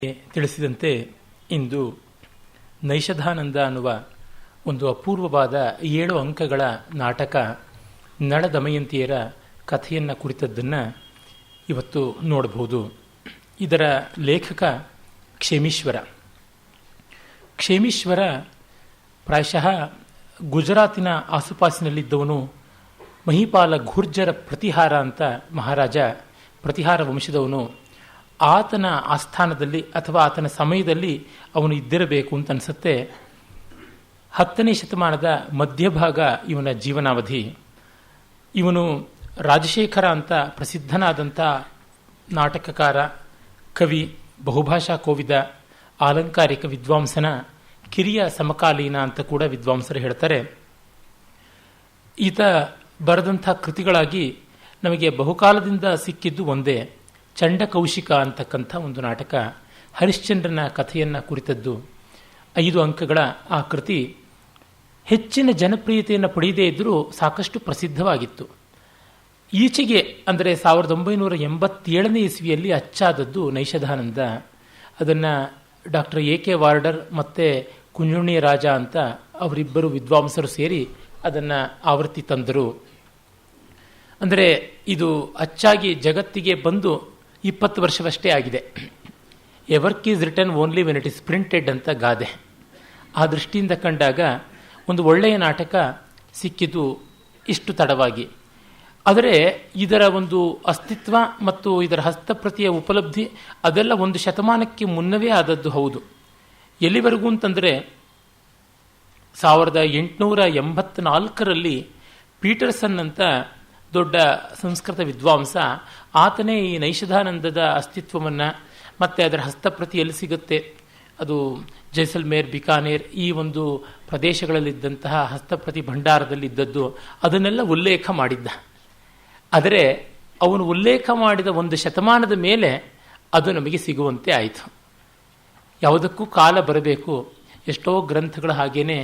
ತಿಳಿಸಿದಂತೆ ಇಂದು ನೈಷಧಾನಂದ ಅನ್ನುವ ಒಂದು ಅಪೂರ್ವವಾದ 7 ಅಂಕಗಳ ನಾಟಕ ನಳ ದಮಯಂತಿಯರ ಕಥೆಯನ್ನು ಕುರಿತದ್ದನ್ನು ಇವತ್ತು ನೋಡಬಹುದು. ಇದರ ಲೇಖಕ ಕ್ಷೇಮೀಶ್ವರ. ಕ್ಷೇಮೀಶ್ವರ ಪ್ರಾಯಶಃ ಗುಜರಾತಿನ ಆಸುಪಾಸಿನಲ್ಲಿದ್ದವನು. ಮಹಿಪಾಲ ಘೂರ್ಜರ ಪ್ರತಿಹಾರ ಅಂತ ಮಹಾರಾಜ ಪ್ರತಿಹಾರ ವಂಶದವನು. ಆತನ ಆಸ್ಥಾನದಲ್ಲಿ ಅಥವಾ ಆತನ ಸಮಯದಲ್ಲಿ ಅವನು ಇದ್ದಿರಬೇಕು ಅಂತ ಅನಿಸುತ್ತೆ. 10ನೇ ಶತಮಾನದ ಮಧ್ಯಭಾಗ ಇವನ ಜೀವನಾವಧಿ. ಇವನು ರಾಜಶೇಖರ ಅಂತ ಪ್ರಸಿದ್ಧನಾದಂಥ ನಾಟಕಕಾರ, ಕವಿ, ಬಹುಭಾಷಾ ಕೋವಿದ, ಆಲಂಕಾರಿಕ ವಿದ್ವಾಂಸನ ಕಿರಿಯ ಸಮಕಾಲೀನ ಅಂತ ಕೂಡ ವಿದ್ವಾಂಸರು ಹೇಳ್ತಾರೆ. ಈತ ಬರೆದಂಥ ಕೃತಿಗಳಾಗಿ ನಮಗೆ ಬಹುಕಾಲದಿಂದ ಸಿಕ್ಕಿದ್ದು ಒಂದೇ, ಚಂಡಕೌಶಿಕ ಅಂತಕ್ಕಂಥ ಒಂದು ನಾಟಕ. ಹರಿಶ್ಚಂದ್ರನ ಕಥೆಯನ್ನು ಕುರಿತದ್ದು. 5 ಅಂಕಗಳ ಆ ಕೃತಿ ಹೆಚ್ಚಿನ ಜನಪ್ರಿಯತೆಯನ್ನು ಪಡೆಯದೇ ಇದ್ದರೂ ಸಾಕಷ್ಟು ಪ್ರಸಿದ್ಧವಾಗಿತ್ತು. ಈಚೆಗೆ ಅಂದರೆ 1987ನೇ ಇಸ್ವಿಯಲ್ಲಿ ಅಚ್ಚಾದದ್ದು ನೈಷಧಾನಂದ. ಅದನ್ನು ಡಾಕ್ಟರ್ ಎ ಕೆ ವಾರ್ಡರ್ ಮತ್ತು ಕುಂಜುಣಿ ರಾಜ ಅಂತ ಅವರಿಬ್ಬರು ವಿದ್ವಾಂಸರು ಸೇರಿ ಅದನ್ನು ಆವೃತ್ತಿ ತಂದರು. ಅಂದರೆ ಇದು ಅಚ್ಚಾಗಿ ಜಗತ್ತಿಗೆ ಬಂದು 20 ವರ್ಷವಷ್ಟೇ ಆಗಿದೆ. A work is return only when it is printed ಅಂತ ಗಾದೆ. ಆ ದೃಷ್ಟಿಯಿಂದ ಕಂಡಾಗ ಒಂದು ಒಳ್ಳೆಯ ನಾಟಕ ಸಿಕ್ಕಿದ್ದು ಇಷ್ಟು ತಡವಾಗಿ. ಆದರೆ ಇದರ ಒಂದು ಅಸ್ತಿತ್ವ ಮತ್ತು ಇದರ ಹಸ್ತಪ್ರತಿಯ ಉಪಲಬ್ಧಿ ಅದೆಲ್ಲ 1 ಶತಮಾನಕ್ಕೆ ಮುನ್ನವೇ ಆದದ್ದು ಹೌದು. ಎಲ್ಲಿವರೆಗೂ ಅಂತಂದರೆ 1884ರಲ್ಲಿ ಪೀಟರ್ಸನ್ ಅಂತ ದೊಡ್ಡ ಸಂಸ್ಕೃತ ವಿದ್ವಾಂಸ, ಆತನೇ ಈ ನೈಷಧಾನಂದದ ಅಸ್ತಿತ್ವವನ್ನು ಮತ್ತು ಅದರ ಹಸ್ತಪ್ರತಿ ಎಲ್ಲಿ ಸಿಗುತ್ತೆ, ಅದು ಜೈಸಲ್ಮೇರ್, ಬಿಕಾನೇರ್ ಈ ಒಂದು ಪ್ರದೇಶಗಳಲ್ಲಿದ್ದಂತಹ ಹಸ್ತಪ್ರತಿ ಭಂಡಾರದಲ್ಲಿದ್ದದ್ದು, ಅದನ್ನೆಲ್ಲ ಉಲ್ಲೇಖ ಮಾಡಿದ್ದ. ಆದರೆ ಅವನು ಉಲ್ಲೇಖ ಮಾಡಿದ 1 ಶತಮಾನದ ಮೇಲೆ ಅದು ನಮಗೆ ಸಿಗುವಂತೆ ಆಯಿತು. ಯಾವುದಕ್ಕೂ ಕಾಲ ಬರಬೇಕು. ಎಷ್ಟೋ ಗ್ರಂಥಗಳು ಹಾಗೇನೆ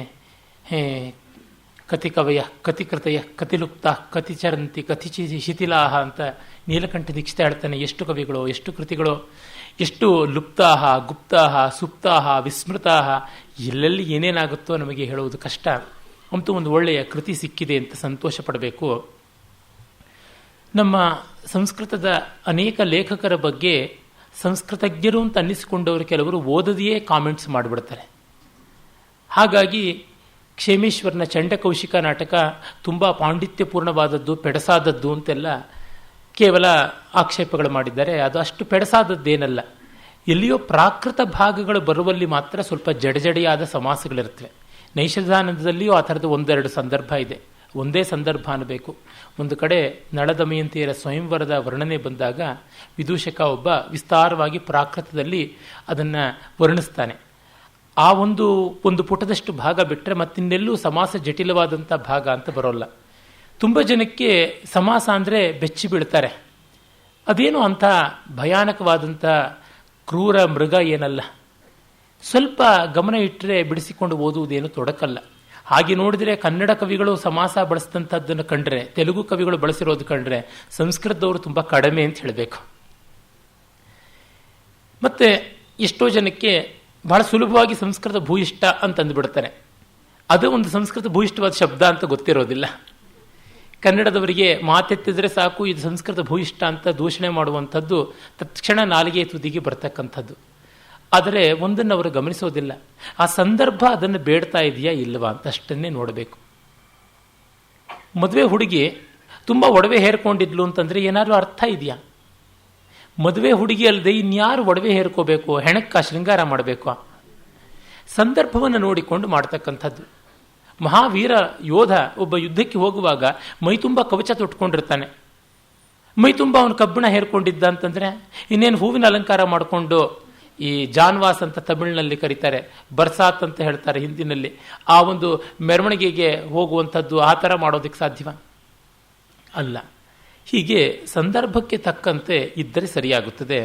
ಕತಿಕವಯ, ಕತಿಕೃತಯ, ಕತಿಲುಪ್ತ, ಕತಿಚರಂತಿ, ಕತಿ ಶಿಥಿಲಾಹ ಅಂತ ನೀಲಕಂಠ ದೀಕ್ಷಿತ ಹೇಳ್ತಾನೆ. ಎಷ್ಟು ಕವಿಗಳು, ಎಷ್ಟು ಕೃತಿಗಳು, ಎಷ್ಟು ಲುಪ್ತಾಹ, ಗುಪ್ತಾಹ, ಸುಪ್ತಾಹ, ವಿಸ್ಮೃತಾಹ, ಎಲ್ಲೆಲ್ಲಿ ಏನೇನಾಗುತ್ತೋ ನಮಗೆ ಹೇಳುವುದು ಕಷ್ಟ. ಅಂತೂ ಒಂದು ಒಳ್ಳೆಯ ಕೃತಿ ಸಿಕ್ಕಿದೆ ಅಂತ ಸಂತೋಷ ಪಡಬೇಕು. ನಮ್ಮ ಸಂಸ್ಕೃತದ ಅನೇಕ ಲೇಖಕರ ಬಗ್ಗೆ ಸಂಸ್ಕೃತಜ್ಞರು ಅಂತ ಅನ್ನಿಸಿಕೊಂಡವರು ಕೆಲವರು ಓದದೆಯೇ ಕಾಮೆಂಟ್ಸ್ ಮಾಡಿಬಿಡ್ತಾರೆ. ಹಾಗಾಗಿ ಕ್ಷೇಮೀಶ್ವರನ ಚಂಡಕೌಶಿಕ ನಾಟಕ ತುಂಬ ಪಾಂಡಿತ್ಯಪೂರ್ಣವಾದದ್ದು, ಪೆಡಸಾದದ್ದು ಅಂತೆಲ್ಲ ಕೇವಲ ಆಕ್ಷೇಪಗಳು ಮಾಡಿದ್ದಾರೆ. ಅದು ಅಷ್ಟು ಪೆಡಸಾದದ್ದೇನಲ್ಲ. ಎಲ್ಲಿಯೋ ಪ್ರಾಕೃತ ಭಾಗಗಳು ಬರುವಲ್ಲಿ ಮಾತ್ರ ಸ್ವಲ್ಪ ಜಡಜಡಿಯಾದ ಸಮಾಸಗಳಿರ್ತವೆ. ನೈಷಧಾನಂದದಲ್ಲಿಯೂ ಆ ಥರದ 1-2 ಸಂದರ್ಭ ಇದೆ. ಒಂದೇ ಸಂದರ್ಭ ಅನ್ನಬೇಕು. ಒಂದು ಕಡೆ ನಳ ದಮಯಂತಿಯರ ಸ್ವಯಂವರದ ವರ್ಣನೆ ಬಂದಾಗ ವಿದೂಷಕ ಒಬ್ಬ ವಿಸ್ತಾರವಾಗಿ ಪ್ರಾಕೃತದಲ್ಲಿ ಅದನ್ನು ವರ್ಣಿಸ್ತಾನೆ. ಆ ಒಂದು ಪುಟದಷ್ಟು ಭಾಗ ಬಿಟ್ಟರೆ ಮತ್ತಿನ್ನೆಲ್ಲೂ ಸಮಾಸ ಜಟಿಲವಾದಂಥ ಭಾಗ ಅಂತ ಬರೋಲ್ಲ. ತುಂಬ ಜನಕ್ಕೆ ಸಮಾಸ ಅಂದರೆ ಬೆಚ್ಚಿ ಬೀಳ್ತಾರೆ. ಅದೇನು ಅಂಥ ಭಯಾನಕವಾದಂಥ ಕ್ರೂರ ಮೃಗ ಏನಲ್ಲ. ಸ್ವಲ್ಪ ಗಮನ ಇಟ್ಟರೆ ಬಿಡಿಸಿಕೊಂಡು ಓದುವುದೇನು ತೊಡಕಲ್ಲ. ಹಾಗೆ ನೋಡಿದರೆ ಕನ್ನಡ ಕವಿಗಳು ಸಮಾಸ ಬಳಸಿದಂಥದ್ದನ್ನು ಕಂಡ್ರೆ, ತೆಲುಗು ಕವಿಗಳು ಬಳಸಿರೋದು ಕಂಡ್ರೆ ಸಂಸ್ಕೃತದವರು ತುಂಬ ಕಡಿಮೆ ಅಂತ ಹೇಳಬೇಕು. ಮತ್ತು ಎಷ್ಟೋ ಜನಕ್ಕೆ ಬಹಳ ಸುಲಭವಾಗಿ ಸಂಸ್ಕೃತ ಭೂಯಿಷ್ಠ ಅಂತ ಅಂದುಬಿಡ್ತಾರೆ. ಅದು ಒಂದು ಸಂಸ್ಕೃತ ಭೂಯಿಷ್ಠವಾದ ಶಬ್ದ ಅಂತ ಗೊತ್ತಿರೋದಿಲ್ಲ. ಕನ್ನಡದವರಿಗೆ ಮಾತೆತ್ತಿದ್ರೆ ಸಾಕು ಇದು ಸಂಸ್ಕೃತ ಭೂಯಿಷ್ಠ ಅಂತ ದೂಷಣೆ ಮಾಡುವಂಥದ್ದು ತತ್ಕ್ಷಣ ನಾಲಿಗೆ ತುದಿಗೆ ಬರ್ತಕ್ಕಂಥದ್ದು. ಆದರೆ ಒಂದನ್ನು ಅವರು ಗಮನಿಸೋದಿಲ್ಲ, ಆ ಸಂದರ್ಭ ಅದನ್ನು ಬೇಡ್ತಾ ಇದೆಯಾ ಇಲ್ಲವಾ ಅಂತ ಅಷ್ಟನ್ನೇ ನೋಡಬೇಕು. ಮದುವೆ ಹುಡುಗಿ ತುಂಬ ಒಡವೆ ಹೇರ್ಕೊಂಡಿದ್ಲು ಅಂತಂದರೆ ಏನಾದರೂ ಅರ್ಥ ಇದೆಯಾ? ಮದುವೆ ಹುಡುಗಿ ಅಲ್ಲದೆ ಇನ್ಯಾರು ಒಡವೆ ಹೇರ್ಕೋಬೇಕು, ಹೆಣಕ್ಕ ಶೃಂಗಾರ ಮಾಡಬೇಕು? ಸಂದರ್ಭವನ್ನು ನೋಡಿಕೊಂಡು ಮಾಡ್ತಕ್ಕಂಥದ್ದು. ಮಹಾವೀರ ಯೋಧ ಒಬ್ಬ ಯುದ್ಧಕ್ಕೆ ಹೋಗುವಾಗ ಮೈತುಂಬ ಕವಚ ತೊಟ್ಕೊಂಡಿರ್ತಾನೆ. ಮೈತುಂಬ ಅವನು ಕಬ್ಬಿಣ ಹೇರ್ಕೊಂಡಿದ್ದ ಅಂತಂದರೆ ಇನ್ನೇನು ಹೂವಿನ ಅಲಂಕಾರ ಮಾಡಿಕೊಂಡು, ಈ ಜಾನ್ವಾಸ್ ಅಂತ ತಮಿಳಿನಲ್ಲಿ ಕರೀತಾರೆ, ಬರ್ಸಾತ್ ಅಂತ ಹೇಳ್ತಾರೆ ಹಿಂದಿನಲ್ಲಿ, ಆ ಒಂದು ಮೆರವಣಿಗೆಗೆ ಹೋಗುವಂಥದ್ದು ಆ ಥರ ಮಾಡೋದಕ್ಕೆ ಸಾಧ್ಯವ? ಅಲ್ಲ. ಹೀಗೆ ಸಂದರ್ಭಕ್ಕೆ ತಕ್ಕಂತೆ ಇದ್ದರೆ ಸರಿಯಾಗುತ್ತದೆ.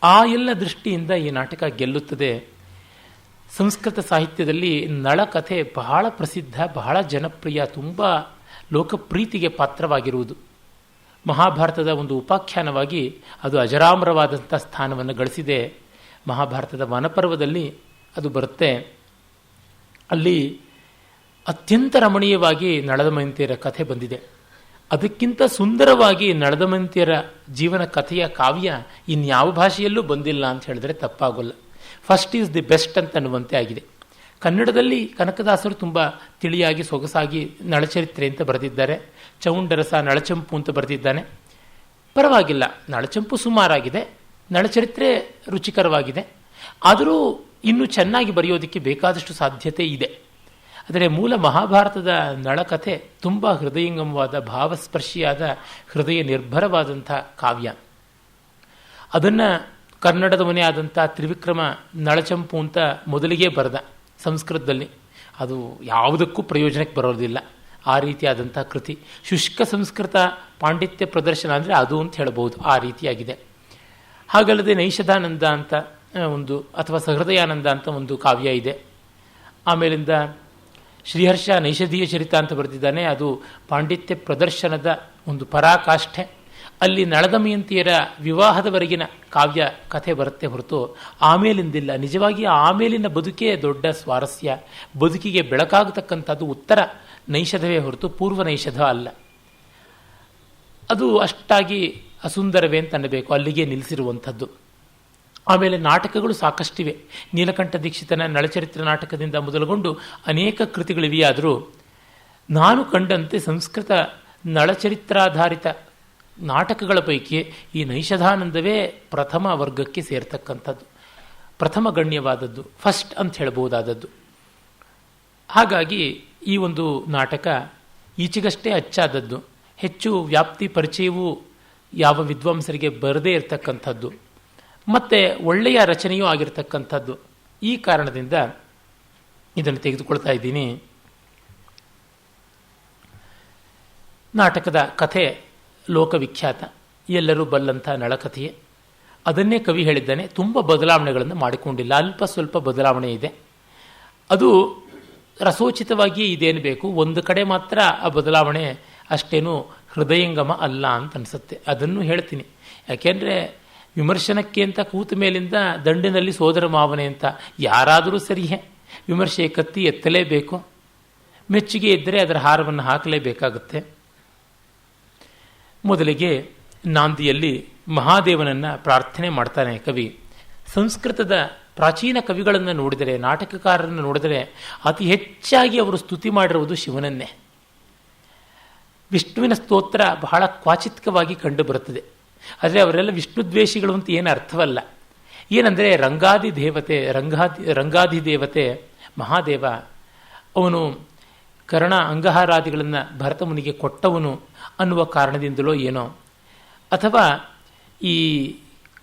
ಆ ಎಲ್ಲ ದೃಷ್ಟಿಯಿಂದ ಈ ನಾಟಕ ಗೆಲ್ಲುತ್ತದೆ. ಸಂಸ್ಕೃತ ಸಾಹಿತ್ಯದಲ್ಲಿ ನಳಕಥೆ ಬಹಳ ಪ್ರಸಿದ್ಧ, ಬಹಳ ಜನಪ್ರಿಯ, ತುಂಬ ಲೋಕಪ್ರೀತಿಗೆ ಪಾತ್ರವಾಗಿರುವುದು. ಮಹಾಭಾರತದ ಒಂದು ಉಪಾಖ್ಯಾನವಾಗಿ ಅದು ಅಜರಾಮರವಾದಂಥ ಸ್ಥಾನವನ್ನು ಗಳಿಸಿದೆ. ಮಹಾಭಾರತದ ವನಪರ್ವದಲ್ಲಿ ಅದು ಬರುತ್ತೆ. ಅಲ್ಲಿ ಅತ್ಯಂತ ರಮಣೀಯವಾಗಿ ನಳದಮಂತಿಯರ ಕಥೆ ಬಂದಿದೆ. ಅದಕ್ಕಿಂತ ಸುಂದರವಾಗಿ ನಳದಮಂತಿಯರ ಜೀವನ ಕಥೆಯ ಕಾವ್ಯ ಇನ್ಯಾವ ಭಾಷೆಯಲ್ಲೂ ಬಂದಿಲ್ಲ ಅಂತ ಹೇಳಿದ್ರೆ ತಪ್ಪಾಗೋಲ್ಲ. ಫಸ್ಟ್ ಈಸ್ ದಿ ಬೆಸ್ಟ್ ಅಂತ ಅನ್ನುವಂತೆ ಆಗಿದೆ. ಕನ್ನಡದಲ್ಲಿ ಕನಕದಾಸರು ತುಂಬ ತಿಳಿಯಾಗಿ ಸೊಗಸಾಗಿ ನಳಚರಿತ್ರೆ ಅಂತ ಬರೆದಿದ್ದಾರೆ. ಚೌಂಡರಸ ನಳಚಂಪು ಅಂತ ಬರೆದಿದ್ದಾನೆ. ಪರವಾಗಿಲ್ಲ, ನಳಚಂಪು ಸುಮಾರಾಗಿದೆ, ನಳಚರಿತ್ರೆ ರುಚಿಕರವಾಗಿದೆ. ಆದರೂ ಇನ್ನೂ ಚೆನ್ನಾಗಿ ಬರೆಯೋದಕ್ಕೆ ಬೇಕಾದಷ್ಟು ಸಾಧ್ಯತೆ ಇದೆ. ಆದರೆ ಮೂಲ ಮಹಾಭಾರತದ ನಳಕಥೆ ತುಂಬ ಹೃದಯಂಗಮವಾದ, ಭಾವಸ್ಪರ್ಶಿಯಾದ, ಹೃದಯ ನಿರ್ಭರವಾದಂಥ ಕಾವ್ಯ. ಅದನ್ನು ಕನ್ನಡದವನೇ ಆದಂಥ ತ್ರಿವಿಕ್ರಮ ನಳಚಂಪು ಅಂತ ಮೊದಲಿಗೆ ಬರೆದ ಸಂಸ್ಕೃತದಲ್ಲಿ. ಅದು ಯಾವುದಕ್ಕೂ ಪ್ರಯೋಜನಕ್ಕೆ ಬರೋದಿಲ್ಲ ಆ ರೀತಿಯಾದಂಥ ಕೃತಿ. ಶುಷ್ಕ ಸಂಸ್ಕೃತ ಪಾಂಡಿತ್ಯ ಪ್ರದರ್ಶನ ಅಂದರೆ ಅದು ಅಂತ ಹೇಳ್ಬೋದು, ಆ ರೀತಿಯಾಗಿದೆ. ಹಾಗಲ್ಲದೆ ನೈಷಧಾನಂದ ಅಂತ ಒಂದು, ಅಥವಾ ಸಹೃದಯಾನಂದ ಅಂತ ಒಂದು ಕಾವ್ಯ ಇದೆ. ಆಮೇಲಿಂದ ಶ್ರೀಹರ್ಷ ನೈಷಧೀಯ ಚರಿತ ಅಂತ ಬರೆದಿದ್ದಾನೆ. ಅದು ಪಾಂಡಿತ್ಯ ಪ್ರದರ್ಶನದ ಒಂದು ಪರಾಕಾಷ್ಠೆ. ಅಲ್ಲಿ ನಳದಮಯಂತಿಯರ ವಿವಾಹದವರೆಗಿನ ಕಾವ್ಯ ಕಥೆ ಬರುತ್ತೆ ಹೊರತು ಆಮೇಲಿಂದಿಲ್ಲ. ನಿಜವಾಗಿ ಆಮೇಲಿನ ಬದುಕೇ ದೊಡ್ಡ ಸ್ವಾರಸ್ಯ, ಬದುಕಿಗೆ ಬೆಳಕಾಗತಕ್ಕಂಥದ್ದು ಉತ್ತರ ನೈಷಧವೇ ಹೊರತು ಪೂರ್ವ ನೈಷಧ ಅಲ್ಲ. ಅದು ಅಷ್ಟಾಗಿ ಅಸುಂದರವೇ ಅಂತ ಅನ್ನಬೇಕು, ಅಲ್ಲಿಗೆ ನಿಲ್ಲಿಸಿರುವಂಥದ್ದು. ಆಮೇಲೆ ನಾಟಕಗಳು ಸಾಕಷ್ಟಿವೆ. ನೀಲಕಂಠ ದೀಕ್ಷಿತನ ನಳಚರಿತ್ರ ನಾಟಕದಿಂದ ಮೊದಲುಗೊಂಡು ಅನೇಕ ಕೃತಿಗಳಿವೆಯಾದರೂ ನಾನು ಕಂಡಂತೆ ಸಂಸ್ಕೃತ ನಳಚರಿತ್ರಾಧಾರಿತ ನಾಟಕಗಳ ಪೈಕಿ ಈ ನೈಷಧಾನಂದವೇ ಪ್ರಥಮ ವರ್ಗಕ್ಕೆ ಸೇರ್ತಕ್ಕಂಥದ್ದು, ಪ್ರಥಮ ಗಣ್ಯವಾದದ್ದು, ಫಸ್ಟ್ ಅಂತ ಹೇಳ್ಬೋದಾದದ್ದು. ಹಾಗಾಗಿ ಈ ಒಂದು ನಾಟಕ ಈಚೆಗಷ್ಟೇ ಅಚ್ಚಾದದ್ದು, ಹೆಚ್ಚು ವ್ಯಾಪ್ತಿ ಪರಿಚಯವೂ ಯಾವ ವಿದ್ವಾಂಸರಿಗೆ ಬರದೇ ಇರತಕ್ಕಂಥದ್ದು, ಮತ್ತು ಒಳ್ಳೆಯ ರಚನೆಯೂ ಆಗಿರತಕ್ಕಂಥದ್ದು. ಈ ಕಾರಣದಿಂದ ಇದನ್ನು ತೆಗೆದುಕೊಳ್ತಾ ಇದ್ದೀನಿ. ನಾಟಕದ ಕಥೆ ಲೋಕವಿಖ್ಯಾತ, ಎಲ್ಲರೂ ಬಲ್ಲಂಥ ನಳಕಥೆಯೇ. ಅದನ್ನೇ ಕವಿ ಹೇಳಿದ್ದಾನೆ. ತುಂಬ ಬದಲಾವಣೆಗಳನ್ನು ಮಾಡಿಕೊಂಡಿಲ್ಲ, ಅಲ್ಪ ಸ್ವಲ್ಪ ಬದಲಾವಣೆ ಇದೆ. ಅದು ರಸೋಚಿತವಾಗಿಯೇ ಇದೇನು ಬೇಕು, ಒಂದು ಕಡೆ ಮಾತ್ರ ಆ ಬದಲಾವಣೆ ಅಷ್ಟೇನು ಹೃದಯಂಗಮ ಅಲ್ಲ ಅಂತ ಅನಿಸುತ್ತೆ. ಅದನ್ನು ಹೇಳ್ತೀನಿ. ಯಾಕೆಂದರೆ ವಿಮರ್ಶನಕ್ಕೆ ಅಂತ ಕೂತ ಮೇಲಿಂದ ದಂಡಿನಲ್ಲಿ ಸೋದರ ಮಾವನೆ ಅಂತ ಯಾರಾದರೂ ಸರಿಯೇ, ವಿಮರ್ಶೆ ಕತ್ತಿ ಎತ್ತಲೇಬೇಕು. ಮೆಚ್ಚುಗೆ ಇದ್ದರೆ ಅದರ ಹಾರವನ್ನು ಹಾಕಲೇಬೇಕಾಗುತ್ತೆ. ಮೊದಲಿಗೆ ನಾಂದಿಯಲ್ಲಿ ಮಹಾದೇವನನ್ನು ಪ್ರಾರ್ಥನೆ ಮಾಡ್ತಾನೆ ಕವಿ. ಸಂಸ್ಕೃತದ ಪ್ರಾಚೀನ ಕವಿಗಳನ್ನು ನೋಡಿದರೆ, ನಾಟಕಕಾರರನ್ನು ನೋಡಿದರೆ ಅತಿ ಹೆಚ್ಚಾಗಿ ಅವರು ಸ್ತುತಿ ಮಾಡಿರುವುದು ಶಿವನನ್ನೇ. ವಿಷ್ಣುವಿನ ಸ್ತೋತ್ರ ಬಹಳ ಕ್ವಾಚಿತ್ಕವಾಗಿ ಕಂಡು ಬರುತ್ತದೆ. ಆದರೆ ಅವರೆಲ್ಲ ವಿಷ್ಣು ದ್ವೇಷಿಗಳು ಅಂತ ಏನು ಅರ್ಥವಲ್ಲ. ಏನಂದರೆ ರಂಗಾಧಿ ದೇವತೆ ಮಹಾದೇವ, ಅವನು ಕರ್ಣ ಅಂಗಹಾರಾದಿಗಳನ್ನು ಭರತ ಮುನಿಗೆ ಕೊಟ್ಟವನು ಅನ್ನುವ ಕಾರಣದಿಂದಲೋ ಏನೋ, ಅಥವಾ ಈ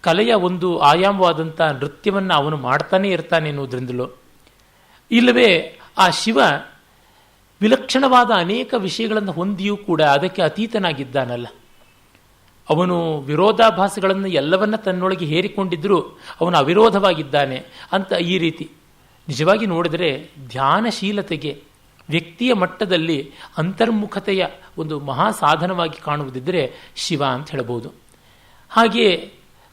ಕಲೆಯ ಒಂದು ಆಯಾಮವಾದಂಥ ನೃತ್ಯವನ್ನು ಅವನು ಮಾಡ್ತಾನೇ ಇರ್ತಾನೆ ಎನ್ನುವುದರಿಂದಲೋ, ಇಲ್ಲವೇ ಆ ಶಿವ ವಿಲಕ್ಷಣವಾದ ಅನೇಕ ವಿಷಯಗಳನ್ನು ಹೊಂದಿಯೂ ಕೂಡ ಅದಕ್ಕೆ ಅತೀತನಾಗಿದ್ದಾನಲ್ಲ, ಅವನು ವಿರೋಧಾಭಾಸಗಳನ್ನು ಎಲ್ಲವನ್ನ ತನ್ನೊಳಗೆ ಹೇರಿಕೊಂಡಿದ್ದರೂ ಅವನು ಅವಿರೋಧವಾಗಿದ್ದಾನೆ ಅಂತ ಈ ರೀತಿ ನಿಜವಾಗಿ ನೋಡಿದರೆ ಧ್ಯಾನಶೀಲತೆಗೆ ವ್ಯಕ್ತಿಯ ಮಟ್ಟದಲ್ಲಿ ಅಂತರ್ಮುಖತೆಯ ಒಂದು ಮಹಾ ಸಾಧನವಾಗಿ ಕಾಣುವುದಿದ್ದರೆ ಶಿವ ಅಂತ ಹೇಳಬಹುದು. ಹಾಗೆಯೇ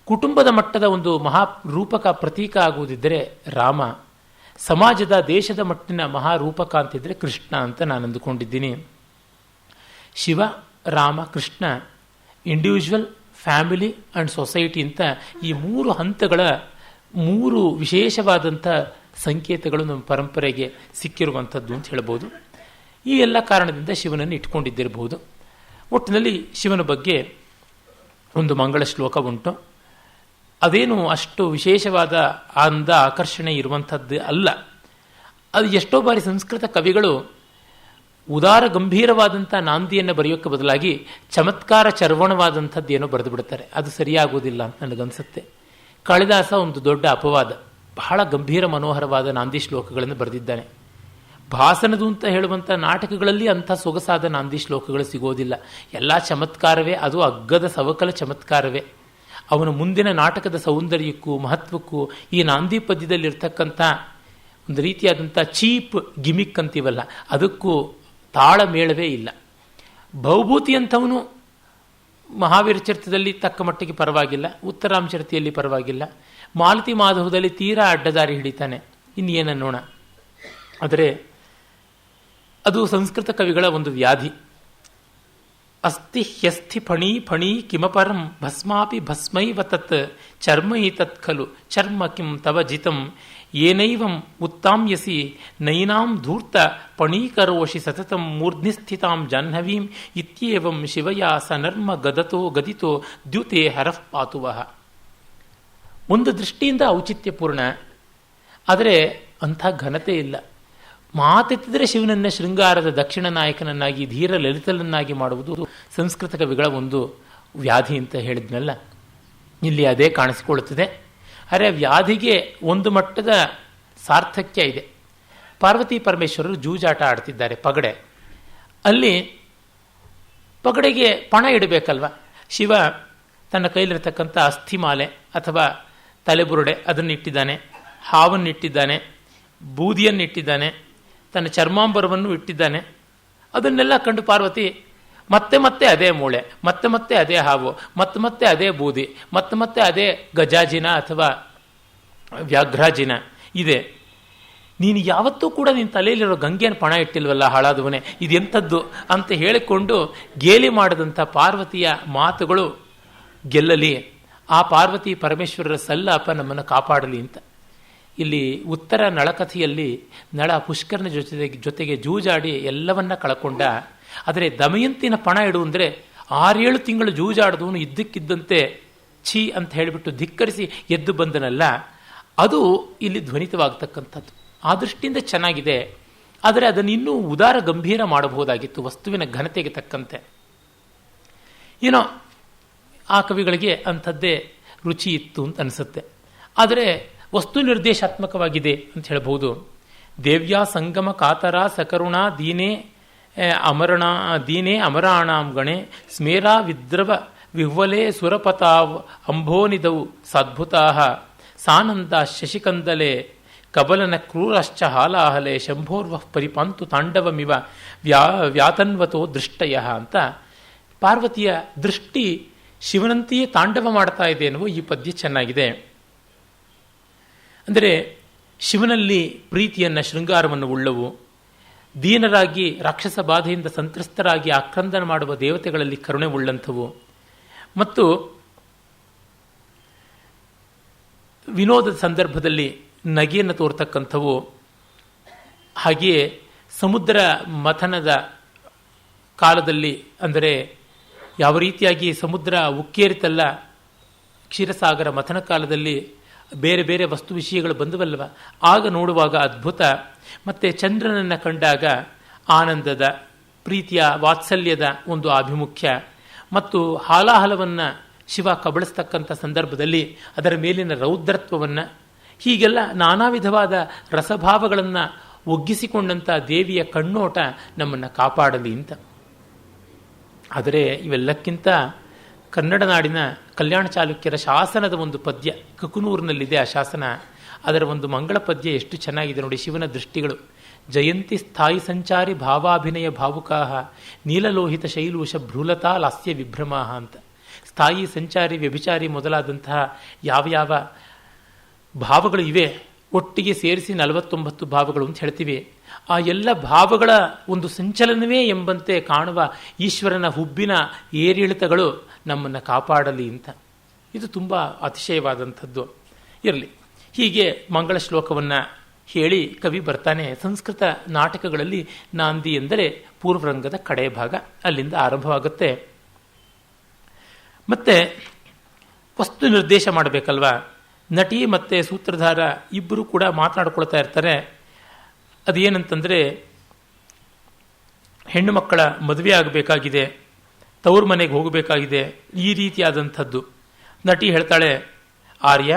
ಕುಟುಂಬದ ಮಟ್ಟದ ಒಂದು ಮಹಾರೂಪಕ ಪ್ರತೀಕ ಆಗುವುದಿದ್ದರೆ ರಾಮ, ಸಮಾಜದ ದೇಶದ ಮಟ್ಟಿನ ಮಹಾರೂಪಕ ಅಂತಿದ್ರೆ ಕೃಷ್ಣ ಅಂತ ನಾನು ಅಂದುಕೊಂಡಿದ್ದೀನಿ. Shiva, Rama, Krishna, individual, family and society ಅಂತ ಈ ಮೂರು ಹಂತಗಳ ಮೂರು ವಿಶೇಷವಾದಂಥ ಸಂಕೇತಗಳು ನಮ್ಮ ಪರಂಪರೆಗೆ ಸಿಕ್ಕಿರುವಂಥದ್ದು ಅಂತ ಹೇಳ್ಬೋದು. ಈ ಎಲ್ಲ ಕಾರಣದಿಂದ ಶಿವನನ್ನು ಇಟ್ಕೊಂಡಿದ್ದಿರಬಹುದು. ಒಟ್ಟಿನಲ್ಲಿ ಶಿವನ ಬಗ್ಗೆ ಒಂದು ಮಂಗಳ ಶ್ಲೋಕ ಉಂಟು. ಅದೇನು ಅಷ್ಟು ವಿಶೇಷವಾದ ಅಂದ ಆಕರ್ಷಣೆ ಇರುವಂಥದ್ದು ಅಲ್ಲ. ಅದು ಎಷ್ಟೋ ಬಾರಿ ಸಂಸ್ಕೃತ ಕವಿಗಳು ಉದಾರ ಗಂಭೀರವಾದಂಥ ನಾಂದಿಯನ್ನು ಬರೆಯೋಕ್ಕೆ ಬದಲಾಗಿ ಚಮತ್ಕಾರ ಚರ್ವಣವಾದಂಥದ್ದೇನೋ ಬರೆದು ಬಿಡ್ತಾರೆ. ಅದು ಸರಿಯಾಗುವುದಿಲ್ಲ ಅಂತ ನನಗನ್ಸುತ್ತೆ. ಕಾಳಿದಾಸ ಒಂದು ದೊಡ್ಡ ಅಪವಾದ, ಬಹಳ ಗಂಭೀರ ಮನೋಹರವಾದ ನಾಂದಿ ಶ್ಲೋಕಗಳನ್ನು ಬರೆದಿದ್ದಾನೆ. ಭಾಸನದು ಅಂತ ಹೇಳುವಂಥ ನಾಟಕಗಳಲ್ಲಿ ಅಂಥ ಸೊಗಸಾದ ನಾಂದಿ ಶ್ಲೋಕಗಳು ಸಿಗೋದಿಲ್ಲ. ಎಲ್ಲ ಚಮತ್ಕಾರವೇ, ಅದು ಅಗ್ಗದ ಸವಕಲ ಚಮತ್ಕಾರವೇ. ಅವನ ಮುಂದಿನ ನಾಟಕದ ಸೌಂದರ್ಯಕ್ಕೂ ಮಹತ್ವಕ್ಕೂ ಈ ನಾಂದಿ ಪದ್ಯದಲ್ಲಿರ್ತಕ್ಕಂಥ ಒಂದು ರೀತಿಯಾದಂಥ ಚೀಪ್ ಗಿಮಿಕ್ ಅಂತೀವಲ್ಲ, ಅದಕ್ಕೂ ತಾಳಮೇಳವೇ ಇಲ್ಲ. ಭೌಭೂತಿ ಅಂಥವನು ಮಹಾವೀರ ಚರಿತದಲ್ಲಿ ತಕ್ಕ ಮಟ್ಟಿಗೆ ಪರವಾಗಿಲ್ಲ, ಉತ್ತರಾಂಚರಿತೆಯಲ್ಲಿ ಪರವಾಗಿಲ್ಲ, ಮಾಲತಿ ಮಾಧವದಲ್ಲಿ ತೀರಾ ಅಡ್ಡದಾರಿ ಹಿಡಿತಾನೆ. ಇನ್ನೇನನ್ನೋಣ. ಆದರೆ ಅದು ಸಂಸ್ಕೃತ ಕವಿಗಳ ಒಂದು ವ್ಯಾಧಿ. ಅಸ್ಥಿ ಹ್ಯಸ್ಥಿ ಫಣಿ ಫಣಿ ಕಿಮಪರಂ ಭಸ್ಮಾಪಿ ಭಸ್ಮೈವ ತತ್ ಚರ್ಮೈ ತತ್ ಖಲು ಚರ್ಮ ಕಿಂ ತವ ಜಿತಂ ಏನೈವಂ ಉತ್ತಾಮ್ಯಸಿ ನೈನಾಂ ಧೂರ್ತ ಪಣೀಕರೋಷಿ ಸತತಂ ಮೂರ್ಧ್ನಿಸ್ಥಿತಾಂ ಜಾಹ್ನವೀಂ ಇತ್ಯೇವಂ ಶಿವಯ ಸನರ್ಮ ಗದತೋ ಗದಿತೋ ದ್ಯುತೆ ಹರಃ ಪಾತುವಃ. ಒಂದು ದೃಷ್ಟಿಯಿಂದ ಔಚಿತ್ಯಪೂರ್ಣ, ಆದರೆ ಅಂಥ ಘನತೆ ಇಲ್ಲ. ಮಾತೆತ್ತಿದ್ರೆ ಶಿವನನ್ನ ಶೃಂಗಾರದ ದಕ್ಷಿಣ ನಾಯಕನನ್ನಾಗಿ ಧೀರ ಲಲಿತನನ್ನಾಗಿ ಮಾಡುವುದು ಸಂಸ್ಕೃತ ಕವಿಗಳ ಒಂದು ವ್ಯಾಧಿ ಅಂತ ಹೇಳಿದ್ನಲ್ಲ, ಇಲ್ಲಿ ಅದೇ ಕಾಣಿಸಿಕೊಳ್ಳುತ್ತದೆ. ಅರೆ ವ್ಯಾಧಿಗೆ ಒಂದು ಮಟ್ಟದ ಸಾರ್ಥಕ್ಯ ಇದೆ. ಪಾರ್ವತಿ ಪರಮೇಶ್ವರರು ಜೂಜಾಟ ಆಡ್ತಿದ್ದಾರೆ ಪಗಡೆ. ಅಲ್ಲಿ ಪಗಡೆಗೆ ಪಣ ಇಡಬೇಕಲ್ವ. ಶಿವ ತನ್ನ ಕೈಲಿರತಕ್ಕಂಥ ಅಸ್ಥಿಮಾಲೆ ಅಥವಾ ತಲೆಬುರುಡೆ ಅದನ್ನಿಟ್ಟಿದ್ದಾನೆ, ಹಾವನ್ನಿಟ್ಟಿದ್ದಾನೆ, ಬೂದಿಯನ್ನಿಟ್ಟಿದ್ದಾನೆ, ತನ್ನ ಚರ್ಮಾಂಬರವನ್ನು ಇಟ್ಟಿದ್ದಾನೆ. ಅದನ್ನೆಲ್ಲ ಕಂಡು ಪಾರ್ವತಿ ಮತ್ತೆ ಮತ್ತೆ ಅದೇ ಮೂಳೆ, ಮತ್ತೆ ಮತ್ತೆ ಅದೇ ಹಾವು, ಮತ್ತೆ ಮತ್ತೆ ಅದೇ ಬೂದಿ, ಮತ್ತೆ ಮತ್ತೆ ಅದೇ ಗಜಾಜಿನ ಅಥವಾ ವ್ಯಾಘ್ರಾಜಿನ ಇದೆ. ನೀನು ಯಾವತ್ತೂ ಕೂಡ ನಿನ್ನ ತಲೆಯಲ್ಲಿರೋ ಗಂಗೆಯನ್ನು ಪಣ ಇಟ್ಟಿಲ್ವಲ್ಲ ಹಾಳಾದವನೇ, ಇದೆಂಥದ್ದು ಅಂತ ಹೇಳಿಕೊಂಡು ಗೇಲಿ ಮಾಡಿದಂಥ ಪಾರ್ವತಿಯ ಮಾತುಗಳು ಗೆಲ್ಲಲಿ, ಆ ಪಾರ್ವತಿ ಪರಮೇಶ್ವರರ ಸಲ್ಲಾಪ ನಮ್ಮನ್ನು ಕಾಪಾಡಲಿ ಅಂತ. ಇಲ್ಲಿ ಉತ್ತರ ನಳಕಥೆಯಲ್ಲಿ ನಳ ಪುಷ್ಕರನ ಜೊತೆಗೆ ಜೂಜಾಡಿ ಎಲ್ಲವನ್ನ ಕಳ್ಕೊಂಡ. ಆದರೆ ದಮಯಂತಿನ ಪಣ ಇಡು ಅಂದರೆ 6-7 ತಿಂಗಳು ಜೂಜಾಡಿದವನು ಇದ್ದಕ್ಕಿದ್ದಂತೆ ಛೀ ಅಂತ ಹೇಳಿಬಿಟ್ಟು ಧಿಕ್ಕರಿಸಿ ಎದ್ದು ಬಂದನಲ್ಲ, ಅದು ಇಲ್ಲಿ ಧ್ವನಿತವಾಗತಕ್ಕಂಥದ್ದು. ಆ ದೃಷ್ಟಿಯಿಂದ ಚೆನ್ನಾಗಿದೆ. ಆದರೆ ಅದನ್ನು ಇನ್ನೂ ಉದಾರ ಗಂಭೀರ ಮಾಡಬಹುದಾಗಿತ್ತು ವಸ್ತುವಿನ ಘನತೆಗೆ ತಕ್ಕಂತೆ. ಏನೋ ಆ ಕವಿಗಳಿಗೆ ಅಂಥದ್ದೇ ರುಚಿ ಇತ್ತು ಅಂತ ಅನಿಸುತ್ತೆ. ಆದರೆ ವಸ್ತು ನಿರ್ದೇಶಾತ್ಮಕವಾಗಿದೆ ಅಂತ ಹೇಳಬಹುದು. ದೇವ್ಯಾ ಸಂಗಮ ಕಾತರ ಸಕರುಣ ದೀನೇ ಅಮರಾಣಾಂ ಗಣೆ ಸ್ಮೇರಾ ವಿದ್ರವ ವಿಹ್ವಲೆ ಸುರಪತಾವ್ ಅಂಬೋನಿದವು ಸದ್ಭುತಾ ಸಾನಂದ ಶಶಿಕಂದಲೆ ಕಬಲನ ಕ್ರೂರಶ್ಚ ಹಾಲಾಹಲೆ ಶಂಭೋರ್ವ ಪರಿಪಾಂತು ತಾಂಡವಮಿವ ವ್ಯಾತನ್ವತೋ ದೃಷ್ಟಯ ಅಂತ ಪಾರ್ವತಿಯ ದೃಷ್ಟಿ ಶಿವನಂತೆಯೇ ತಾಂಡವ ಮಾಡ್ತಾ ಇದೆ ಎನ್ನುವ ಈ ಪದ್ಯ ಚೆನ್ನಾಗಿದೆ. ಅಂದರೆ ಶಿವನಲ್ಲಿ ಪ್ರೀತಿಯನ್ನು ಶೃಂಗಾರವನ್ನು ಉಳ್ಳವು, ದೀನರಾಗಿ ರಾಕ್ಷಸ ಬಾಧೆಯಿಂದ ಸಂತ್ರಸ್ತರಾಗಿ ಆಕ್ರಂದನ ಮಾಡುವ ದೇವತೆಗಳಲ್ಲಿ ಕರುಣೆ ಉಳ್ಳಂಥವು, ಮತ್ತು ವಿನೋದದ ಸಂದರ್ಭದಲ್ಲಿ ನಗೆಯನ್ನು ತೋರ್ತಕ್ಕಂಥವು. ಹಾಗೆಯೇ ಸಮುದ್ರ ಮಥನದ ಕಾಲದಲ್ಲಿ, ಅಂದರೆ ಯಾವ ರೀತಿಯಾಗಿ ಸಮುದ್ರ ಉಕ್ಕೇರಿತಲ್ಲ, ಕ್ಷೀರಸಾಗರ ಮಥನ ಕಾಲದಲ್ಲಿ ಬೇರೆ ಬೇರೆ ವಸ್ತು ವಿಷಯಗಳು ಬಂದವಲ್ವ, ಆಗ ನೋಡುವಾಗ ಅದ್ಭುತ. ಮತ್ತು ಚಂದ್ರನನ್ನು ಕಂಡಾಗ ಆನಂದದ, ಪ್ರೀತಿಯ, ವಾತ್ಸಲ್ಯದ ಒಂದು ಆಭಿಮುಖ್ಯ, ಮತ್ತು ಹಾಲಾಹಲವನ್ನು ಶಿವ ಕಬಳಿಸ್ತಕ್ಕಂಥ ಸಂದರ್ಭದಲ್ಲಿ ಅದರ ಮೇಲಿನ ರೌದ್ರತ್ವವನ್ನು, ಹೀಗೆಲ್ಲ ನಾನಾ ವಿಧವಾದ ರಸಭಾವಗಳನ್ನು ಒಗ್ಗಿಸಿಕೊಂಡಂಥ ದೇವಿಯ ಕಣ್ಣೋಟ ನಮ್ಮನ್ನು ಕಾಪಾಡಲಿ ಅಂತ. ಆದರೆ ಇವೆಲ್ಲಕ್ಕಿಂತ ಕನ್ನಡ ನಾಡಿನ ಕಲ್ಯಾಣ ಚಾಲುಕ್ಯರ ಶಾಸನದ ಒಂದು ಪದ್ಯ ಕಕುನೂರಿನಲ್ಲಿದೆ. ಆ ಶಾಸನ, ಅದರ ಒಂದು ಮಂಗಳ ಪದ್ಯ ಎಷ್ಟು ಚೆನ್ನಾಗಿದೆ ನೋಡಿ. ಶಿವನ ದೃಷ್ಟಿಗಳು ಜಯಂತಿ ಸ್ಥಾಯಿ ಸಂಚಾರಿ ಭಾವಾಭಿನಯ ಭಾವುಕಾಹ ನೀಲಲೋಹಿತ ಶೈಲೂಷ ಭ್ರೂಲತಾ ಲಾಸ್ಯ ವಿಭ್ರಮಾಹ ಅಂತ. ಸ್ಥಾಯಿ, ಸಂಚಾರಿ, ವ್ಯಭಿಚಾರಿ ಮೊದಲಾದಂತಹ ಯಾವ ಭಾವಗಳು ಇವೆ ಒಟ್ಟಿಗೆ ಸೇರಿಸಿ 49 ಭಾವಗಳು ಅಂತ ಹೇಳ್ತೀವಿ. ಆ ಎಲ್ಲ ಭಾವಗಳ ಒಂದು ಸಂಚಲನವೇ ಎಂಬಂತೆ ಕಾಣುವ ಈಶ್ವರನ ಹುಬ್ಬಿನ ಏರಿಳಿತಗಳು ನಮ್ಮನ್ನು ಕಾಪಾಡಲಿ ಅಂತ. ಇದು ತುಂಬ ಅತಿಶಯವಾದಂಥದ್ದು. ಇರಲಿ, ಹೀಗೆ ಮಂಗಳ ಶ್ಲೋಕವನ್ನು ಹೇಳಿ ಕವಿ ಬರ್ತಾನೆ. ಸಂಸ್ಕೃತ ನಾಟಕಗಳಲ್ಲಿ ನಾಂದಿ ಎಂದರೆ ಪೂರ್ವರಂಗದ ಕಡೆ ಭಾಗ, ಅಲ್ಲಿಂದ ಆರಂಭವಾಗುತ್ತೆ. ಮತ್ತೆ ವಸ್ತು ನಿರ್ದೇಶ ಮಾಡಬೇಕಲ್ವಾ. ನಟಿ ಮತ್ತು ಸೂತ್ರಧಾರ ಇಬ್ಬರು ಕೂಡ ಮಾತನಾಡ್ಕೊಳ್ತಾ ಇರ್ತಾರೆ. ಅದೇನಂತಂದರೆ, ಹೆಣ್ಣು ಮಕ್ಕಳ ಮದುವೆ ಆಗಬೇಕಾಗಿದೆ, ತವ್ರ ಮನೆಗೆ ಹೋಗಬೇಕಾಗಿದೆ, ಈ ರೀತಿಯಾದಂಥದ್ದು. ನಟಿ ಹೇಳ್ತಾಳೆ, ಆರ್ಯ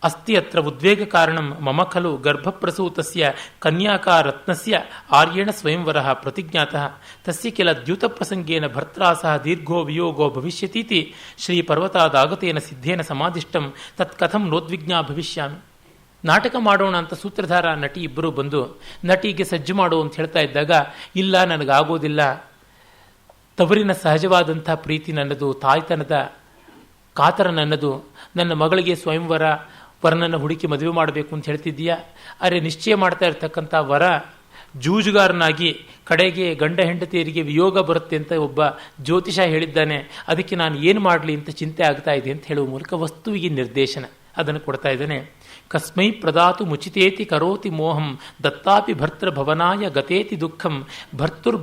ಅಸ್ತಿ ಅತ್ರ ಉದ್ವೇಗ ಕಾರಣಂ ಮಮ ಖಲು ಗರ್ಭಪ್ರಸೂತಸ್ಯ ಕನ್ಯಾಕಾರತ್ನಸ್ಯ ಆರ್ಯೇಣ ಸ್ವಯಂವರ ಪ್ರತಿಜ್ಞಾತಃ ತಸ್ಯ ಕೆಲ ದ್ಯೂತ ಪ್ರಸಂಗೇನ ಭರ್ತ್ರಾ ಸಹ ದೀರ್ಘೋ ವಿಯೋಗೋ ಭವಿಷ್ಯತೀತಿ ಶ್ರೀ ಪರ್ವತಾದಾಗತೇನ ಸಿದ್ಧೇನ ಸಮಾಧಿಷ್ಟಂ ತತ್ಕಥಂ ನೋದ್ವಿಜ್ಞಾ ಭವಿಷ್ಯಾಮಿ. ನಾಟಕ ಮಾಡೋಣ ಅಂತ ಸೂತ್ರಧಾರ ನಟಿ ಇಬ್ಬರು ಬಂದು ನಟಿಗೆ ಸಜ್ಜು ಮಾಡು ಅಂತ ಹೇಳ್ತಾ ಇದ್ದಾಗ, ಇಲ್ಲ ನನಗಾಗೋದಿಲ್ಲ, ತವರಿನ ಸಹಜವಾದಂಥ ಪ್ರೀತಿ ನನ್ನದು, ತಾಯ್ತನದ ಕಾತರ ನನ್ನದು, ನನ್ನ ಮಗಳಿಗೆ ಸ್ವಯಂವರ ವರನನ್ನು ಹುಡುಕಿ ಮದುವೆ ಮಾಡಬೇಕು ಅಂತ ಹೇಳ್ತಿದ್ದೀಯಾ, ಅರೆ ನಿಶ್ಚಯ ಮಾಡ್ತಾ ಇರ್ತಕ್ಕಂಥ ವರ ಜೂಜುಗಾರನಾಗಿ ಕಡೆಗೆ ಗಂಡ ಹೆಂಡತಿಯರಿಗೆ ವಿಯೋಗ ಬರುತ್ತೆ ಅಂತ ಒಬ್ಬ ಜ್ಯೋತಿಷ ಹೇಳಿದ್ದಾನೆ, ಅದಕ್ಕೆ ನಾನು ಏನು ಮಾಡಲಿ ಅಂತ ಚಿಂತೆ ಆಗ್ತಾ ಇದೆ ಅಂತ ಹೇಳುವ ಮೂಲಕ ವಸ್ತುವಿಗೆ ನಿರ್ದೇಶನ ಅದನ್ನು ಕೊಡ್ತಾ ಇದ್ದಾನೆ. ಕಸ್ಮೈ ಪ್ರದಾತು ಮುಚಿತೇತಿ ಕರೋತಿ ಮೋಹಂ ದತ್ತಾಪಿ ಭರ್ತೃ ಭವನಾಯ ಗತೇತಿ ದುಃಖಂ ಭರ್ತೃರ್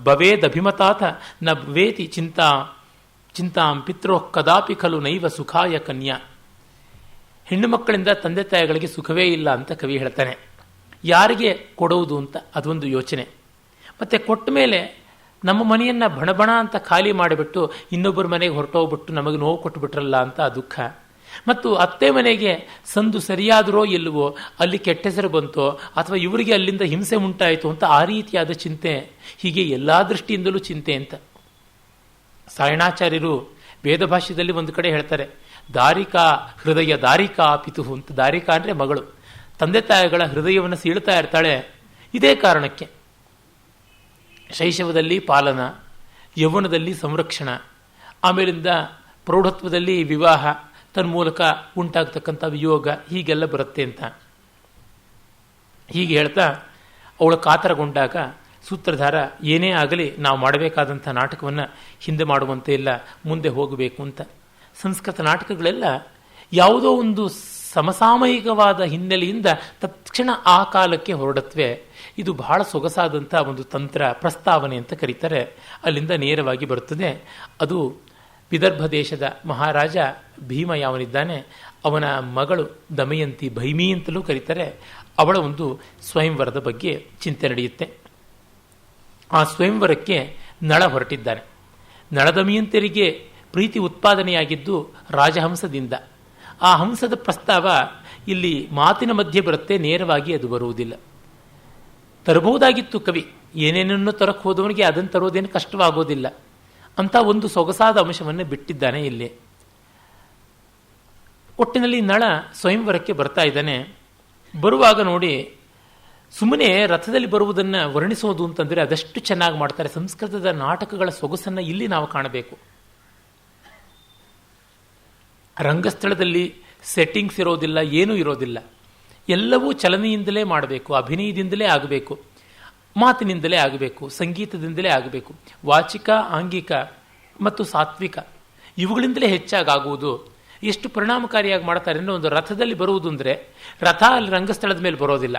ಭವೇದಭಿಮತಾಥ ನ ವೇತಿ ಚಿಂತಾಂ ಪಿತ್ರೋ ಕದಾಪಿ ಖಲು ನೈವ ಸುಖಾಯ ಕನ್ಯಾ. ಹೆಣ್ಣು ಮಕ್ಕಳಿಂದ ತಂದೆ ತಾಯಿಗಳಿಗೆ ಸುಖವೇ ಇಲ್ಲ ಅಂತ ಕವಿ ಹೇಳ್ತಾನೆ. ಯಾರಿಗೆ ಕೊಡುವುದು ಅಂತ ಅದೊಂದು ಯೋಚನೆ. ಮತ್ತು ಕೊಟ್ಟ ಮೇಲೆ ನಮ್ಮ ಮನೆಯನ್ನು ಬಣಬಣ ಅಂತ ಖಾಲಿ ಮಾಡಿಬಿಟ್ಟು ಇನ್ನೊಬ್ಬರ ಮನೆಗೆ ಹೊರಟೋಗ್ಬಿಟ್ಟು ನಮಗೆ ನೋವು ಕೊಟ್ಟುಬಿಟ್ರಲ್ಲ ಅಂತ ಆ ದುಃಖ. ಮತ್ತು ಅತ್ತೆ ಮನೆಗೆ ಸಂದು ಸರಿಯಾದರೋ ಇಲ್ಲವೋ, ಅಲ್ಲಿ ಕೆಟ್ಟ ಹೆಸರು ಬಂತೋ ಅಥವಾ ಇವರಿಗೆ ಅಲ್ಲಿಂದ ಹಿಂಸೆ ಉಂಟಾಯಿತು ಅಂತ ಆ ರೀತಿಯಾದ ಚಿಂತೆ. ಹೀಗೆ ಎಲ್ಲ ದೃಷ್ಟಿಯಿಂದಲೂ ಚಿಂತೆ ಅಂತ ಸಾಯಣಾಚಾರ್ಯರು ವೇದ ಭಾಷ್ಯದಲ್ಲಿ ಒಂದು ಕಡೆ ಹೇಳ್ತಾರೆ, ದಾರಿಕಾ ಹೃದಯ ದಾರಿಕಾ ಪಿತುಹು ಅಂತ. ದಾರಿಕಾ ಅಂದರೆ ಮಗಳು, ತಂದೆ ತಾಯಿಗಳ ಹೃದಯವನ್ನು ಸೀಳ್ತಾ ಇರ್ತಾಳೆ ಇದೇ ಕಾರಣಕ್ಕೆ. ಶೈಶವದಲ್ಲಿ ಪಾಲನ, ಯೌವನದಲ್ಲಿ ಸಂರಕ್ಷಣ, ಆಮೇಲಿಂದ ಪ್ರೌಢತ್ವದಲ್ಲಿ ವಿವಾಹ, ತನ್ಮೂಲಕ ಉಂಟಾಗ್ತಕ್ಕಂಥ ವಿಯೋಗ, ಹೀಗೆಲ್ಲ ಬರುತ್ತೆ ಅಂತ ಹೀಗೆ ಹೇಳ್ತಾ ಅವಳು ಕಾತರಗೊಂಡಾಗ ಸೂತ್ರಧಾರ ಏನೇ ಆಗಲಿ ನಾವು ಮಾಡಬೇಕಾದಂಥ ನಾಟಕವನ್ನು ಹಿಂದೆ ಮಾಡುವಂತೆ ಇಲ್ಲ, ಮುಂದೆ ಹೋಗಬೇಕು ಅಂತ. ಸಂಸ್ಕೃತ ನಾಟಕಗಳೆಲ್ಲ ಯಾವುದೋ ಒಂದು ಸಮಸಾಮಯಿಕವಾದ ಹಿನ್ನೆಲೆಯಿಂದ ತಕ್ಷಣ ಆ ಕಾಲಕ್ಕೆ ಹೊರಡತ್ವೆ. ಇದು ಬಹಳ ಸೊಗಸಾದಂಥ ಒಂದು ತಂತ್ರ ಪ್ರಸ್ತಾವನೆ ಅಂತ ಕರೀತಾರೆ. ಅಲ್ಲಿಂದ ನೇರವಾಗಿ ಬರುತ್ತದೆ. ಅದು ವಿದರ್ಭ ದೇಶದ ಮಹಾರಾಜ ಭೀಮ ಯಾವನಿದ್ದಾನೆ ಅವನ ಮಗಳು ದಮಯಂತಿ, ಭೈಮಿ ಅಂತಲೂ ಕರೀತಾರೆ, ಅವಳ ಒಂದು ಸ್ವಯಂವರದ ಬಗ್ಗೆ ಚಿಂತೆ ನಡೆಯುತ್ತೆ. ಆ ಸ್ವಯಂವರಕ್ಕೆ ನಳ ಹೊರಟಿದ್ದಾನೆ. ನಳದಮಯಂತರಿಗೆ ಪ್ರೀತಿ ಉತ್ಪಾದನೆಯಾಗಿದ್ದು ರಾಜಹಂಸದಿಂದ. ಆ ಹಂಸದ ಪ್ರಸ್ತಾವ ಇಲ್ಲಿ ಮಾತಿನ ಮಧ್ಯೆ ಬರುತ್ತೆ, ನೇರವಾಗಿ ಅದು ಬರುವುದಿಲ್ಲ. ತರಬಹುದಾಗಿತ್ತು ಕವಿ, ಏನೇನನ್ನು ತರಕ್ಕೆ ಹೋದವನಿಗೆ ಅದನ್ನು ತರೋದೇನು ಕಷ್ಟವಾಗೋದಿಲ್ಲ ಅಂತ ಒಂದು ಸೊಗಸಾದ ಅಂಶವನ್ನು ಬಿಟ್ಟಿದ್ದಾನೆ ಇಲ್ಲಿ. ಒಟ್ಟಿನಲ್ಲಿ ನಳ ಸ್ವಯಂವರಕ್ಕೆ ಬರ್ತಾ ಇದ್ದಾನೆ. ಬರುವಾಗ ನೋಡಿ, ಸುಮ್ಮನೆ ರಥದಲ್ಲಿ ಬರುವುದನ್ನು ವರ್ಣಿಸೋದು ಅಂತಂದರೆ ಅದಷ್ಟು ಚೆನ್ನಾಗಿ ಮಾಡ್ತಾರೆ. ಸಂಸ್ಕೃತದ ನಾಟಕಗಳ ಸೊಗಸನ್ನು ಇಲ್ಲಿ ನಾವು ಕಾಣಬೇಕು. ರಂಗಸ್ಥಳದಲ್ಲಿ ಸೆಟ್ಟಿಂಗ್ಸ್ ಇರೋದಿಲ್ಲ, ಏನೂ ಇರೋದಿಲ್ಲ. ಎಲ್ಲವೂ ಚಲನೆಯಿಂದಲೇ ಮಾಡಬೇಕು, ಅಭಿನಯದಿಂದಲೇ ಆಗಬೇಕು, ಮಾತಿನಿಂದಲೇ ಆಗಬೇಕು, ಸಂಗೀತದಿಂದಲೇ ಆಗಬೇಕು. ವಾಚಿಕ, ಆಂಗಿಕ ಮತ್ತು ಸಾತ್ವಿಕ ಇವುಗಳಿಂದಲೇ ಹೆಚ್ಚಾಗುವುದು. ಎಷ್ಟು ಪರಿಣಾಮಕಾರಿಯಾಗಿ ಮಾಡ್ತಾರೆ ಅಂದರೆ, ಒಂದು ರಥದಲ್ಲಿ ಬರುವುದು ಅಂದರೆ ರಥ ಅಲ್ಲಿ ರಂಗಸ್ಥಳದ ಮೇಲೆ ಬರೋದಿಲ್ಲ.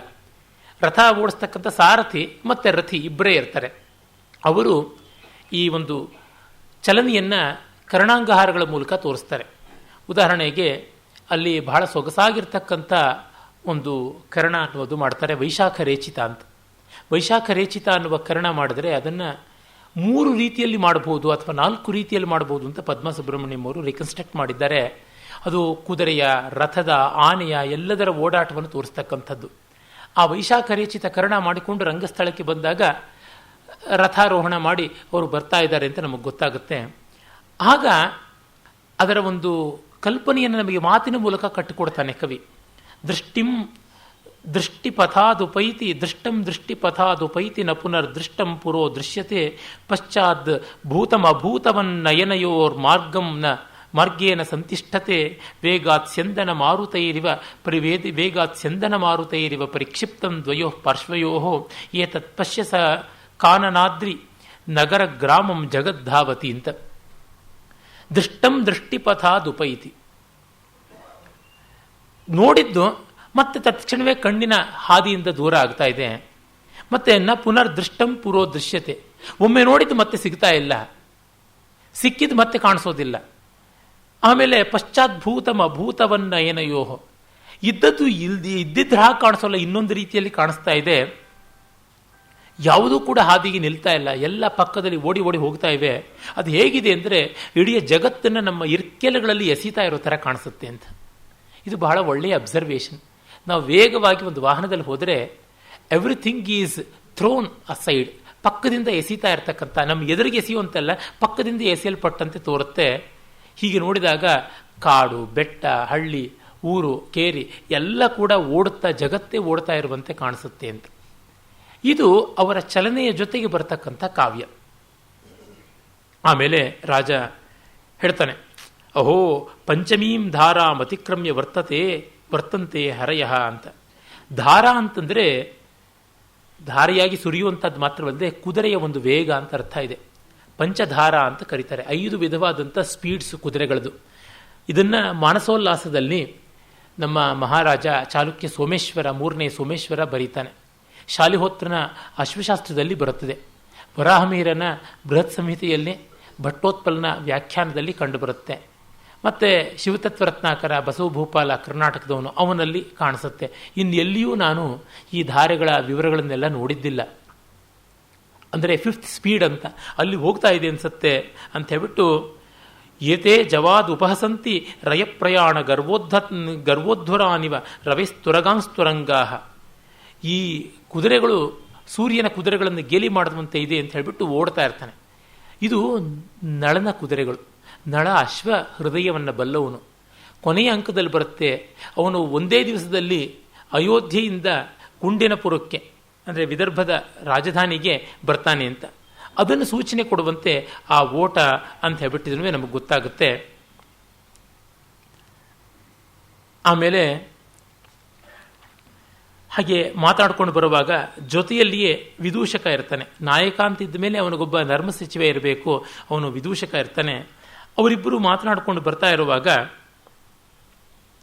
ರಥ ಓಡಿಸ್ತಕ್ಕಂಥ ಸಾರಥಿ ಮತ್ತು ರಥಿ ಇಬ್ಬರೇ ಇರ್ತಾರೆ. ಅವರು ಈ ಒಂದು ಚಲನೆಯನ್ನು ಕರ್ಣಾಂಗಹಾರಗಳ ಮೂಲಕ ತೋರಿಸ್ತಾರೆ. ಉದಾಹರಣೆಗೆ ಅಲ್ಲಿ ಬಹಳ ಸೊಗಸಾಗಿರ್ತಕ್ಕಂಥ ಒಂದು ಕರ್ಣ ಅನ್ನುವುದು ಮಾಡ್ತಾರೆ, ವೈಶಾಖ ರೇಚಿತ ಅಂತ. ವೈಶಾಖ ರೇಚಿತ ಅನ್ನುವ ಕರ್ಣ ಮಾಡಿದ್ರೆ ಅದನ್ನು 3 ರೀತಿಯಲ್ಲಿ ಮಾಡಬಹುದು ಅಥವಾ 4 ರೀತಿಯಲ್ಲಿ ಮಾಡಬಹುದು ಅಂತ ಪದ್ಮ ಸುಬ್ರಹ್ಮಣ್ಯಂ ಅವರು ರಿಕನ್ಸ್ಟ್ರಕ್ಟ್ ಮಾಡಿದ್ದಾರೆ. ಅದು ಕುದುರೆಯ, ರಥದ, ಆನೆಯ ಎಲ್ಲದರ ಓಡಾಟವನ್ನು ತೋರಿಸ್ತಕ್ಕಂಥದ್ದು. ಆ ವೈಶಾಖ ರೇಚಿತ ಕರ್ಣ ಮಾಡಿಕೊಂಡು ರಂಗಸ್ಥಳಕ್ಕೆ ಬಂದಾಗ ರಥಾರೋಹಣ ಮಾಡಿ ಅವರು ಬರ್ತಾ ಇದ್ದಾರೆ ಅಂತ ನಮಗೆ ಗೊತ್ತಾಗುತ್ತೆ. ಆಗ ಅದರ ಒಂದು ಕಲ್ಪನೆಯನ್ನು ನಮಗೆ ಮಾತಿನ ಮೂಲಕ ಕಟ್ಟಿಕೊಡ್ತಾನೆ ಕವಿ. ದೃಷ್ಟಿಪಥಾದುಪೈತಿ ದೃಷ್ಟಂ ದೃಷ್ಟಿಪಥಾದುಪೈತಿ ನ ಪುನರ್ ದೃಷ್ಟಂ ಪುರೋ ದೃಶ್ಯತೆ ಪಶ್ಚಾದ್ ಭೂತಮಭೂತವನ್ನಯನಯೋರ್ ಮಾರ್ಗೇನ ಸಂತಿಷ್ಠತೆ ವೇಗಾತ್ ಸ್ಯಂದನ ಮಾರುತೈರಿವ ಪರಿಕ್ಷಿಪ್ತಂ ದ್ವಯೋ ಪಾರ್ಶ್ವಯೋ ಏತತ್ ಪಶ್ಯ ಸ ಕಾನನಾದ್ರಿ ನಗರ ಗ್ರಾಮಂ ಜಗದ್ಧಾವತಿ ಅಂತ. ದೃಷ್ಟಂ ದೃಷ್ಟಿಪಥಾದುಪೈತಿ, ನೋಡಿದ್ದು ಮತ್ತೆ ತತ್ಕ್ಷಣವೇ ಕಣ್ಣಿನ ಹಾದಿಯಿಂದ ದೂರ ಆಗ್ತಾ ಇದೆ. ಮತ್ತೆ ನ ಪುನರ್ ದೃಷ್ಟಂ ಪುರೋ ದೃಶ್ಯತೆ, ಒಮ್ಮೆ ನೋಡಿದ್ದು ಮತ್ತೆ ಸಿಗ್ತಾ ಇಲ್ಲ, ಸಿಕ್ಕಿದ್ದು ಮತ್ತೆ ಕಾಣಿಸೋದಿಲ್ಲ. ಆಮೇಲೆ ಪಶ್ಚಾದ್ಭೂತಮ ಭೂತವನ್ನ ಏನಯೋ, ಇದ್ದದ್ದು ಇದ್ದಿದ್ದು ಹಾಗೆ ಕಾಣಿಸೋಲ್ಲ, ಇನ್ನೊಂದು ರೀತಿಯಲ್ಲಿ ಕಾಣಿಸ್ತಾ ಇದೆ. ಯಾವುದೂ ಕೂಡ ಹಾದಿಗೆ ನಿಲ್ತಾ ಇಲ್ಲ, ಎಲ್ಲ ಪಕ್ಕದಲ್ಲಿ ಓಡಿ ಓಡಿ ಹೋಗ್ತಾ ಇವೆ. ಅದು ಹೇಗಿದೆ ಅಂದರೆ ಇಡೀ ಜಗತ್ತನ್ನು ನಮ್ಮ ಇರ್ಕೆಲೆಗಳಲ್ಲಿ ಎಸೀತಾ ಇರೋ ಥರ ಕಾಣಿಸುತ್ತೆ ಅಂತ. ಇದು ಬಹಳ ಒಳ್ಳೆಯ ಅಬ್ಸರ್ವೇಷನ್. ನಾವು ವೇಗವಾಗಿ ಒಂದು ವಾಹನದಲ್ಲಿ ಹೋದರೆ ಎವ್ರಿಥಿಂಗ್ ಈಸ್ ಥ್ರೋನ್ ಅಸೈಡ್, ಪಕ್ಕದಿಂದ ಎಸೀತಾ ಇರ್ತಕ್ಕಂಥ, ನಮ್ಮ ಎದುರಿಗೆ ಎಸೆಯುವಂತೆಲ್ಲ ಪಕ್ಕದಿಂದ ಎಸೆಯಲ್ಪಟ್ಟಂತೆ ತೋರುತ್ತೆ. ಹೀಗೆ ನೋಡಿದಾಗ ಕಾಡು, ಬೆಟ್ಟ, ಹಳ್ಳಿ, ಊರು, ಕೇರಿ ಎಲ್ಲ ಕೂಡ ಓಡುತ್ತಾ, ಜಗತ್ತೇ ಓಡ್ತಾ ಇರುವಂತೆ ಕಾಣಿಸುತ್ತೆ ಅಂತ. ಇದು ಅವರ ಚಲನೆಯ ಜೊತೆಗೆ ಬರತಕ್ಕಂಥ ಕಾವ್ಯ. ಆಮೇಲೆ ರಾಜ ಹೇಳ್ತಾನೆ, ಅಹೋ ಪಂಚಮೀಂ ಧಾರಾಂ ಅತಿಕ್ರಮ್ಯ ವರ್ತಂತೆ ಹರಯ ಅಂತ. ಧಾರ ಅಂತಂದರೆ ಧಾರೆಯಾಗಿ ಸುರಿಯುವಂಥದ್ದು ಮಾತ್ರವಲ್ಲದೆ ಕುದುರೆಯ ಒಂದು ವೇಗ ಅಂತ ಅರ್ಥ ಇದೆ. ಪಂಚಧಾರ ಅಂತ ಕರೀತಾರೆ. 5 ವಿಧವಾದಂಥ ಸ್ಪೀಡ್ಸ್ ಕುದುರೆಗಳದು. ಇದನ್ನು ಮಾನಸೋಲ್ಲಾಸದಲ್ಲಿ ನಮ್ಮ ಮಹಾರಾಜ ಚಾಲುಕ್ಯ ಸೋಮೇಶ್ವರ 3ನೇ ಸೋಮೇಶ್ವರ ಬರೀತಾನೆ. ಶಾಲಿಹೋತ್ರನ ಅಶ್ವಶಾಸ್ತ್ರದಲ್ಲಿ ಬರುತ್ತದೆ. ವರಾಹಮಿಹಿರನ ಬೃಹತ್ ಸಂಹಿತೆಯಲ್ಲಿ ಭಟ್ಟೋತ್ಪಲನ ವ್ಯಾಖ್ಯಾನದಲ್ಲಿ ಕಂಡುಬರುತ್ತೆ. ಮತ್ತು ಶಿವತತ್ವ ರತ್ನಾಕರ ಬಸವಭೂಪಾಲ ಕರ್ನಾಟಕದವನು ಅವನಲ್ಲಿ ಕಾಣಿಸುತ್ತೆ. ಎಲ್ಲಿಯೂ ನಾನು ಈ ಧಾರೆಗಳ ವಿವರಗಳನ್ನೆಲ್ಲ ನೋಡಿದ್ದಿಲ್ಲ. ಅಂದರೆ 5th ಸ್ಪೀಡ್ ಅಂತ ಅಲ್ಲಿ ಹೋಗ್ತಾ ಇದೆ ಅನ್ಸುತ್ತೆ ಅಂತ ಹೇಳ್ಬಿಟ್ಟು, ಏತೇ ಜವಾದ್ ಉಪಹಸಂತಿ ರಯಪ್ರಯಾಣ ಗರ್ವೋದ್ಧರಾನಿವ ರವೆಸ್ತುರಗಾಂಸ್ತುರಂಗಾ. ಈ ಕುದುರೆಗಳು ಸೂರ್ಯನ ಕುದುರೆಗಳನ್ನು ಗೇಲಿ ಮಾಡುವಂತೆ ಇದೆ ಅಂತ ಹೇಳ್ಬಿಟ್ಟು ಓಡ್ತಾ ಇರ್ತಾನೆ. ಇದು ನಳನ ಕುದುರೆಗಳು. ನಳ ಅಶ್ವ ಹೃದಯವನ್ನು ಬಲ್ಲವನು. ಕೊನೆಯ ಅಂಕದಲ್ಲಿ ಬರುತ್ತೆ, ಅವನು ಒಂದೇ ದಿವಸದಲ್ಲಿ ಅಯೋಧ್ಯೆಯಿಂದ ಕುಂಡಿನಪುರಕ್ಕೆ ಅಂದರೆ ವಿದರ್ಭದ ರಾಜಧಾನಿಗೆ ಬರ್ತಾನೆ ಅಂತ. ಅದನ್ನು ಸೂಚನೆ ಕೊಡುವಂತೆ ಆ ಓಟ ಅಂತ ಹೇಳ್ಬಿಟ್ಟಿದ್ರೂ ನಮಗೆ ಗೊತ್ತಾಗುತ್ತೆ. ಆಮೇಲೆ ಹಾಗೆ ಮಾತಾಡ್ಕೊಂಡು ಬರುವಾಗ ಜೊತೆಯಲ್ಲಿಯೇ ವಿದೂಷಕ ಇರ್ತಾನೆ. ನಾಯಕ ಅಂತಿದ್ದ ಮೇಲೆ ಅವನಿಗೊಬ್ಬ ನರ್ಮ ಸಚಿವ ಇರಬೇಕು, ಅವನು ವಿದೂಷಕ ಇರ್ತಾನೆ. ಅವರಿಬ್ಬರು ಮಾತನಾಡ್ಕೊಂಡು ಬರ್ತಾ ಇರುವಾಗ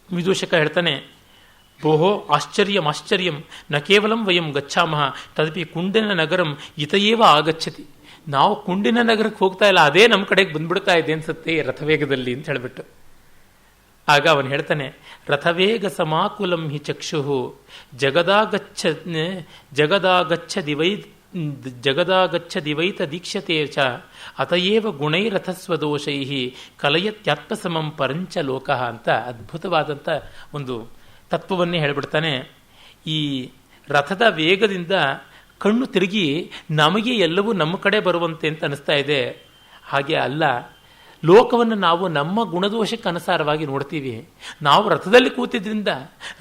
ವಿದೂಷಕ ಹೇಳ್ತಾನೆ, ಭೋಹೋ ಆಶ್ಚರ್ಯಂ ನ ಕೇವಲಂ ವಯಂ ಗಚ್ಚಾಮಃ ತದಪಿ ಕುಂಡಿನ ನಗರಂ ಇತಯೇವ ಆಗಚ್ಚತಿ. ನಾವು ಕುಂಡಿನ ನಗರಕ್ಕೆ ಹೋಗ್ತಾ ಇಲ್ಲ, ಅದೇ ನಮ್ಮ ಕಡೆಗೆ ಬಂದ್ಬಿಡ್ತಾ ಇದೆ ಅನ್ಸುತ್ತೆ ರಥವೇಗದಲ್ಲಿ ಅಂತ ಹೇಳ್ಬಿಟ್ಟು. ಆಗ ಅವನು ಹೇಳ್ತಾನೆ, ರಥವೇಗ ಸಮಾಕುಲಂ ಹಿ ಚಕ್ಷು ಜಗದಾಗಚ್ಚ ದಿವೈತ ದೀಕ್ಷತೆ ಚ ಅತಯೇವ ಗುಣೈರಥಸ್ವದೋಷೈ ಕಲಯತ್ಯಾತ್ಮಸಮಂ ಪರಂಚ ಲೋಕಃ ಅಂತ ಅದ್ಭುತವಾದಂಥ ಒಂದು ತತ್ವವನ್ನೇ ಹೇಳಿಬಿಡ್ತಾನೆ. ಈ ರಥದ ವೇಗದಿಂದ ಕಣ್ಣು ತಿರುಗಿ ನಮಗೆ ಎಲ್ಲವೂ ನಮ್ಮ ಕಡೆ ಬರುವಂತೆ ಅಂತ ಅನಿಸ್ತಾ ಇದೆ. ಹಾಗೆ ಅಲ್ಲ, ಲೋಕವನ್ನು ನಾವು ನಮ್ಮ ಗುಣದೋಷಕ್ಕೆ ಅನುಸಾರವಾಗಿ ನೋಡ್ತೀವಿ. ನಾವು ರಥದಲ್ಲಿ ಕೂತಿದ್ರಿಂದ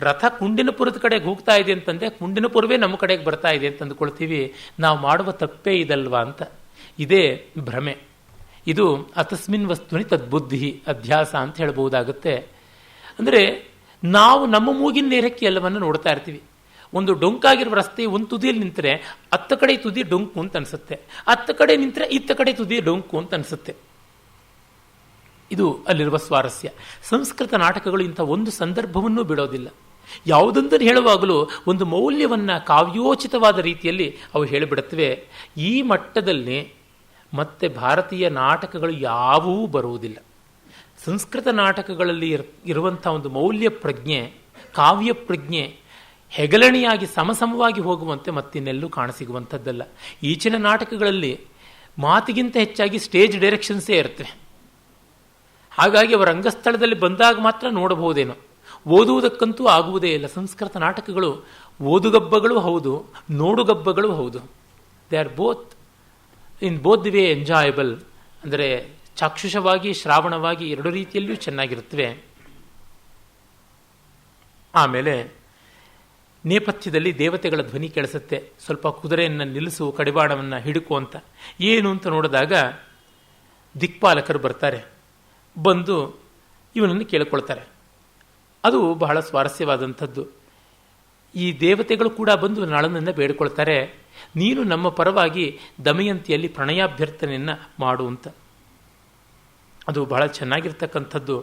ರಥ ಕುಂಡಿನಪುರದ ಕಡೆಗೆ ಹೋಗ್ತಾ ಇದೆ ಅಂತಂದರೆ ಕುಂಡಿನಪುರವೇ ನಮ್ಮ ಕಡೆಗೆ ಬರ್ತಾ ಇದೆ ಅಂತ ಅಂದುಕೊಳ್ತೀವಿ. ನಾವು ಮಾಡುವ ತಪ್ಪೇ ಇದಲ್ವಾ ಅಂತ. ಇದೇ ಭ್ರಮೆ. ಇದು ಅತಸ್ಮಿನ್ ವಸ್ತುನಿ ತದ್ಬುದ್ಧಿ ಅಧ್ಯಾಸ ಅಂತ ಹೇಳ್ಬಹುದಾಗುತ್ತೆ. ಅಂದರೆ ನಾವು ನಮ್ಮ ಮೂಗಿನ ನೇರಕ್ಕೆ ಎಲ್ಲವನ್ನು ನೋಡ್ತಾ ಇರ್ತೀವಿ. ಒಂದು ಡೊಂಕಾಗಿರುವ ರಸ್ತೆ ಒಂದು ತುದಿಯಲ್ಲಿ ನಿಂತರೆ ಹತ್ತ ಕಡೆ ತುದಿ ಡೊಂಕು ಅಂತ ಅನಿಸುತ್ತೆ, ಹತ್ತ ಕಡೆ ನಿಂತರೆ ಇತ್ತ ಕಡೆ ತುದಿ ಡೊಂಕು ಅಂತ ಅನಿಸುತ್ತೆ. ಇದು ಅಲ್ಲಿರುವ ಸ್ವಾರಸ್ಯ. ಸಂಸ್ಕೃತ ನಾಟಕಗಳು ಇಂಥ ಒಂದು ಸಂದರ್ಭವನ್ನೂ ಬಿಡೋದಿಲ್ಲ. ಯಾವುದೊಂದನ್ನು ಹೇಳುವಾಗಲೂ ಒಂದು ಮೌಲ್ಯವನ್ನು ಕಾವ್ಯೋಚಿತವಾದ ರೀತಿಯಲ್ಲಿ ಅವು ಹೇಳಿಬಿಡುತ್ತವೆ. ಈ ಮಟ್ಟದಲ್ಲಿ ಮತ್ತೆ ಭಾರತೀಯ ನಾಟಕಗಳು ಯಾವುವೂ ಬರುವುದಿಲ್ಲ. ಸಂಸ್ಕೃತ ನಾಟಕಗಳಲ್ಲಿ ಇರುವಂಥ ಒಂದು ಮೌಲ್ಯ ಪ್ರಜ್ಞೆ, ಕಾವ್ಯ ಪ್ರಜ್ಞೆ ಹೆಗಲಣಿಯಾಗಿ ಸಮಸಮವಾಗಿ ಹೋಗುವಂತೆ ಮತ್ತಿನ್ನೆಲ್ಲೂ ಕಾಣಸಿಗುವಂಥದ್ದಲ್ಲ. ಈಚಿನ ನಾಟಕಗಳಲ್ಲಿ ಮಾತಿಗಿಂತ ಹೆಚ್ಚಾಗಿ ಸ್ಟೇಜ್ ಡೈರೆಕ್ಷನ್ಸೇ ಇರ್ತವೆ. ಹಾಗಾಗಿ ಅವರ ರಂಗಸ್ಥಳದಲ್ಲಿ ಬಂದಾಗ ಮಾತ್ರ ನೋಡಬಹುದೇನೋ, ಓದುವುದಕ್ಕಂತೂ ಆಗುವುದೇ ಇಲ್ಲ. ಸಂಸ್ಕೃತ ನಾಟಕಗಳು ಓದುಗಬ್ಬಗಳು ಹೌದು, ನೋಡುಗಬ್ಬಗಳು ಹೌದು. They are both the way enjoyable. ಅಂದರೆ ಚಾಕ್ಷುಷವಾಗಿ ಶ್ರಾವಣವಾಗಿ ಎರಡು ರೀತಿಯಲ್ಲಿಯೂ ಚೆನ್ನಾಗಿರುತ್ತವೆ. ಆಮೇಲೆ ನೇಪಥ್ಯದಲ್ಲಿ ದೇವತೆಗಳ ಧ್ವನಿ ಕೇಳಿಸುತ್ತೆ. ಸ್ವಲ್ಪ ಕುದುರೆಯನ್ನು ನಿಲ್ಲಿಸು, ಕಡಿವಾಣವನ್ನು ಹಿಡುಕು ಅಂತ. ಏನು ಅಂತ ನೋಡಿದಾಗ ದಿಕ್ಪಾಲಕರು ಬರ್ತಾರೆ. ಬಂದು ಇವನನ್ನು ಕೇಳಿಕೊಳ್ತಾರೆ. ಅದು ಬಹಳ ಸ್ವಾರಸ್ಯವಾದಂಥದ್ದು. ಈ ದೇವತೆಗಳು ಕೂಡ ಬಂದು ನಳನನ್ನು ಬೇಡಿಕೊಳ್ತಾರೆ, ನೀನು ನಮ್ಮ ಪರವಾಗಿ ದಮಯಂತಿಯಲ್ಲಿ ಪ್ರಣಯಾಭ್ಯರ್ಥನೆಯನ್ನು ಮಾಡು ಅಂತ. ಅದು ಬಹಳ ಚೆನ್ನಾಗಿರ್ತಕ್ಕಂಥದ್ದು.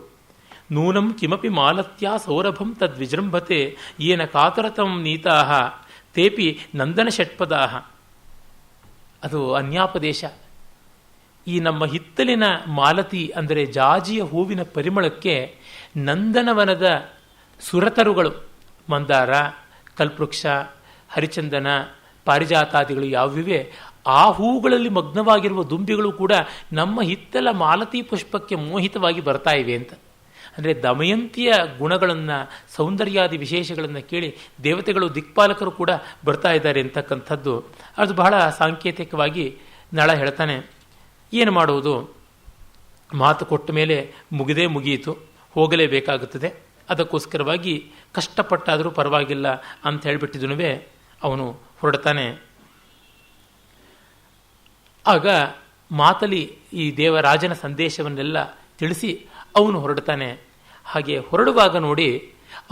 ನೂನಂ ಕಿಮಪಿ ಮಾಲತ್ಯಾ ಸೌರಭಂ ತದ್ವಿಜೃಂಭತೆ ಏನ ಕಾತರತಂ ನೀತಾಹ ತೇಪಿ ನಂದನ ಷಟ್ಪದಾಹ. ಅದು ಅನ್ಯಾಪದೇಶ. ಈ ನಮ್ಮ ಹಿತ್ತಲಿನ ಮಾಲತಿ ಅಂದರೆ ಜಾಜಿಯ ಹೂವಿನ ಪರಿಮಳಕ್ಕೆ ನಂದನವನದ ಸುರತರುಗಳು, ಮಂದಾರ, ಕಲ್ಪವೃಕ್ಷ, ಹರಿಚಂದನ, ಪಾರಿಜಾತಾದಿಗಳು ಯಾವಿವೆ, ಆ ಹೂಗಳಲ್ಲಿ ಮಗ್ನವಾಗಿರುವ ದುಂಬಿಗಳು ಕೂಡ ನಮ್ಮ ಹಿತ್ತಲ ಮಾಲತಿ ಪುಷ್ಪಕ್ಕೆ ಮೋಹಿತವಾಗಿ ಬರ್ತಾ ಇವೆ ಅಂತ. ಅಂದರೆ ದಮಯಂತಿಯ ಗುಣಗಳನ್ನು, ಸೌಂದರ್ಯಾದಿ ವಿಶೇಷಗಳನ್ನು ಕೇಳಿ ದೇವತೆಗಳು, ದಿಕ್ಪಾಲಕರು ಕೂಡ ಬರ್ತಾ ಇದ್ದಾರೆ ಅಂತಕ್ಕಂಥದ್ದು. ಅದು ಬಹಳ ಸಾಂಕೇತಿಕವಾಗಿ ನಳ ಹೇಳ್ತಾನೆ. ಏನು ಮಾಡುವುದು, ಮಾತು ಕೊಟ್ಟ ಮೇಲೆ ಮುಗಿಯಿತು, ಹೋಗಲೇಬೇಕಾಗುತ್ತದೆ. ಅದಕ್ಕೋಸ್ಕರವಾಗಿ ಕಷ್ಟಪಟ್ಟಾದರೂ ಪರವಾಗಿಲ್ಲ ಅಂತ ಹೇಳಿಬಿಟ್ಟಿದನುವೇ ಅವನು ಹೊರಡ್ತಾನೆ. ಆಗ ಮಾತಲಿ ಈ ದೇವರಾಜನ ಸಂದೇಶವನ್ನೆಲ್ಲ ತಿಳಿಸಿ ಅವನು ಹೊರಡ್ತಾನೆ. ಹಾಗೆ ಹೊರಡುವಾಗ ನೋಡಿ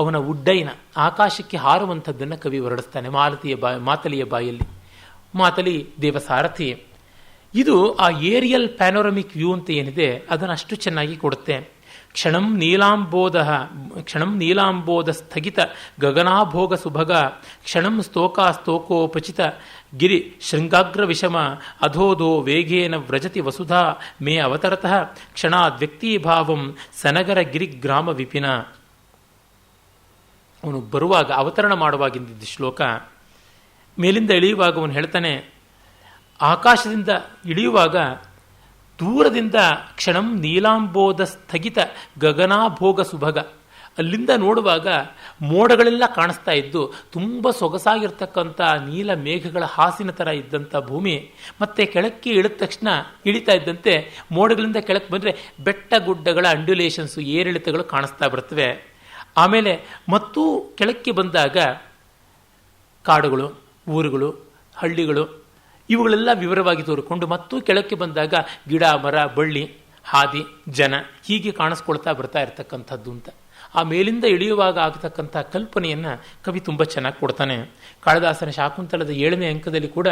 ಅವನ ಉಡ್ಡಯನ ಆಕಾಶಕ್ಕೆ ಹಾರುವಂಥದ್ದನ್ನು ಕವಿ ಹೊರಡಿಸ್ತಾನೆ ಮಾತಲಿಯ ಬಾಯಲ್ಲಿ. ಮಾತಲಿ ದೇವಸಾರಥಿ ಇದು ಆ ಏರಿಯಲ್ ಪ್ಯಾನೋರಮಿಕ್ ವ್ಯೂ ಅಂತ ಏನಿದೆ ಅದನ್ನು ಅಷ್ಟು ಚೆನ್ನಾಗಿ ಕೊಡುತ್ತೆ. ಕ್ಷಣಂ ನೀಲಾಂಬೋಧ ಸ್ಥಗಿತ ಗಗನಾಭೋಗ ಸುಭಗ ಕ್ಷಣಂ ಸ್ತೋಕೋಪಚಿತ ಗಿರಿ ಶೃಂಗಾಗ್ರ ವಿಷಮ ಅಧೋಧೋ ವೇಗೇನ ವ್ರಜತಿ ವಸುಧಾ ಮೇ ಅವತರತಃ ಕ್ಷಣಾದ್ ವ್ಯಕ್ತೀಭಾವಂ ಸನಗರ ಗಿರಿಗ್ರಾಮ ವಿಪಿನ. ಅವನು ಬರುವಾಗ ಅವತರಣ ಮಾಡುವಾಗಿದ್ದ ಶ್ಲೋಕ. ಮೇಲಿಂದ ಇಳಿಯುವಾಗ ಅವನು ಹೇಳ್ತಾನೆ, ಆಕಾಶದಿಂದ ಇಳಿಯುವಾಗ ದೂರದಿಂದ ಕ್ಷಣಂ ನೀಲಾಂಬೋಧ ಸ್ಥಗಿತ ಗಗನಾಭೋಗ ಸುಭಗ, ಅಲ್ಲಿಂದ ನೋಡುವಾಗ ಮೋಡಗಳೆಲ್ಲ ಕಾಣಿಸ್ತಾ ಇದ್ದು ತುಂಬ ಸೊಗಸಾಗಿರ್ತಕ್ಕಂಥ ನೀಲ ಮೇಘಗಳ ಹಾಸಿನ ಥರ ಇದ್ದಂಥ ಭೂಮಿ. ಮತ್ತೆ ಕೆಳಕ್ಕೆ ಇಳಿದ ತಕ್ಷಣ ಇಳಿತಾ ಇದ್ದಂತೆ ಮೋಡಗಳಿಂದ ಕೆಳಕ್ಕೆ ಬಂದರೆ ಬೆಟ್ಟ ಗುಡ್ಡಗಳ ಅಂಡ್ಯುಲೇಷನ್ಸು ಏರಿಳಿತಗಳು ಕಾಣಿಸ್ತಾ ಬರ್ತವೆ. ಆಮೇಲೆ ಮತ್ತೂ ಕೆಳಕ್ಕೆ ಬಂದಾಗ ಕಾಡುಗಳು, ಊರುಗಳು, ಹಳ್ಳಿಗಳು ಇವುಗಳೆಲ್ಲ ವಿವರವಾಗಿ ತೋರಿಕೊಂಡು ಮತ್ತೂ ಕೆಳಕ್ಕೆ ಬಂದಾಗ ಗಿಡ, ಮರ, ಬಳ್ಳಿ, ಹಾದಿ, ಜನ ಹೀಗೆ ಕಾಣಿಸ್ಕೊಳ್ತಾ ಬರ್ತಾ ಇರತಕ್ಕಂಥದ್ದು ಅಂತ. ಆ ಮೇಲಿಂದ ಇಳಿಯುವಾಗ ಆಗತಕ್ಕಂಥ ಕಲ್ಪನೆಯನ್ನು ಕವಿ ತುಂಬ ಚೆನ್ನಾಗಿ ಕೊಡ್ತಾನೆ. ಕಾಳಿದಾಸನ ಶಾಕುಂತಲದ 7ನೇ ಅಂಕದಲ್ಲಿ ಕೂಡ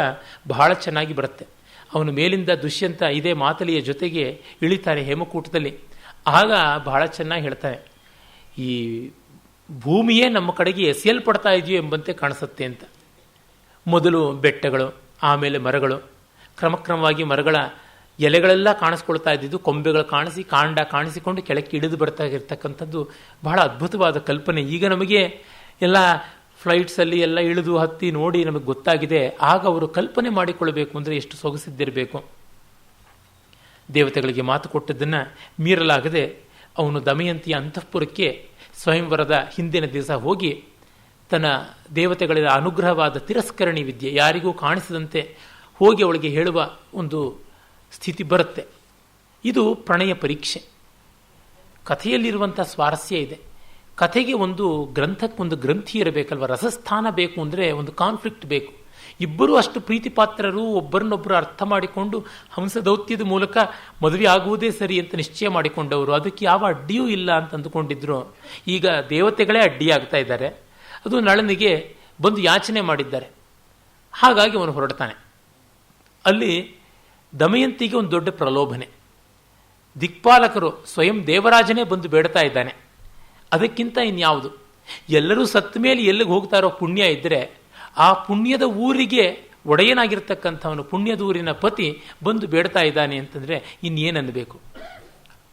ಬಹಳ ಚೆನ್ನಾಗಿ ಬರುತ್ತೆ. ಅವನು ಮೇಲಿಂದ ದುಷ್ಯಂತ ಇದೇ ಮಾತಲಿಯ ಜೊತೆಗೆ ಇಳಿತಾನೆ ಹೇಮಕೂಟದಲ್ಲಿ. ಆಗ ಬಹಳ ಚೆನ್ನಾಗಿ ಹೇಳ್ತಾನೆ, ಈ ಭೂಮಿಯೇ ನಮ್ಮ ಕಡೆಗೆ ಎಸೆಯಲ್ಪಡ್ತಾ ಇದೆಯೋ ಎಂಬಂತೆ ಕಾಣಿಸುತ್ತೆ ಅಂತ. ಮೊದಲು ಬೆಟ್ಟಗಳು, ಆಮೇಲೆ ಮರಗಳು, ಕ್ರಮಕ್ರಮವಾಗಿ ಮರಗಳ ಎಲೆಗಳೆಲ್ಲ ಕಾಣಿಸ್ಕೊಳ್ತಾ ಇದ್ದಿದ್ದು ಕೊಂಬೆಗಳು ಕಾಂಡ ಕಾಣಿಸಿಕೊಂಡು ಕೆಳಕ್ಕೆ ಇಳಿದು ಬರ್ತಾ ಇರ್ತಕ್ಕಂಥದ್ದು ಬಹಳ ಅದ್ಭುತವಾದ ಕಲ್ಪನೆ. ಈಗ ನಮಗೆ ಎಲ್ಲ ಫ್ಲೈಟ್ಸಲ್ಲಿ ಎಲ್ಲ ಇಳಿದು ಹತ್ತಿ ನೋಡಿ ನಮಗೆ ಗೊತ್ತಾಗಿದೆ. ಆಗ ಅವರು ಕಲ್ಪನೆ ಮಾಡಿಕೊಳ್ಬೇಕು ಅಂದರೆ ಎಷ್ಟು ಸೊಗಸಿದ್ದಿರಬೇಕು. ದೇವತೆಗಳಿಗೆ ಮಾತು ಕೊಟ್ಟದ್ದನ್ನು ಮೀರಲಾಗದೆ ಅವನು ದಮಯಂತಿಯ ಅಂತಃಪುರಕ್ಕೆ ಸ್ವಯಂವರದ ಹಿಂದಿನ ದಿವಸ ಹೋಗಿ ತನ್ನ ದೇವತೆಗಳ ಅನುಗ್ರಹವಾದ ತಿರಸ್ಕರಣಿ ವಿದ್ಯೆ ಯಾರಿಗೂ ಕಾಣಿಸದಂತೆ ಹೋಗಿ ಅವಳಿಗೆ ಹೇಳುವ ಒಂದು ಸ್ಥಿತಿ ಬರುತ್ತೆ. ಇದು ಪ್ರಣಯ ಪರೀಕ್ಷೆ. ಕಥೆಯಲ್ಲಿರುವಂಥ ಸ್ವಾರಸ್ಯ ಇದೆ. ಕಥೆಗೆ ಗ್ರಂಥಕ್ಕೊಂದು ಗ್ರಂಥಿ ಇರಬೇಕಲ್ವ, ರಸಸ್ಥಾನ ಬೇಕು ಅಂದರೆ ಒಂದು ಕಾನ್ಫ್ಲಿಕ್ಟ್ ಬೇಕು. ಇಬ್ಬರೂ ಅಷ್ಟು ಪ್ರೀತಿಪಾತ್ರರು, ಒಬ್ಬರನ್ನೊಬ್ಬರು ಅರ್ಥ ಮಾಡಿಕೊಂಡು ಹಂಸದೌತ್ಯದ ಮೂಲಕ ಮದುವೆ ಆಗುವುದೇ ಸರಿ ಅಂತ ನಿಶ್ಚಯ ಮಾಡಿಕೊಂಡವರು. ಅದಕ್ಕೆ ಯಾವ ಅಡ್ಡಿಯೂ ಇಲ್ಲ ಅಂತ ಅಂದುಕೊಂಡಿದ್ರು. ಈಗ ದೇವತೆಗಳೇ ಅಡ್ಡಿಯಾಗ್ತಾ ಇದ್ದಾರೆ. ಅದು ನಳನಿಗೆ ಬಂದು ಯಾಚನೆ ಮಾಡಿದ್ದಾರೆ. ಹಾಗಾಗಿ ಅವನು ಹೊರಡ್ತಾನೆ. ಅಲ್ಲಿ ದಮಯಂತಿಗೆ ಒಂದು ದೊಡ್ಡ ಪ್ರಲೋಭನೆ. ದಿಕ್ಪಾಲಕರು ಸ್ವಯಂ ದೇವರಾಜನೇ ಬಂದು ಬೇಡ್ತಾ ಇದ್ದಾನೆ. ಅದಕ್ಕಿಂತ ಇನ್ಯಾವುದು, ಎಲ್ಲರೂ ಸತ್ತ ಮೇಲೆ ಎಲ್ಲಿಗೆ ಹೋಗ್ತಾರೋ ಪುಣ್ಯ ಇದ್ದರೆ ಆ ಪುಣ್ಯದ ಊರಿಗೆ ಒಡೆಯನಾಗಿರ್ತಕ್ಕಂಥವನು, ಪುಣ್ಯದ ಊರಿನ ಪತಿ ಬಂದು ಬೇಡ್ತಾ ಇದ್ದಾನೆ ಅಂತಂದರೆ ಇನ್ನೇನನ್ನಬೇಕು.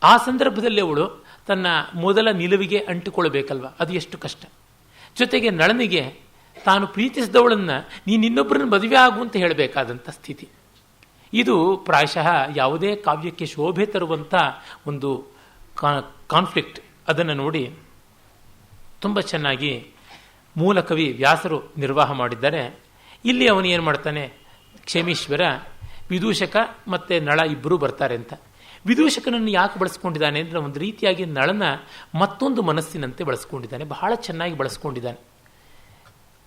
ಆ ಸಂದರ್ಭದಲ್ಲಿ ಅವಳು ತನ್ನ ಮೊದಲ ನಿಲುವಿಗೆ ಅಂಟಿಕೊಳ್ಬೇಕಲ್ವ, ಅದು ಎಷ್ಟು ಕಷ್ಟ. ಜೊತೆಗೆ ನಳನಿಗೆ ತಾನು ಪ್ರೀತಿಸಿದವಳನ್ನು ನೀನು ಇನ್ನೊಬ್ಬರನ್ನು ಮದುವೆ ಆಗು ಅಂತ ಹೇಳಬೇಕಾದಂಥ ಸ್ಥಿತಿ. ಇದು ಪ್ರಾಯಶಃ ಯಾವುದೇ ಕಾವ್ಯಕ್ಕೆ ಶೋಭೆ ತರುವಂಥ ಒಂದು ಕಾನ್ಫ್ಲಿಕ್ಟ್. ಅದನ್ನು ನೋಡಿ ತುಂಬ ಚೆನ್ನಾಗಿ ಮೂಲ ಕವಿ ವ್ಯಾಸರು ನಿರ್ವಾಹ ಮಾಡಿದ್ದಾರೆ. ಇಲ್ಲಿ ಅವನು ಏನು ಮಾಡ್ತಾನೆ, ಕ್ಷೇಮೀಶ್ವರ ವಿದೂಷಕ ಮತ್ತು ನಳ ಇಬ್ಬರೂ ಬರ್ತಾರೆ ಅಂತ. ವಿದೂಷಕನನ್ನು ಯಾಕೆ ಬಳಸ್ಕೊಂಡಿದ್ದಾನೆ ಅಂದರೆ ಒಂದು ರೀತಿಯಾಗಿ ನಳನ ಮತ್ತೊಂದು ಮನಸ್ಸಿನಂತೆ ಬಳಸ್ಕೊಂಡಿದ್ದಾನೆ, ಬಹಳ ಚೆನ್ನಾಗಿ ಬಳಸ್ಕೊಂಡಿದ್ದಾನೆ.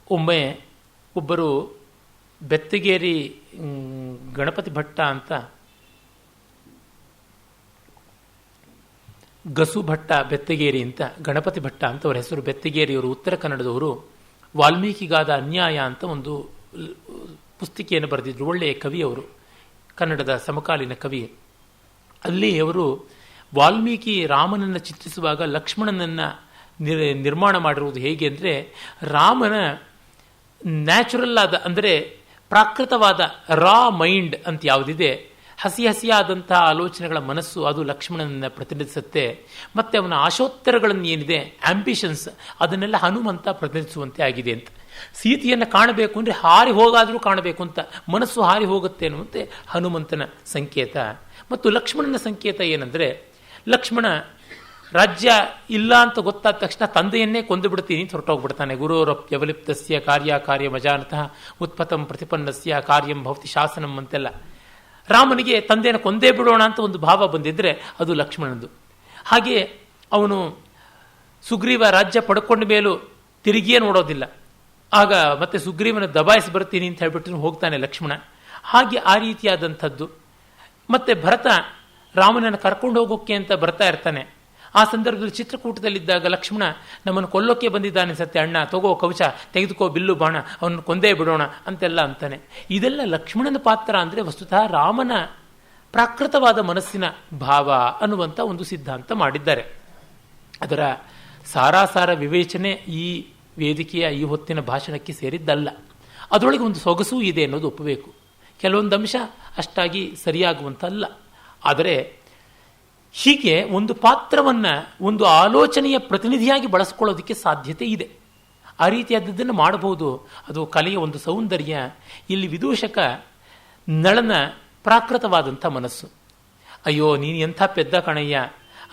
ಒಮ್ಮೆ ಒಬ್ಬರು ಬೆತ್ತಗೇರಿ ಗಣಪತಿ ಭಟ್ಟ ಅಂತ, ಗಸು ಭಟ್ಟ ಬೆತ್ತಗೇರಿ ಅಂತ, ಗಣಪತಿ ಭಟ್ಟ ಅಂತ ಅವರ ಹೆಸರು. ಬೆತ್ತಗೇರಿಯವರು ಉತ್ತರ ಕನ್ನಡದವರು. ವಾಲ್ಮೀಕಿಗಾದ ಅನ್ಯಾಯ ಅಂತ ಒಂದು ಪುಸ್ತಿಕೆಯನ್ನು ಬರೆದಿದ್ರು. ಒಳ್ಳೆಯ ಕವಿ ಅವರು, ಕನ್ನಡದ ಸಮಕಾಲೀನ ಕವಿ. ಅಲ್ಲಿ ಅವರು ವಾಲ್ಮೀಕಿ ರಾಮನನ್ನು ಚಿತ್ರಿಸುವಾಗ ಲಕ್ಷ್ಮಣನನ್ನು ನಿರ್ಮಾಣ ಮಾಡಿರುವುದು ಹೇಗೆ ಅಂದರೆ, ರಾಮನ ನ್ಯಾಚುರಲ್ ಆದ ಅಂದರೆ ಪ್ರಾಕೃತವಾದ ರಾ ಮೈಂಡ್ ಅಂತ ಯಾವುದಿದೆ, ಹಸಿಯಾದಂಥ ಆಲೋಚನೆಗಳ ಮನಸ್ಸು, ಅದು ಲಕ್ಷ್ಮಣನನ್ನು ಪ್ರತಿನಿಧಿಸುತ್ತೆ. ಮತ್ತು ಅವನ ಆಶೋತ್ತರಗಳನ್ನು ಏನಿದೆ, ಆಂಬಿಷನ್ಸ್, ಅದನ್ನೆಲ್ಲ ಹನುಮಂತ ಪ್ರತಿನಿಧಿಸುವಂತೆ ಆಗಿದೆ ಅಂತ. ಸೀತೆಯನ್ನು ಕಾಣಬೇಕು ಅಂದರೆ ಹಾರಿ ಹೋಗಾದರೂ ಕಾಣಬೇಕು ಅಂತ ಮನಸ್ಸು ಹಾರಿ ಹೋಗುತ್ತೆ ಅನ್ನುವಂತೆ ಹನುಮಂತನ ಸಂಕೇತ. ಮತ್ತು ಲಕ್ಷ್ಮಣನ ಸಂಕೇತ ಏನಂದರೆ, ಲಕ್ಷ್ಮಣ ರಾಜ್ಯ ಇಲ್ಲ ಅಂತ ಗೊತ್ತಾದ ತಕ್ಷಣ ತಂದೆಯನ್ನೇ ಕೊಂದು ಬಿಡ್ತೀನಿ ಅಂತ ಹೊರಟೋಗ್ಬಿಡ್ತಾನೆ. ಗುರೋರಪ್ಯವಲಿಪ್ತಸ್ಯ ಕಾರ್ಯ ಮಜಾನತಃ ಉತ್ಪತಂ ಪ್ರತಿಪನ್ನಸ್ಯ ಕಾರ್ಯಂ ಭವತಿ ಶಾಸನಂ ಅಂತೆಲ್ಲ. ರಾಮನಿಗೆ ತಂದೆಯನ್ನು ಕೊಂದೇ ಬಿಡೋಣ ಅಂತ ಒಂದು ಭಾವ ಬಂದಿದ್ದರೆ ಅದು ಲಕ್ಷ್ಮಣನದು. ಹಾಗೆ ಅವನು ಸುಗ್ರೀವ ರಾಜ್ಯ ಪಡ್ಕೊಂಡ ಮೇಲೂ ತಿರುಗಿಯೇ ನೋಡೋದಿಲ್ಲ. ಆಗ ಮತ್ತೆ ಸುಗ್ರೀವನ ದಬಾಯಿಸಿ ಬರ್ತೀನಿ ಅಂತ ಹೇಳ್ಬಿಟ್ಟು ಹೋಗ್ತಾನೆ ಲಕ್ಷ್ಮಣ. ಹಾಗೆ ಆ ರೀತಿಯಾದಂಥದ್ದು. ಮತ್ತೆ ಭರತ ರಾಮನನ್ನು ಕರ್ಕೊಂಡು ಹೋಗೋಕ್ಕೆ ಅಂತ ಬರ್ತಾ ಇರ್ತಾನೆ. ಆ ಸಂದರ್ಭದಲ್ಲಿ ಚಿತ್ರಕೂಟದಲ್ಲಿದ್ದಾಗ ಲಕ್ಷ್ಮಣ ನಮ್ಮನ್ನು ಕೊಲ್ಲೋಕ್ಕೆ ಬಂದಿದ್ದಾನೆ ಸತ್ಯ, ಅಣ್ಣ ತಗೋ ಕವಚ, ತೆಗೆದುಕೋ ಬಿಲ್ಲು ಬಾಣ, ಅವನನ್ನು ಕೊಂದೇ ಬಿಡೋಣ ಅಂತೆಲ್ಲ ಅಂತಾನೆ. ಇದೆಲ್ಲ ಲಕ್ಷ್ಮಣನ ಪಾತ್ರ ಅಂದರೆ ವಸ್ತುತಃ ರಾಮನ ಪ್ರಾಕೃತವಾದ ಮನಸ್ಸಿನ ಭಾವ ಅನ್ನುವಂಥ ಒಂದು ಸಿದ್ಧಾಂತ ಮಾಡಿದ್ದಾರೆ. ಅದರ ಸಾರಾಸಾರ ವಿವೇಚನೆ ಈ ವೇದಿಕೆಯ ಈ ಹೊತ್ತಿನ ಭಾಷಣಕ್ಕೆ ಸೇರಿದ್ದಲ್ಲ. ಅದರೊಳಗೆ ಒಂದು ಸೊಗಸೂ ಇದೆ ಅನ್ನೋದು ಒಪ್ಪಬೇಕು. ಕೆಲವೊಂದು ಅಂಶ ಅಷ್ಟಾಗಿ ಸರಿಯಾಗುವಂತಲ್ಲ. ಆದರೆ ಹೀಗೆ ಒಂದು ಪಾತ್ರವನ್ನು ಒಂದು ಆಲೋಚನೆಯ ಪ್ರತಿನಿಧಿಯಾಗಿ ಬಳಸ್ಕೊಳ್ಳೋದಕ್ಕೆ ಸಾಧ್ಯತೆ ಇದೆ. ಆ ರೀತಿಯಾದದ್ದನ್ನು ಮಾಡಬಹುದು. ಅದು ಕಲೆಯ ಒಂದು ಸೌಂದರ್ಯ. ಇಲ್ಲಿ ವಿದೂಷಕ ನಳನ ಪ್ರಾಕೃತವಾದಂಥ ಮನಸ್ಸು. ಅಯ್ಯೋ ನೀನು ಎಂಥ ಪೆದ್ದ ಕಣಯ್ಯ,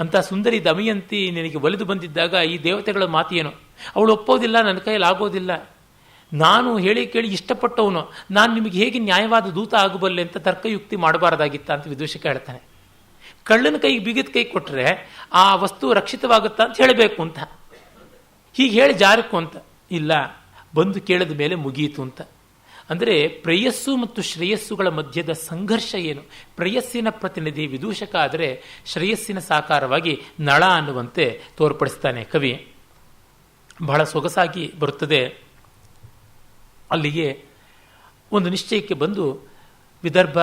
ಅಂಥ ಸುಂದರಿ ದಮಯಂತಿ ನಿನಗೆ ಒಲಿದು ಬಂದಿದ್ದಾಗ ಈ ದೇವತೆಗಳ ಮಾತೇನು, ಅವಳು ಒಪ್ಪೋದಿಲ್ಲ, ನನ್ನ ಕೈಯಲ್ಲಿ ಆಗೋದಿಲ್ಲ, ನಾನು ಹೇಳಿ ಕೇಳಿ ಇಷ್ಟಪಟ್ಟವನು, ನಾನು ನಿಮಗೆ ಹೇಗೆ ನ್ಯಾಯವಾದ ದೂತ ಆಗಬಲ್ಲೆ ಅಂತ ತರ್ಕಯುಕ್ತಿ ಮಾಡಬಾರ್ದಾಗಿತ್ತ ಅಂತ ವಿದೂಷಕ ಹೇಳ್ತಾನೆ. ಕಳ್ಳನ ಕೈಗೆ ಬಿಗಿದ ಕೈ ಕೊಟ್ಟರೆ ಆ ವಸ್ತು ರಕ್ಷಿತವಾಗುತ್ತಾ ಅಂತ ಹೇಳಬೇಕು ಅಂತ, ಹೀಗೆ ಹೇಳಿ ಜಾರಕ್ಕು ಅಂತ ಇಲ್ಲ, ಬಂದು ಕೇಳಿದ ಮೇಲೆ ಮುಗಿಯಿತು ಅಂತ. ಅಂದರೆ ಪ್ರೇಯಸ್ಸು ಮತ್ತು ಶ್ರೇಯಸ್ಸುಗಳ ಮಧ್ಯದ ಸಂಘರ್ಷ ಏನು? ಪ್ರೇಯಸ್ಸಿನ ಪ್ರತಿನಿಧಿ ವಿದೂಷಕ ಆದರೆ ಶ್ರೇಯಸ್ಸಿನ ಸಾಕಾರವಾಗಿ ನಳ ಅನ್ನುವಂತೆ ತೋರ್ಪಡಿಸ್ತಾನೆ ಕವಿ. ಬಹಳ ಸೊಗಸಾಗಿ ಬರುತ್ತದೆ. ಅಲ್ಲಿಗೆ ಒಂದು ನಿಶ್ಚಯಕ್ಕೆ ಬಂದು ವಿದರ್ಭ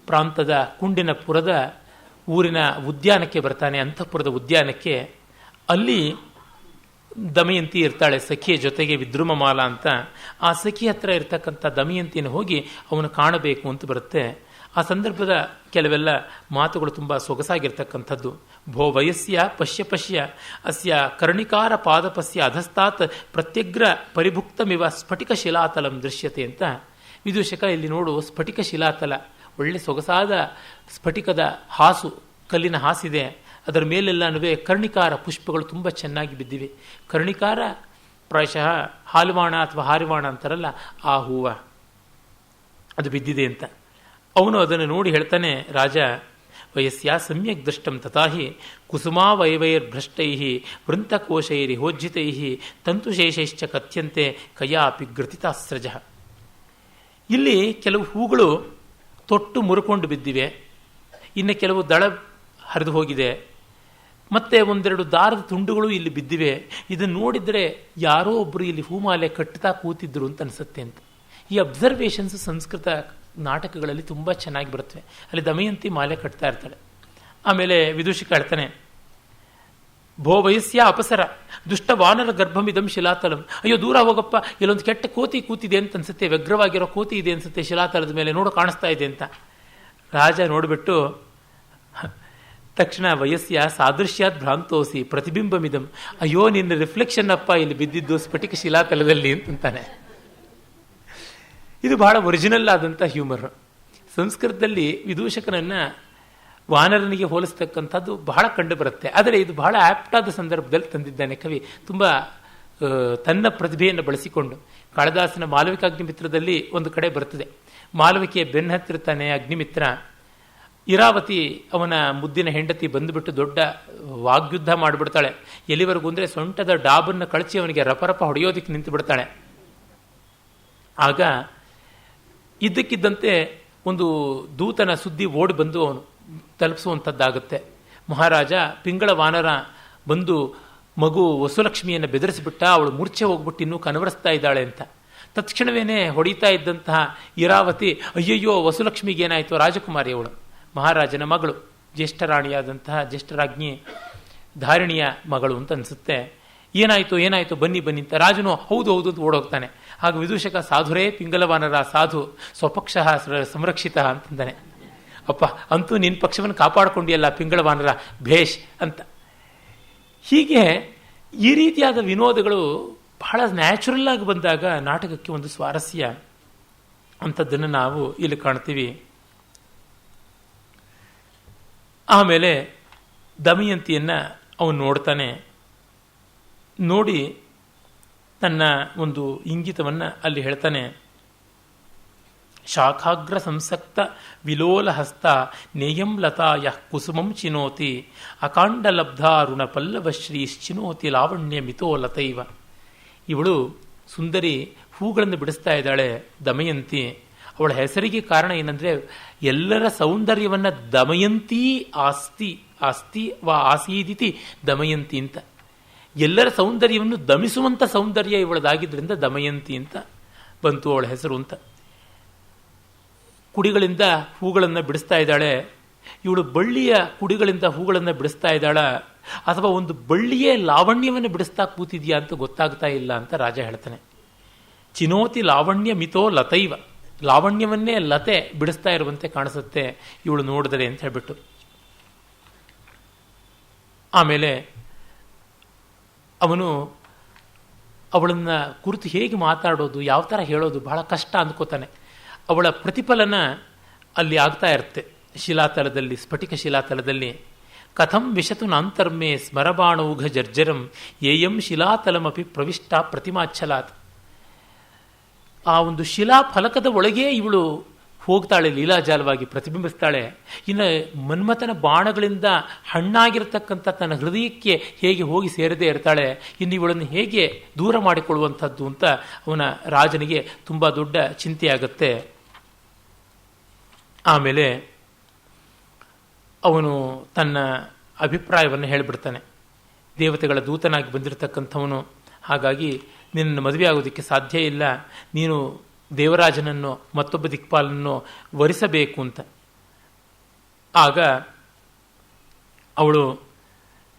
ಪ್ರಾಂತದ ಕುಂಡಿನಪುರದ ಊರಿನ ಉದ್ಯಾನಕ್ಕೆ ಬರ್ತಾನೆ, ಅಂತಃಪುರದ ಉದ್ಯಾನಕ್ಕೆ. ಅಲ್ಲಿ ದಮಯಂತಿ ಇರ್ತಾಳೆ ಸಖಿಯ ಜೊತೆಗೆ, ವಿದ್ರುಮಮಾಲ ಅಂತ. ಆ ಸಖಿ ಹತ್ರ ಇರ್ತಕ್ಕಂಥ ದಮಯಂತಿಯನ್ನು ಹೋಗಿ ಅವನು ಕಾಣಬೇಕು ಅಂತ ಬರುತ್ತೆ. ಆ ಸಂದರ್ಭದ ಕೆಲವೆಲ್ಲ ಮಾತುಗಳು ತುಂಬ ಸೊಗಸಾಗಿರ್ತಕ್ಕಂಥದ್ದು. ಭೋ ವಯಸ್ಸ್ಯ ಪಶ್ಯ ಪಶ್ಯ ಅಸ್ಯ ಕರ್ಣಿಕಾರ ಪಾದಪಸ್ಯ ಅಧಸ್ತಾತ್ ಪ್ರತ್ಯಗ್ರ ಪರಿಭುಕ್ತಮಿವ ಸ್ಫಟಿಕ ಶಿಲಾತಲಂ ದೃಶ್ಯತೆ ಅಂತ. ವಿದೂಷಕ ಇಲ್ಲಿ ನೋಡು, ಸ್ಫಟಿಕ ಶಿಲಾತಲ, ಒಳ್ಳೆ ಸೊಗಸಾದ ಸ್ಫಟಿಕದ ಹಾಸು, ಕಲ್ಲಿನ ಹಾಸಿದೆ. ಅದರ ಮೇಲೆಲ್ಲನೂ ಕರ್ಣಿಕಾರ ಪುಷ್ಪಗಳು ತುಂಬ ಚೆನ್ನಾಗಿ ಬಿದ್ದಿವೆ. ಕರ್ಣಿಕಾರ ಪ್ರಾಯಶಃ ಹಾಲುವಾಣ ಅಥವಾ ಹಾರಿವಾಣ ಅಂತಾರಲ್ಲ, ಆ ಹೂವ ಅದು ಬಿದ್ದಿದೆ ಅಂತ. ಅವನು ಅದನ್ನು ನೋಡಿ ಹೇಳ್ತಾನೆ, ರಾಜ ವಯಸ್ಸ್ಯ ಸಮ್ಯಕ್ ದೃಷ್ಟಂ ತಥಾಹಿ ಕುಸುಮಾ ವೈವೈರ್ಭ್ರಷ್ಟೈ ವೃಂತಕೋಶೈರಿ ಹೋಜ್ಜಿತೈ ತಂತುಶೇಷೈಶ್ಚ ಕಥ್ಯಂತೆ ಕಯಾಪಿ ಗ್ರಥಿತಾಸ್ರಜ. ಇಲ್ಲಿ ಕೆಲವು ಹೂಗಳು ತೊಟ್ಟು ಮುರುಕೊಂಡು ಬಿದ್ದಿವೆ, ಇನ್ನು ಕೆಲವು ದಳ ಹರಿದು ಹೋಗಿದೆ, ಮತ್ತೆ ಒಂದೆರಡು ದಾರದ ತುಂಡುಗಳು ಇಲ್ಲಿ ಬಿದ್ದಿವೆ. ಇದನ್ನು ನೋಡಿದರೆ ಯಾರೋ ಒಬ್ಬರು ಇಲ್ಲಿ ಹೂಮಾಲೆ ಕಟ್ಟುತ್ತಾ ಕೂತಿದ್ರು ಅಂತ ಅನಿಸುತ್ತೆ ಅಂತ. ಈ ಅಬ್ಸರ್ವೇಷನ್ಸ್ ಸಂಸ್ಕೃತ ನಾಟಕಗಳಲ್ಲಿ ತುಂಬ ಚೆನ್ನಾಗಿ ಬರುತ್ತವೆ. ಅಲ್ಲಿ ದಮಯಂತಿ ಮಾಲೆ ಕಟ್ತಾ ಇರ್ತಾಳೆ. ಆಮೇಲೆ ವಿದೂಷಕ ಹೇಳ್ತಾನೆ, ಭೋ ವಯಸ್ಸ್ಯ ಅಪಸರ ದುಷ್ಟ ವಾನರ ಗರ್ಭಮಿದಂ ಶಿಲಾತಲಂ. ಅಯ್ಯೋ ದೂರ ಹೋಗಪ್ಪ, ಇಲ್ಲೊಂದು ಕೆಟ್ಟ ಕೋತಿ ಕೂತಿದೆ ಅಂತ ಅನ್ಸುತ್ತೆ, ವ್ಯಗ್ರವಾಗಿರೋ ಕೋತಿ ಇದೆ ಅನ್ಸುತ್ತೆ ಶಿಲಾತಲದ ಮೇಲೆ, ನೋಡೋ ಕಾಣಿಸ್ತಾ ಇದೆ ಅಂತ. ರಾಜ ನೋಡಿಬಿಟ್ಟು ತಕ್ಷಣ ವಯಸ್ಸ್ಯ ಸಾದೃಶ್ಯಾತ್ ಭ್ರಾಂತೋಸಿ ಪ್ರತಿಬಿಂಬಮಿದಂ. ಅಯ್ಯೋ ನಿನ್ನ ರಿಫ್ಲೆಕ್ಷನ್ ಅಪ್ಪ ಇಲ್ಲಿ ಬಿದ್ದಿದ್ದು ಸ್ಫಟಿಕ ಶಿಲಾತಲದಲ್ಲಿ ಅಂತಾನೆ. ಇದು ಬಹಳ ಒರಿಜಿನಲ್ ಆದಂಥ ಹ್ಯೂಮರ್. ಸಂಸ್ಕೃತದಲ್ಲಿ ವಿದೂಷಕನನ್ನ ವಾನರನಿಗೆ ಹೋಲಿಸ್ತಕ್ಕಂಥದ್ದು ಬಹಳ ಕಂಡು ಬರುತ್ತೆ. ಆದರೆ ಇದು ಬಹಳ ಆಪ್ಟಾದ ಸಂದರ್ಭದಲ್ಲಿ ತಂದಿದ್ದಾನೆ ಕವಿ, ತುಂಬ ತನ್ನ ಪ್ರತಿಭೆಯನ್ನು ಬಳಸಿಕೊಂಡು. ಕಾಳಿದಾಸನ ಮಾಲವಿಕಾಗ್ನಿಮಿತ್ರದಲ್ಲಿ ಒಂದು ಕಡೆ ಬರ್ತದೆ, ಮಾಲವಿಕೆಯ ಬೆನ್ನ ಹತ್ತಿರ್ತಾನೆ ಅಗ್ನಿಮಿತ್ರ. ಇರಾವತಿ ಅವನ ಮುದ್ದಿನ ಹೆಂಡತಿ ಬಂದುಬಿಟ್ಟು ದೊಡ್ಡ ವಾಗ್ಯುದ್ಧ ಮಾಡಿಬಿಡ್ತಾಳೆ. ಎಲ್ಲಿವರೆಗೂ ಅಂದರೆ ಸೊಂಟದ ಡಾಬನ್ನು ಕಳಚಿ ಅವನಿಗೆ ರಪರಪ ಹೊಡೆಯೋದಕ್ಕೆ ನಿಂತು ಬಿಡ್ತಾಳೆ. ಆಗ ಇದ್ದಕ್ಕಿದ್ದಂತೆ ಒಂದು ದೂತನ ಸುದ್ದಿ ಓಡಿ ಬಂದು ಅವನು ತಲುಪಿಸುವಂಥದ್ದಾಗುತ್ತೆ. ಮಹಾರಾಜ ಪಿಂಗಳ ವಾನರ ಬಂದು ಮಗು ವಸುಲಕ್ಷ್ಮಿಯನ್ನು ಬೆದರಿಸಿಬಿಟ್ಟ, ಅವಳು ಮೂರ್ಛೆ ಹೋಗ್ಬಿಟ್ಟು ಇನ್ನೂ ಕನವರಿಸ್ತಾ ಇದ್ದಾಳೆ ಅಂತ. ತತ್ಕ್ಷಣವೇನೆ ಹೊಡಿತಾ ಇದ್ದಂತಹ ಇರಾವತಿ, ಅಯ್ಯಯ್ಯೋ ವಸುಲಕ್ಷ್ಮಿಗೆ ಏನಾಯಿತು, ರಾಜಕುಮಾರಿ ಅವಳು ಮಹಾರಾಜನ ಮಗಳು, ಜ್ಯೇಷ್ಠರಾಣಿಯಾದಂತಹ ಜ್ಯೇಷ್ಠರಾಜ್ಞಿ ಧಾರಿಣಿಯ ಮಗಳು ಅಂತ ಅನಿಸುತ್ತೆ. ಏನಾಯಿತು ಬನ್ನಿ ಅಂತ. ರಾಜನು ಹೌದು ಅಂತ ಓಡೋಗ್ತಾನೆ. ಹಾಗೆ ವಿದೂಷಕ ಸಾಧುರೇ ಪಿಂಗಲವಾನರ ಸಾಧು ಸ್ವಪಕ್ಷ ಸಂರಕ್ಷಿತ ಅಂತಂದಾನೆ. ಅಪ್ಪ ಅಂತೂ ನಿನ್ನ ಪಕ್ಷವನ್ನು ಕಾಪಾಡಿಕೊಂಡಿಯಲ್ಲ ಪಿಂಗಳವಾನರ, ಭೇಷ್ ಅಂತ. ಹೀಗೆ ಈ ರೀತಿಯಾದ ವಿನೋದಗಳು ಬಹಳ ನ್ಯಾಚುರಲ್ ಆಗಿ ಬಂದಾಗ ನಾಟಕಕ್ಕೆ ಒಂದು ಸ್ವಾರಸ್ಯ ಅಂಥದ್ದನ್ನು ನಾವು ಇಲ್ಲಿ ಕಾಣ್ತೀವಿ. ಆಮೇಲೆ ದಮಯಂತಿಯನ್ನು ಅವನು ನೋಡ್ತಾನೆ. ನೋಡಿ ತನ್ನ ಒಂದು ಇಂಗಿತವನ್ನು ಅಲ್ಲಿ ಹೇಳ್ತಾನೆ. ಶಾಖಾಗ್ರ ಸಂಸಕ್ತ ವಿಲೋಲ ಹಸ್ತ ನೇಯಂ ಲತಾಯ ಕುಸುಮಂ ಚಿನೋತಿ ಅಕಾಂಡಲಬ್ಧಾರುಣ ಪಲ್ಲವಶ್ರೀಶ್ಚಿನೋತಿ ಲಾವಣ್ಯ ಮಿತೋ ಲತೈವ. ಇವಳು ಸುಂದರಿ ಹೂಗಳನ್ನು ಬಿಡಿಸ್ತಾ ಇದ್ದಾಳೆ ದಮಯಂತಿ. ಅವಳ ಹೆಸರಿಗೆ ಕಾರಣ ಏನಂದರೆ ಎಲ್ಲರ ಸೌಂದರ್ಯವನ್ನು ದಮಯಂತಿ ಆಸ್ತಿ ಆಸೀದಿತಿ ದಮಯಂತಿ ಅಂತ, ಎಲ್ಲರ ಸೌಂದರ್ಯವನ್ನು ದಮಿಸುವಂಥ ಸೌಂದರ್ಯ ಇವಳದಾಗಿದ್ದರಿಂದ ದಮಯಂತಿ ಅಂತ ಬಂತು ಅವಳ ಹೆಸರು ಅಂತ. ಕುಡಿಗಳಿಂದ ಹೂಗಳನ್ನು ಬಿಡಿಸ್ತಾ ಇದ್ದಾಳೆ, ಇವಳು ಬಳ್ಳಿಯ ಕುಡಿಗಳಿಂದ ಹೂಗಳನ್ನು ಬಿಡಿಸ್ತಾ ಇದ್ದಾಳ ಅಥವಾ ಒಂದು ಬಳ್ಳಿಯೇ ಲಾವಣ್ಯವನ್ನು ಬಿಡಿಸ್ತಾ ಕೂತಿದ್ಯಾ ಅಂತ ಗೊತ್ತಾಗ್ತಾ ಇಲ್ಲ ಅಂತ ರಾಜ ಹೇಳ್ತಾನೆ. ಚಿನೋತಿ ಲಾವಣ್ಯ ಮಿತೋ ಲತೈವ, ಲಾವಣ್ಯವನ್ನೇ ಲತೆ ಬಿಡಿಸ್ತಾ ಇರುವಂತೆ ಕಾಣಿಸುತ್ತೆ ಇವಳು ನೋಡಿದರೆ ಅಂತ ಹೇಳ್ಬಿಟ್ಟು. ಆಮೇಲೆ ಅವನು ಅವಳನ್ನು ಕುರಿತು ಹೇಗೆ ಮಾತಾಡೋದು, ಯಾವ ಥರ ಹೇಳೋದು ಬಹಳ ಕಷ್ಟ ಅಂದ್ಕೋತಾನೆ. ಅವಳ ಪ್ರತಿಫಲನ ಅಲ್ಲಿ ಆಗ್ತಾ ಇರುತ್ತೆ ಶಿಲಾತಲದಲ್ಲಿ, ಸ್ಫಟಿಕ ಶಿಲಾತಲದಲ್ಲಿ. ಕಥಂ ವಿಶತು ನಾಂತರ್ಮೆ ಸ್ಮರಬಾಣೌಘ ಜರ್ಜರಂ ಏಯಂ ಶಿಲಾತಲಮಪಿ ಪ್ರವಿಷ್ಟ ಪ್ರತಿಮಾಚ್ಛಲಾತ್. ಆ ಒಂದು ಶಿಲಾಫಲಕದ ಒಳಗೆ ಇವಳು ಹೋಗ್ತಾಳೆ, ಲೀಲಾಜಾಲವಾಗಿ ಪ್ರತಿಬಿಂಬಿಸ್ತಾಳೆ. ಇನ್ನು ಮನ್ಮಥನ ಬಾಣಗಳಿಂದ ಹಣ್ಣಾಗಿರತಕ್ಕಂಥ ತನ್ನ ಹೃದಯಕ್ಕೆ ಹೇಗೆ ಹೋಗಿ ಸೇರದೇ ಇರ್ತಾಳೆ, ಇನ್ನು ಇವಳನ್ನು ಹೇಗೆ ದೂರ ಮಾಡಿಕೊಳ್ಳುವಂಥದ್ದು ಅಂತ ಅವನ ರಾಜನಿಗೆ ತುಂಬ ದೊಡ್ಡ ಚಿಂತೆಯಾಗುತ್ತೆ. ಆಮೇಲೆ ಅವನು ತನ್ನ ಅಭಿಪ್ರಾಯವನ್ನು ಹೇಳಿಬಿಡ್ತಾನೆ. ದೇವತೆಗಳ ದೂತನಾಗಿ ಬಂದಿರತಕ್ಕಂಥವನು, ಹಾಗಾಗಿ ನಿನ್ನನ್ನು ಮದುವೆ ಆಗೋದಕ್ಕೆ ಸಾಧ್ಯ ಇಲ್ಲ, ನೀನು ದೇವರಾಜನನ್ನು ಮತ್ತೊಬ್ಬ ದಿಕ್ಪಾಲನನ್ನು ವರಿಸಬೇಕು ಅಂತ. ಆಗ ಅವಳು,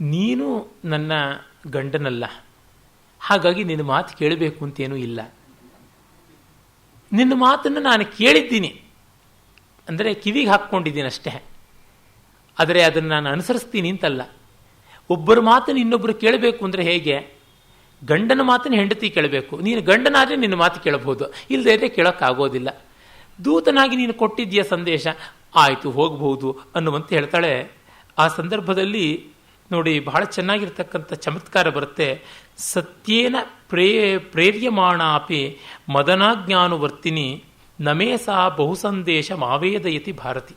ನೀನು ನನ್ನ ಗಂಡನಲ್ಲ, ಹಾಗಾಗಿ ನಿನ್ನ ಮಾತು ಕೇಳಬೇಕು ಅಂತೇನೂ ಇಲ್ಲ. ನಿನ್ನ ಮಾತನ್ನು ನಾನು ಕೇಳಿದ್ದೀನಿ, ಅಂದರೆ ಕಿವಿಗೆ ಹಾಕ್ಕೊಂಡಿದ್ದೀನಿ ಅಷ್ಟೇ, ಆದರೆ ಅದನ್ನು ನಾನು ಅನುಸರಿಸ್ತೀನಿ ಅಂತಲ್ಲ. ಒಬ್ಬರ ಮಾತನ್ನು ಇನ್ನೊಬ್ಬರು ಕೇಳಬೇಕು ಅಂದರೆ ಹೇಗೆ? ಗಂಡನ ಮಾತನ್ನು ಹೆಂಡತಿ ಕೇಳಬೇಕು. ನೀನು ಗಂಡನಾದರೆ ನಿನ್ನ ಮಾತು ಕೇಳಬಹುದು, ಇಲ್ಲದೇ ಇದ್ರೆ ಕೇಳೋಕ್ಕಾಗೋದಿಲ್ಲ. ದೂತನಾಗಿ ನೀನು ಕೊಟ್ಟಿದ್ದೀಯ ಸಂದೇಶ, ಆಯಿತು ಹೋಗಬಹುದು ಅನ್ನುವಂತೆ ಹೇಳ್ತಾಳೆ. ಆ ಸಂದರ್ಭದಲ್ಲಿ ನೋಡಿ ಬಹಳ ಚೆನ್ನಾಗಿರ್ತಕ್ಕಂಥ ಚಮತ್ಕಾರ ಬರುತ್ತೆ. ಸತ್ಯೇನ ಪ್ರೇರ್ಯಮಾಣಾಪಿ ಮದನಾಜ್ಞಾನುವರ್ತಿನಿ ನಮೇ ಸಾ ಬಹು ಸಂದೇಶ ಮಾವೇದಯತಿ ಭಾರತಿ.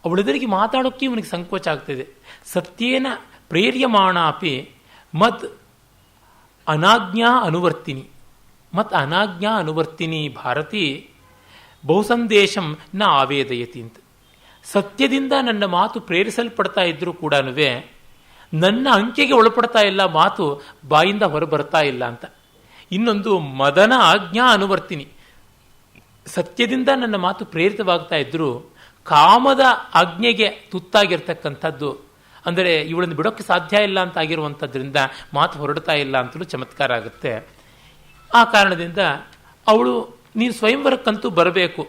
ಅವಳೆದುರಿಗೆ ಮಾತಾಡೋಕ್ಕೆ ಇವನಿಗೆ ಸಂಕೋಚ ಆಗ್ತಿದೆ. ಸತ್ಯೇನ ಪ್ರೇರ್ಯಮಾಣಾಪಿ ಮತ್ ಅನಾಜ್ಞಾ ಅನುವರ್ತಿನಿ ಭಾರತಿ ಬಹುಸಂದೇಶಂ ನ ಆವೇದಯತಿ ಅಂತ. ಸತ್ಯದಿಂದ ನನ್ನ ಮಾತು ಪ್ರೇರಿಸಲ್ಪಡ್ತಾ ಇದ್ರೂ ಕೂಡ ನನ್ನ ಅಂಕೆಗೆ ಒಳಪಡ್ತಾ ಇಲ್ಲ, ಮಾತು ಬಾಯಿಂದ ಹೊರಬರ್ತಾ ಇಲ್ಲ ಅಂತ. ಇನ್ನೊಂದು ಮದನ ಆಜ್ಞಾ ಅನುವರ್ತಿನಿ, ಸತ್ಯದಿಂದ ನನ್ನ ಮಾತು ಪ್ರೇರಿತವಾಗ್ತಾ ಇದ್ರು ಕಾಮದ ಆಜ್ಞೆಗೆ ತುತ್ತಾಗಿರ್ತಕ್ಕಂಥದ್ದು, ಅಂದರೆ ಇವಳನ್ನು ಬಿಡೋಕ್ಕೆ ಸಾಧ್ಯ ಇಲ್ಲ ಅಂತ ಆಗಿರುವಂಥದ್ರಿಂದ ಮಾತು ಹೊರಡ್ತಾ ಇಲ್ಲ ಅಂತಲೂ ಚಮತ್ಕಾರ ಆಗುತ್ತೆ. ಆ ಕಾರಣದಿಂದ ಅವಳು, ನೀನು ಸ್ವಯಂವರಕ್ಕಂತೂ ಬರಬೇಕು,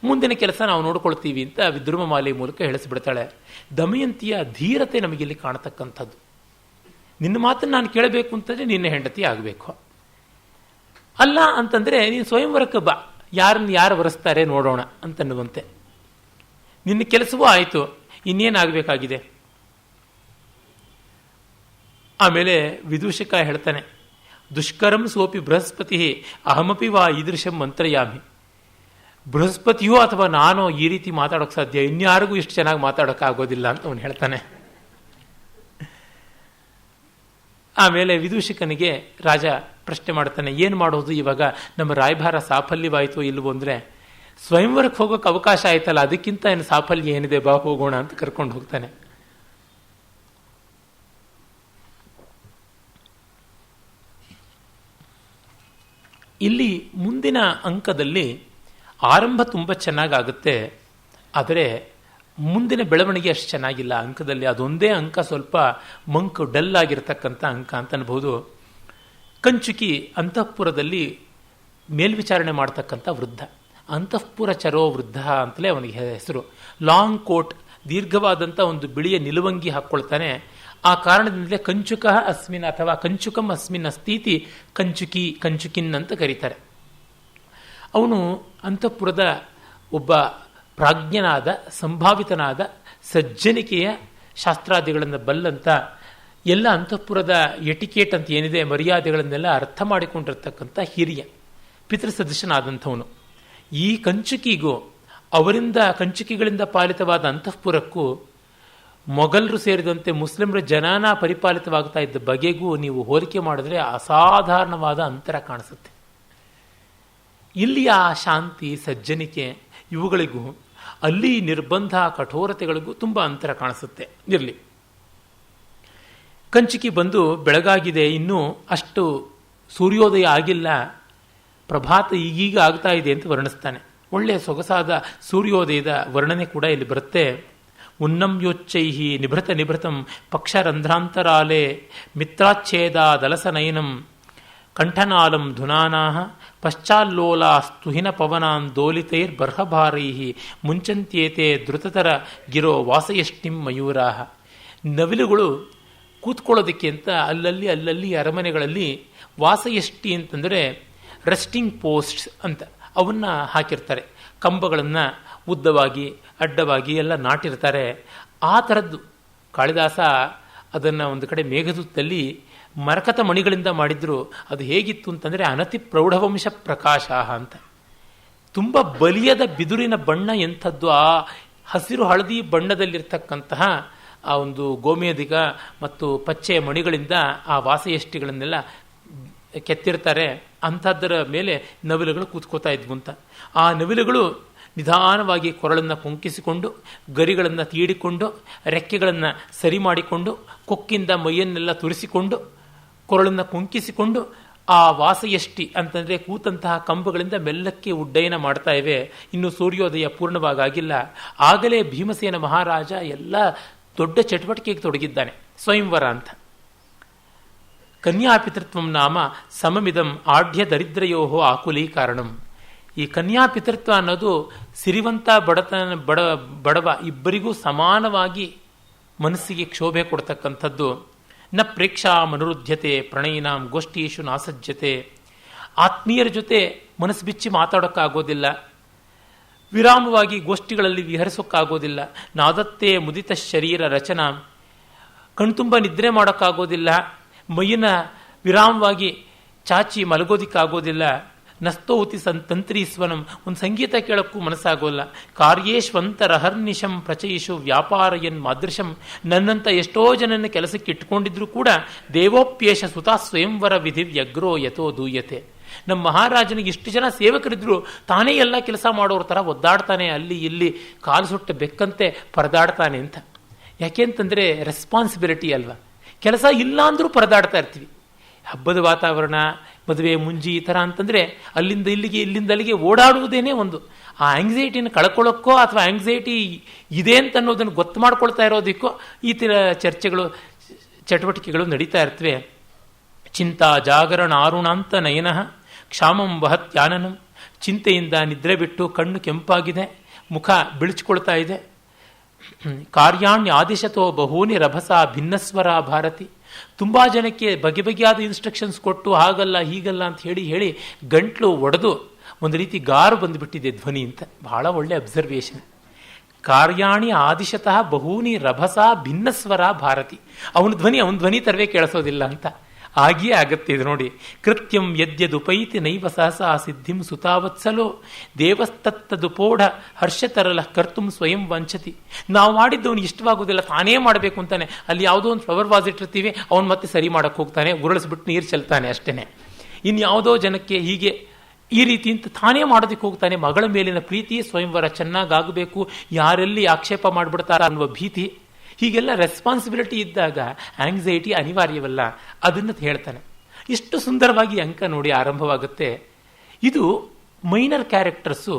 ಮುಂದಿನ ಕೆಲಸ ನಾವು ನೋಡ್ಕೊಳ್ತೀವಿ ಅಂತ ವಿದ್ರುಮಮಾಲೆ ಮೂಲಕ ಹೇಳಿಸ್ಬಿಡ್ತಾಳೆ. ದಮಯಂತಿಯ ಧೀರತೆ ನಮಗಿಲ್ಲಿ ಕಾಣತಕ್ಕಂಥದ್ದು. ನಿನ್ನ ಮಾತನ್ನು ನಾನು ಕೇಳಬೇಕು ಅಂತಂದರೆ ನಿನ್ನ ಹೆಂಡತಿ ಆಗಬೇಕು, ಅಲ್ಲ ಅಂತಂದರೆ ನೀನು ಸ್ವಯಂವರಕ್ಕೆ ಬಾ, ಯಾರು ವರೆಸ್ತಾರೆ ನೋಡೋಣ ಅಂತನ್ನುವಂತೆ. ನಿನ್ನ ಕೆಲಸವೂ ಆಯಿತು, ಇನ್ನೇನಾಗಬೇಕಾಗಿದೆ. ಆಮೇಲೆ ವಿದೂಷಕ ಹೇಳ್ತಾನೆ, ದುಷ್ಕರಂ ಸೋಪಿ ಬೃಹಸ್ಪತಿ ಅಹಮಪಿ ವಾ ಈದೃಶಂ ಮಂತ್ರಯಾಮಿ. ಬೃಹಸ್ಪತಿಯೋ ಅಥವಾ ನಾನು ಈ ರೀತಿ ಮಾತಾಡೋಕ್ಕೆ ಸಾಧ್ಯ, ಇನ್ಯಾರಿಗೂ ಇಷ್ಟು ಚೆನ್ನಾಗಿ ಮಾತಾಡೋಕ್ಕಾಗೋದಿಲ್ಲ ಅಂತ ಅವನು ಹೇಳ್ತಾನೆ. ಆಮೇಲೆ ವಿದೂಷಕನಿಗೆ ರಾಜ ಪ್ರಶ್ನೆ ಮಾಡ್ತಾನೆ, ಏನು ಮಾಡೋದು ಇವಾಗ, ನಮ್ಮ ರಾಯಭಾರ ಸಾಫಲ್ಯವಾಯಿತು ಇಲ್ವೋ ಅಂದರೆ, ಸ್ವಯಂವರಕ್ಕೆ ಹೋಗೋಕೆ ಅವಕಾಶ ಆಯ್ತಲ್ಲ, ಅದಕ್ಕಿಂತ ಏನು ಸಾಫಲ್ಯ ಏನಿದೆ, ಬಾ ಹೋಗೋಣ ಅಂತ ಕರ್ಕೊಂಡು ಹೋಗ್ತಾನೆ. ಇಲ್ಲಿ ಮುಂದಿನ ಅಂಕದಲ್ಲಿ ಆರಂಭ ತುಂಬ ಚೆನ್ನಾಗಾಗುತ್ತೆ, ಆದರೆ ಮುಂದಿನ ಬೆಳವಣಿಗೆ ಅಷ್ಟು ಚೆನ್ನಾಗಿಲ್ಲ ಅಂಕದಲ್ಲಿ. ಅದೊಂದೇ ಅಂಕ ಸ್ವಲ್ಪ ಮಂಕು ಡಲ್ ಆಗಿರತಕ್ಕಂಥ ಅಂಕ ಅಂತ ಅನ್ಬೋದು. ಕಂಚುಕಿ ಅಂತಃಪುರದಲ್ಲಿ ಮೇಲ್ವಿಚಾರಣೆ ಮಾಡ್ತಕ್ಕಂಥ ವೃದ್ಧ, ಅಂತಃಪುರ ಚರೋ ವೃದ್ಧ ಅಂತಲೇ ಅವನಿಗೆ ಹೆಸರು. ಲಾಂಗ್ ಕೋಟ್, ದೀರ್ಘವಾದಂಥ ಒಂದು ಬಿಳಿಯ ನಿಲುವಂಗಿ ಹಾಕ್ಕೊಳ್ತಾನೆ. ಆ ಕಾರಣದಿಂದಲೇ ಕಂಚುಕ ಅಸ್ಮಿನ್ ಅಥವಾ ಕಂಚುಕಂ ಅಸ್ಮಿನ್ ಅಸ್ತೀತಿ ಕಂಚುಕಿನ್ ಅಂತ ಕರೀತಾರೆ. ಅವನು ಅಂತಃಪುರದ ಒಬ್ಬ ಪ್ರಾಜ್ಞನಾದ, ಸಂಭಾವಿತನಾದ, ಸಜ್ಜನಿಕೆಯ ಶಾಸ್ತ್ರಾದಿಗಳನ್ನು ಬಲ್ಲಂತ, ಎಲ್ಲ ಅಂತಃಪುರದ ಎಟಿಕೇಟ್ ಅಂತ ಏನಿದೆ ಮರ್ಯಾದೆಗಳನ್ನೆಲ್ಲ ಅರ್ಥ ಮಾಡಿಕೊಂಡಿರ್ತಕ್ಕಂಥ ಹಿರಿಯ ಪಿತೃಸದೃಶನಾದಂಥವನು. ಈ ಕಂಚುಕಿಗೂ ಅವರಿಂದ ಕಂಚುಕಿಗಳಿಂದ ಪಾಲಿತವಾದ ಅಂತಃಪುರಕ್ಕೂ ಮೊಘಲರು ಸೇರಿದಂತೆ ಮುಸ್ಲಿಮರ ಜನಾನ ಪರಿಪಾಲಿತವಾಗ್ತಾ ಇದ್ದ ಬಗೆಗೂ ನೀವು ಹೋಲಿಕೆ ಮಾಡಿದ್ರೆ ಅಸಾಧಾರಣವಾದ ಅಂತರ ಕಾಣಿಸುತ್ತೆ. ಇಲ್ಲಿಯ ಶಾಂತಿ ಸಜ್ಜನಿಕೆ ಇವುಗಳಿಗೂ ಅಲ್ಲಿ ನಿರ್ಬಂಧ ಕಠೋರತೆಗಳಿಗೂ ತುಂಬ ಅಂತರ ಕಾಣಿಸುತ್ತೆ. ಇರಲಿ, ಕಂಚಿಕಿ ಬಂದು ಬೆಳಗಾಗಿದೆ, ಇನ್ನೂ ಅಷ್ಟು ಸೂರ್ಯೋದಯ ಆಗಿಲ್ಲ, ಪ್ರಭಾತ ಈಗೀಗ ಆಗ್ತಾ ಇದೆ ಅಂತ ವರ್ಣಿಸ್ತಾನೆ. ಒಳ್ಳೆಯ ಸೊಗಸಾದ ಸೂರ್ಯೋದಯದ ವರ್ಣನೆ ಕೂಡ ಇಲ್ಲಿ ಬರುತ್ತೆ. ಉನ್ನಂ ಯೋಚ್ಚೈಹಿ ನಿಭೃತ ನಿಭೃತಂ ಪಕ್ಷರಂಧ್ರಾಂತರಾಲೆ ಮಿತ್ರಾಚ್ಛೇದ ದಲಸನಯನಂ ಕಂಠನಾಲಂ ಧುನಾನಾಹ ಪಶ್ಚಾಲ್ಲೋಲಾಸ್ತುಹಿನ ಪವನಾನ್ ದೋಲಿತೈರ್ಬರ್ಹಭಾರೈಹಿ ಮುಂಚಂತ್ಯೇತೆ ಧೃತತರ ಗಿರೋ ವಾಸಯಷ್ಟಿಂ ಮಯೂರಾಹ. ನವಿಲುಗಳು ಕೂತ್ಕೊಳ್ಳೋದಕ್ಕೆ ಅಂತ ಅಲ್ಲಲ್ಲಿ ಅರಮನೆಗಳಲ್ಲಿ ವಾಸಯಷ್ಟಿ ಅಂತಂದರೆ ರೆಸ್ಟಿಂಗ್ ಪೋಸ್ಟ್ಸ್ ಅಂತ ಅವನ್ನ ಹಾಕಿರ್ತಾರೆ. ಕಂಬಗಳನ್ನು ಉದ್ದವಾಗಿ ಅಡ್ಡವಾಗಿ ಎಲ್ಲ ನಾಟಿರ್ತಾರೆ. ಆ ಥರದ್ದು ಕಾಳಿದಾಸ ಅದನ್ನು ಒಂದು ಕಡೆ ಮೇಘದೂತದಲ್ಲಿ ಮರಕತ ಮಣಿಗಳಿಂದ ಮಾಡಿದ್ರು. ಅದು ಹೇಗಿತ್ತು ಅಂತಂದರೆ ಅನತಿ ಪ್ರೌಢವಂಶ ಪ್ರಕಾಶ ಅಂತ. ತುಂಬ ಬಲಿಯದ ಬಿದುರಿನ ಬಣ್ಣ ಎಂಥದ್ದು, ಆ ಹಸಿರು ಹಳದಿ ಬಣ್ಣದಲ್ಲಿರ್ತಕ್ಕಂತಹ ಆ ಒಂದು ಗೋಮೇಧಿಕ ಮತ್ತು ಪಚ್ಚೆಯ ಮಣಿಗಳಿಂದ ಆ ವಾಸಯಷ್ಟಿಗಳನ್ನೆಲ್ಲ ಕೆತ್ತಿರ್ತಾರೆ. ಅಂಥದ್ದರ ಮೇಲೆ ನವಿಲುಗಳು ಕೂತ್ಕೋತಾ ಇದ್ವು ಅಂತ. ಆ ನವಿಲುಗಳು ನಿಧಾನವಾಗಿ ಕೊರಳನ್ನು ಕುಂಕಿಸಿಕೊಂಡು, ಗರಿಗಳನ್ನು ತೀಡಿಕೊಂಡು, ರೆಕ್ಕೆಗಳನ್ನು ಸರಿ ಮಾಡಿಕೊಂಡು, ಕೊಕ್ಕಿಂದ ಮೈಯನ್ನೆಲ್ಲ ತುರಿಸಿಕೊಂಡು, ಕೊರಳನ್ನು ಕುಂಕಿಸಿಕೊಂಡು ಆ ವಾಸಯಷ್ಟಿ ಅಂತಂದರೆ ಕೂತಂತಹ ಕಂಬಗಳಿಂದ ಮೆಲ್ಲಕ್ಕೆ ಉಡ್ಡಯನ ಮಾಡ್ತಾ ಇವೆ. ಇನ್ನು ಸೂರ್ಯೋದಯ ಪೂರ್ಣವಾಗಿಲ್ಲ. ಆಗಲೇ ಭೀಮಸೇನ ಮಹಾರಾಜ ಎಲ್ಲ ದೊಡ್ಡ ಚಟುವಟಿಕೆಗೆ ತೊಡಗಿದ್ದಾನೆ. ಸ್ವಯಂವರ ಅಂತ. ಕನ್ಯಾಪಿತೃತ್ವಂ ನಾಮ ಸಮಮಿದಂ ಆಢ್ಯ ದರಿದ್ರಯೋ ಆಕುಲಿ ಕಾರಣಂ. ಈ ಕನ್ಯಾಪಿತೃತ್ವ ಅನ್ನೋದು ಸಿರಿವಂತ ಬಡವ ಇಬ್ಬರಿಗೂ ಸಮಾನವಾಗಿ ಮನಸ್ಸಿಗೆ ಕ್ಷೋಭೆ ಕೊಡ್ತಕ್ಕಂಥದ್ದು. ನ ಪ್ರೇಕ್ಷಾ ಮನುರುದ್ಧತೆ ಪ್ರಣಯಿನಾಂ ಗೋಷ್ಠೀಶು ನಾಸಜ್ಜತೆ. ಆತ್ಮೀಯರ ಜೊತೆ ಮನಸ್ಸು ಬಿಚ್ಚಿ ಮಾತಾಡೋಕ್ಕಾಗೋದಿಲ್ಲ, ವಿರಾಮವಾಗಿ ಗೋಷ್ಠಿಗಳಲ್ಲಿ ವಿಹರಿಸೋಕ್ಕಾಗೋದಿಲ್ಲ. ನಾದತ್ತೇ ಮುದಿತ ಶರೀರ ರಚನಾ, ಕಣ್ತುಂಬ ನಿದ್ರೆ ಮಾಡೋಕ್ಕಾಗೋದಿಲ್ಲ, ಮೈಯನ್ನ ವಿರಾಮವಾಗಿ ಚಾಚಿ ಮಲಗೋದಿಕ್ಕಾಗೋದಿಲ್ಲ. ನಸ್ತೋತಿ ತಂತ್ರೀಸ್ವನಂ, ಒಂದು ಸಂಗೀತ ಕೇಳೋಕ್ಕೂ ಮನಸ್ಸಾಗೋಲ್ಲ. ಕಾರ್ಯೇಶ್ವಂತರಹರ್ನಿಶಂ ಪ್ರಚಯಿಷು ವ್ಯಾಪಾರಯನ್ ಮಾದೃಶಂ. ನನ್ನಂತ ಎಷ್ಟೋ ಜನನ ಕೆಲಸಕ್ಕೆ ಇಟ್ಕೊಂಡಿದ್ರು ಕೂಡ ದೇವೋಪ್ಯೇಶ ಸುತಾ ಸ್ವಯಂವರ ವಿಧಿ ವ್ಯಗ್ರೋ ಯಥೋ ದೂಯತೆ. ನಮ್ಮ ಮಹಾರಾಜನಿಗೆ ಇಷ್ಟು ಜನ ಸೇವಕರಿದ್ರು, ತಾನೇ ಎಲ್ಲ ಕೆಲಸ ಮಾಡೋರ ಥರ ಒದ್ದಾಡ್ತಾನೆ, ಅಲ್ಲಿ ಇಲ್ಲಿ ಕಾಲು ಸುಟ್ಟ ಬೆಕ್ಕಂತೆ ಪರದಾಡ್ತಾನೆ ಅಂತ. ಯಾಕೆಂತಂದರೆ ರೆಸ್ಪಾನ್ಸಿಬಿಲಿಟಿ ಅಲ್ವಾ. ಕೆಲಸ ಇಲ್ಲ ಅಂದರೂ ಪರದಾಡ್ತಾ ಇರ್ತೀವಿ. ಹಬ್ಬದ ವಾತಾವರಣ, ಮದುವೆ ಮುಂಜಿ ಈ ಥರ ಅಂತಂದರೆ ಅಲ್ಲಿಂದ ಇಲ್ಲಿಗೆ ಇಲ್ಲಿಂದ ಅಲ್ಲಿಗೆ ಓಡಾಡುವುದೇನೆ ಒಂದು. ಆ ಆಂಗ್ಸೈಟಿನ ಕಳ್ಕೊಳ್ಳೋಕ್ಕೋ ಅಥವಾ ಆಂಗ್ಸೈಟಿ ಇದೆ ಅಂತ ಅನ್ನೋದನ್ನು ಗೊತ್ತು ಮಾಡ್ಕೊಳ್ತಾ ಇರೋದಕ್ಕೋ ಈ ಥರ ಚರ್ಚೆಗಳು ಚಟುವಟಿಕೆಗಳು ನಡೀತಾ ಇರ್ತವೆ. ಚಿಂತಾ ಜಾಗರಣ ಆರುಣಾಂತ ನಯನ ಕ್ಷಾಮಂ ವಹತ್ಯಾನನಂ. ಚಿಂತೆಯಿಂದ ನಿದ್ರೆ ಬಿಟ್ಟು ಕಣ್ಣು ಕೆಂಪಾಗಿದೆ, ಮುಖ ಬಿಳಿಸ್ಕೊಳ್ತಾ ಇದೆ. ಕಾರ್ಯಾಣ್ಯ ಆದಿಶತೋ ಬಹೂನಿ ರಭಸ ಭಿನ್ನಸ್ವರ ಭಾರತಿ. ತುಂಬ ಜನಕ್ಕೆ ಬಗೆ ಬಗೆಯಾದ ಇನ್ಸ್ಟ್ರಕ್ಷನ್ಸ್ ಕೊಟ್ಟು ಹಾಗಲ್ಲ ಹೀಗಲ್ಲ ಅಂತ ಹೇಳಿ ಗಂಟ್ಲು ಒಡೆದು ಒಂದು ರೀತಿ ಗಾರು ಬಂದುಬಿಟ್ಟಿದೆ ಧ್ವನಿ ಅಂತ. ಬಹಳ ಒಳ್ಳೆ ಅಬ್ಸರ್ವೇಷನ್. ಕಾರ್ಯಾಣಿ ಆದಿಶತಃ ಬಹೂನಿ ರಭಸ ಭಿನ್ನಸ್ವರ ಭಾರತಿ. ಅವನ ಧ್ವನಿ ತರವೇ ಕೇಳಿಸೋದಿಲ್ಲ ಅಂತ. ಆಗಿಯೇ ಆಗತ್ತೆ ಇದು ನೋಡಿ. ಕೃತ್ಯಂ ಯದ್ಯದುಪೈತಿ ನೈವ ಸಹಸಾ ಸಿದ್ಧಿಂ ಸುತಾವತ್ಸಲೋ ದೇವಸ್ತತ್ತದುಪೋಢ ಹರ್ಷತರಲ ಕರ್ತುಂ ಸ್ವಯಂ ವಂಚತಿ. ನಾವು ಮಾಡಿದ್ದವನಿಗೆ ಇಷ್ಟವಾಗೋದಿಲ್ಲ, ತಾನೇ ಮಾಡಬೇಕು ಅಂತಾನೆ. ಅಲ್ಲಿ ಯಾವುದೋ ಒಂದು ಫ್ಲವರ್ ವಾಸ್ ಇಟ್ಟಿರ್ತೀವಿ, ಅವನು ಮತ್ತೆ ಸರಿ ಮಾಡಕ್ಕೆ ಹೋಗ್ತಾನೆ, ಉರುಳಿಸ್ಬಿಟ್ಟು ನೀರು ಚೆಲ್ತಾನೆ ಅಷ್ಟೇನೆ. ಇನ್ಯಾವುದೋ ಜನಕ್ಕೆ ಹೀಗೆ ಈ ರೀತಿ ಅಂತ ತಾನೇ ಮಾಡೋದಕ್ಕೆ ಹೋಗ್ತಾನೆ. ಮಗಳ ಮೇಲಿನ ಪ್ರೀತಿ, ಸ್ವಯಂವರ ಚೆನ್ನಾಗಾಗಬೇಕು, ಯಾರೆಲ್ಲಿ ಆಕ್ಷೇಪ ಮಾಡಿಬಿಡ್ತಾರ ಅನ್ನುವ ಭೀತಿ, ಹೀಗೆಲ್ಲ ರೆಸ್ಪಾನ್ಸಿಬಿಲಿಟಿ ಇದ್ದಾಗ ಆಂಗ್ಸೈಟಿ ಅನಿವಾರ್ಯವಲ್ಲ. ಅದನ್ನು ಹೇಳ್ತಾನೆ. ಇಷ್ಟು ಸುಂದರವಾಗಿ ಅಂಕ ನೋಡಿ ಆರಂಭವಾಗುತ್ತೆ. ಇದು ಮೈನರ್ ಕ್ಯಾರೆಕ್ಟರ್ಸು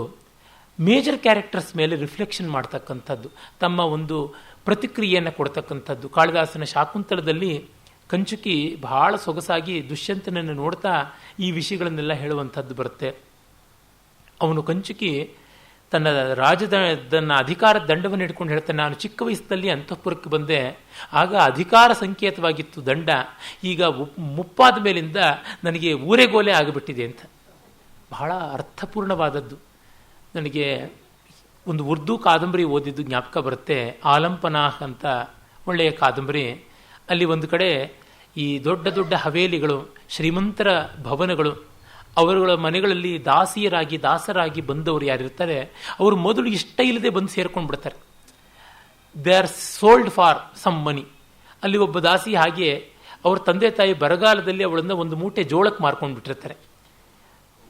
ಮೇಜರ್ ಕ್ಯಾರೆಕ್ಟರ್ಸ್ ಮೇಲೆ ರಿಫ್ಲೆಕ್ಷನ್ ಮಾಡ್ತಕ್ಕಂಥದ್ದು, ತಮ್ಮ ಒಂದು ಪ್ರತಿಕ್ರಿಯೆಯನ್ನು ಕೊಡ್ತಕ್ಕಂಥದ್ದು. ಕಾಳಿದಾಸನ ಶಾಕುಂತಲದಲ್ಲಿ ಕಂಚುಕಿ ಬಹಳ ಸೊಗಸಾಗಿ ದುಷ್ಯಂತನನ್ನು ನೋಡ್ತಾ ಈ ವಿಷಯಗಳನ್ನೆಲ್ಲ ಹೇಳುವಂಥದ್ದು ಬರುತ್ತೆ. ಅವನು ಕಂಚುಕಿ ತನ್ನ ರಾಜದನ್ನ ಅಧಿಕಾರದ ದಂಡವನ್ನು ಹಿಡ್ಕೊಂಡು ಹೇಳ್ತಾನೆ, ನಾನು ಚಿಕ್ಕ ವಯಸ್ಸಲ್ಲಿ ಅಂತಃಪುರಕ್ಕೆ ಬಂದೆ, ಆಗ ಅಧಿಕಾರ ಸಂಕೇತವಾಗಿತ್ತು ದಂಡ, ಈಗ ಮುಪ್ಪಾದ ಮೇಲಿಂದ ನನಗೆ ಊರೆಗೋಲೆ ಆಗಿಬಿಟ್ಟಿದೆ ಅಂತ. ಬಹಳ ಅರ್ಥಪೂರ್ಣವಾದದ್ದು. ನನಗೆ ಒಂದು ಉರ್ದು ಕಾದಂಬರಿ ಓದಿದ್ದು ಜ್ಞಾಪಕ ಬರುತ್ತೆ, ಆಲಂಪನಾಹ್ ಅಂತ ಒಳ್ಳೆಯ ಕಾದಂಬರಿ. ಅಲ್ಲಿ ಒಂದು ಕಡೆ ಈ ದೊಡ್ಡ ದೊಡ್ಡ ಹವೇಲಿಗಳು, ಶ್ರೀಮಂತರ ಭವನಗಳು, ಅವರುಗಳ ಮನೆಗಳಲ್ಲಿ ದಾಸರಾಗಿ ಬಂದವರು ಯಾರಿರ್ತಾರೆ ಅವರು ಮೊದಲು ಇಷ್ಟ ಇಲ್ಲದೆ ಬಂದು ಸೇರ್ಕೊಂಡು ಬಿಡ್ತಾರೆ. They are sold for some money. ಅಲ್ಲಿ ಒಬ್ಬ ದಾಸಿ ಹಾಗೆ ಅವ್ರ ತಂದೆ ತಾಯಿ ಬರಗಾಲದಲ್ಲಿ ಅವಳನ್ನು ಒಂದು ಮೂಟೆ ಜೋಳಕ್ಕೆ ಮಾರ್ಕೊಂಡು ಬಿಟ್ಟಿರ್ತಾರೆ.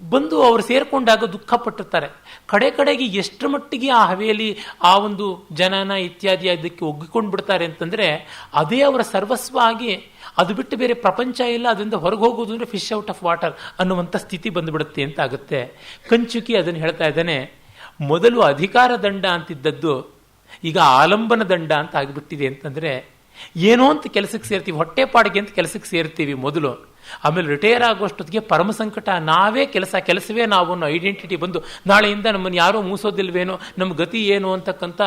ಬಂದು ಅವರು ಸೇರಿಕೊಂಡಾಗ ದುಃಖಪಟ್ಟಿರ್ತಾರೆ. ಕಡೆಗೆ ಎಷ್ಟರ ಮಟ್ಟಿಗೆ ಆ ಹವೇಲಿ ಆ ಒಂದು ಜನನ ಇತ್ಯಾದಿ ಅದಕ್ಕೆ ಒಗ್ಗಿಕೊಂಡು ಬಿಡ್ತಾರೆ ಅಂತಂದರೆ ಅದೇ ಅವರ ಸರ್ವಸ್ವ ಆಗಿ ಅದು ಬಿಟ್ಟು ಬೇರೆ ಪ್ರಪಂಚ ಇಲ್ಲ, ಅದರಿಂದ ಹೊರಗೆ ಹೋಗೋದು ಅಂದರೆ ಫಿಶ್ ಔಟ್ ಆಫ್ ವಾಟರ್ ಅನ್ನುವಂಥ ಸ್ಥಿತಿ ಬಂದುಬಿಡುತ್ತೆ ಅಂತ ಆಗುತ್ತೆ. ಕಂಚುಕಿ ಅದನ್ನು ಹೇಳ್ತಾ ಇದ್ದಾನೆ, ಮೊದಲು ಅಧಿಕಾರ ದಂಡ ಅಂತಿದ್ದದ್ದು ಈಗ ಆಲಂಬನ ದಂಡ ಅಂತ ಆಗಿಬಿಟ್ಟಿದೆ. ಅಂತಂದರೆ ಏನೋ ಅಂತ ಕೆಲಸಕ್ಕೆ ಸೇರ್ತೀವಿ, ಹೊಟ್ಟೆಪಾಡಿಗೆ ಅಂತ ಕೆಲಸಕ್ಕೆ ಸೇರ್ತೀವಿ ಮೊದಲು, ಆಮೇಲೆ ರಿಟೈರ್ ಆಗುವಷ್ಟೊತ್ತಿಗೆ ಪರಮ ಸಂಕಟ, ನಾವೇ ಕೆಲಸವೇ ನಾವು ಅನ್ನೋ ಐಡೆಂಟಿಟಿ ಬಂದು ನಾಳೆಯಿಂದ ನಮ್ಮನ್ನು ಯಾರೂ ಮೂಸೋದಿಲ್ವೇನೋ, ನಮ್ಮ ಗತಿ ಏನು ಅಂತಕ್ಕಂಥ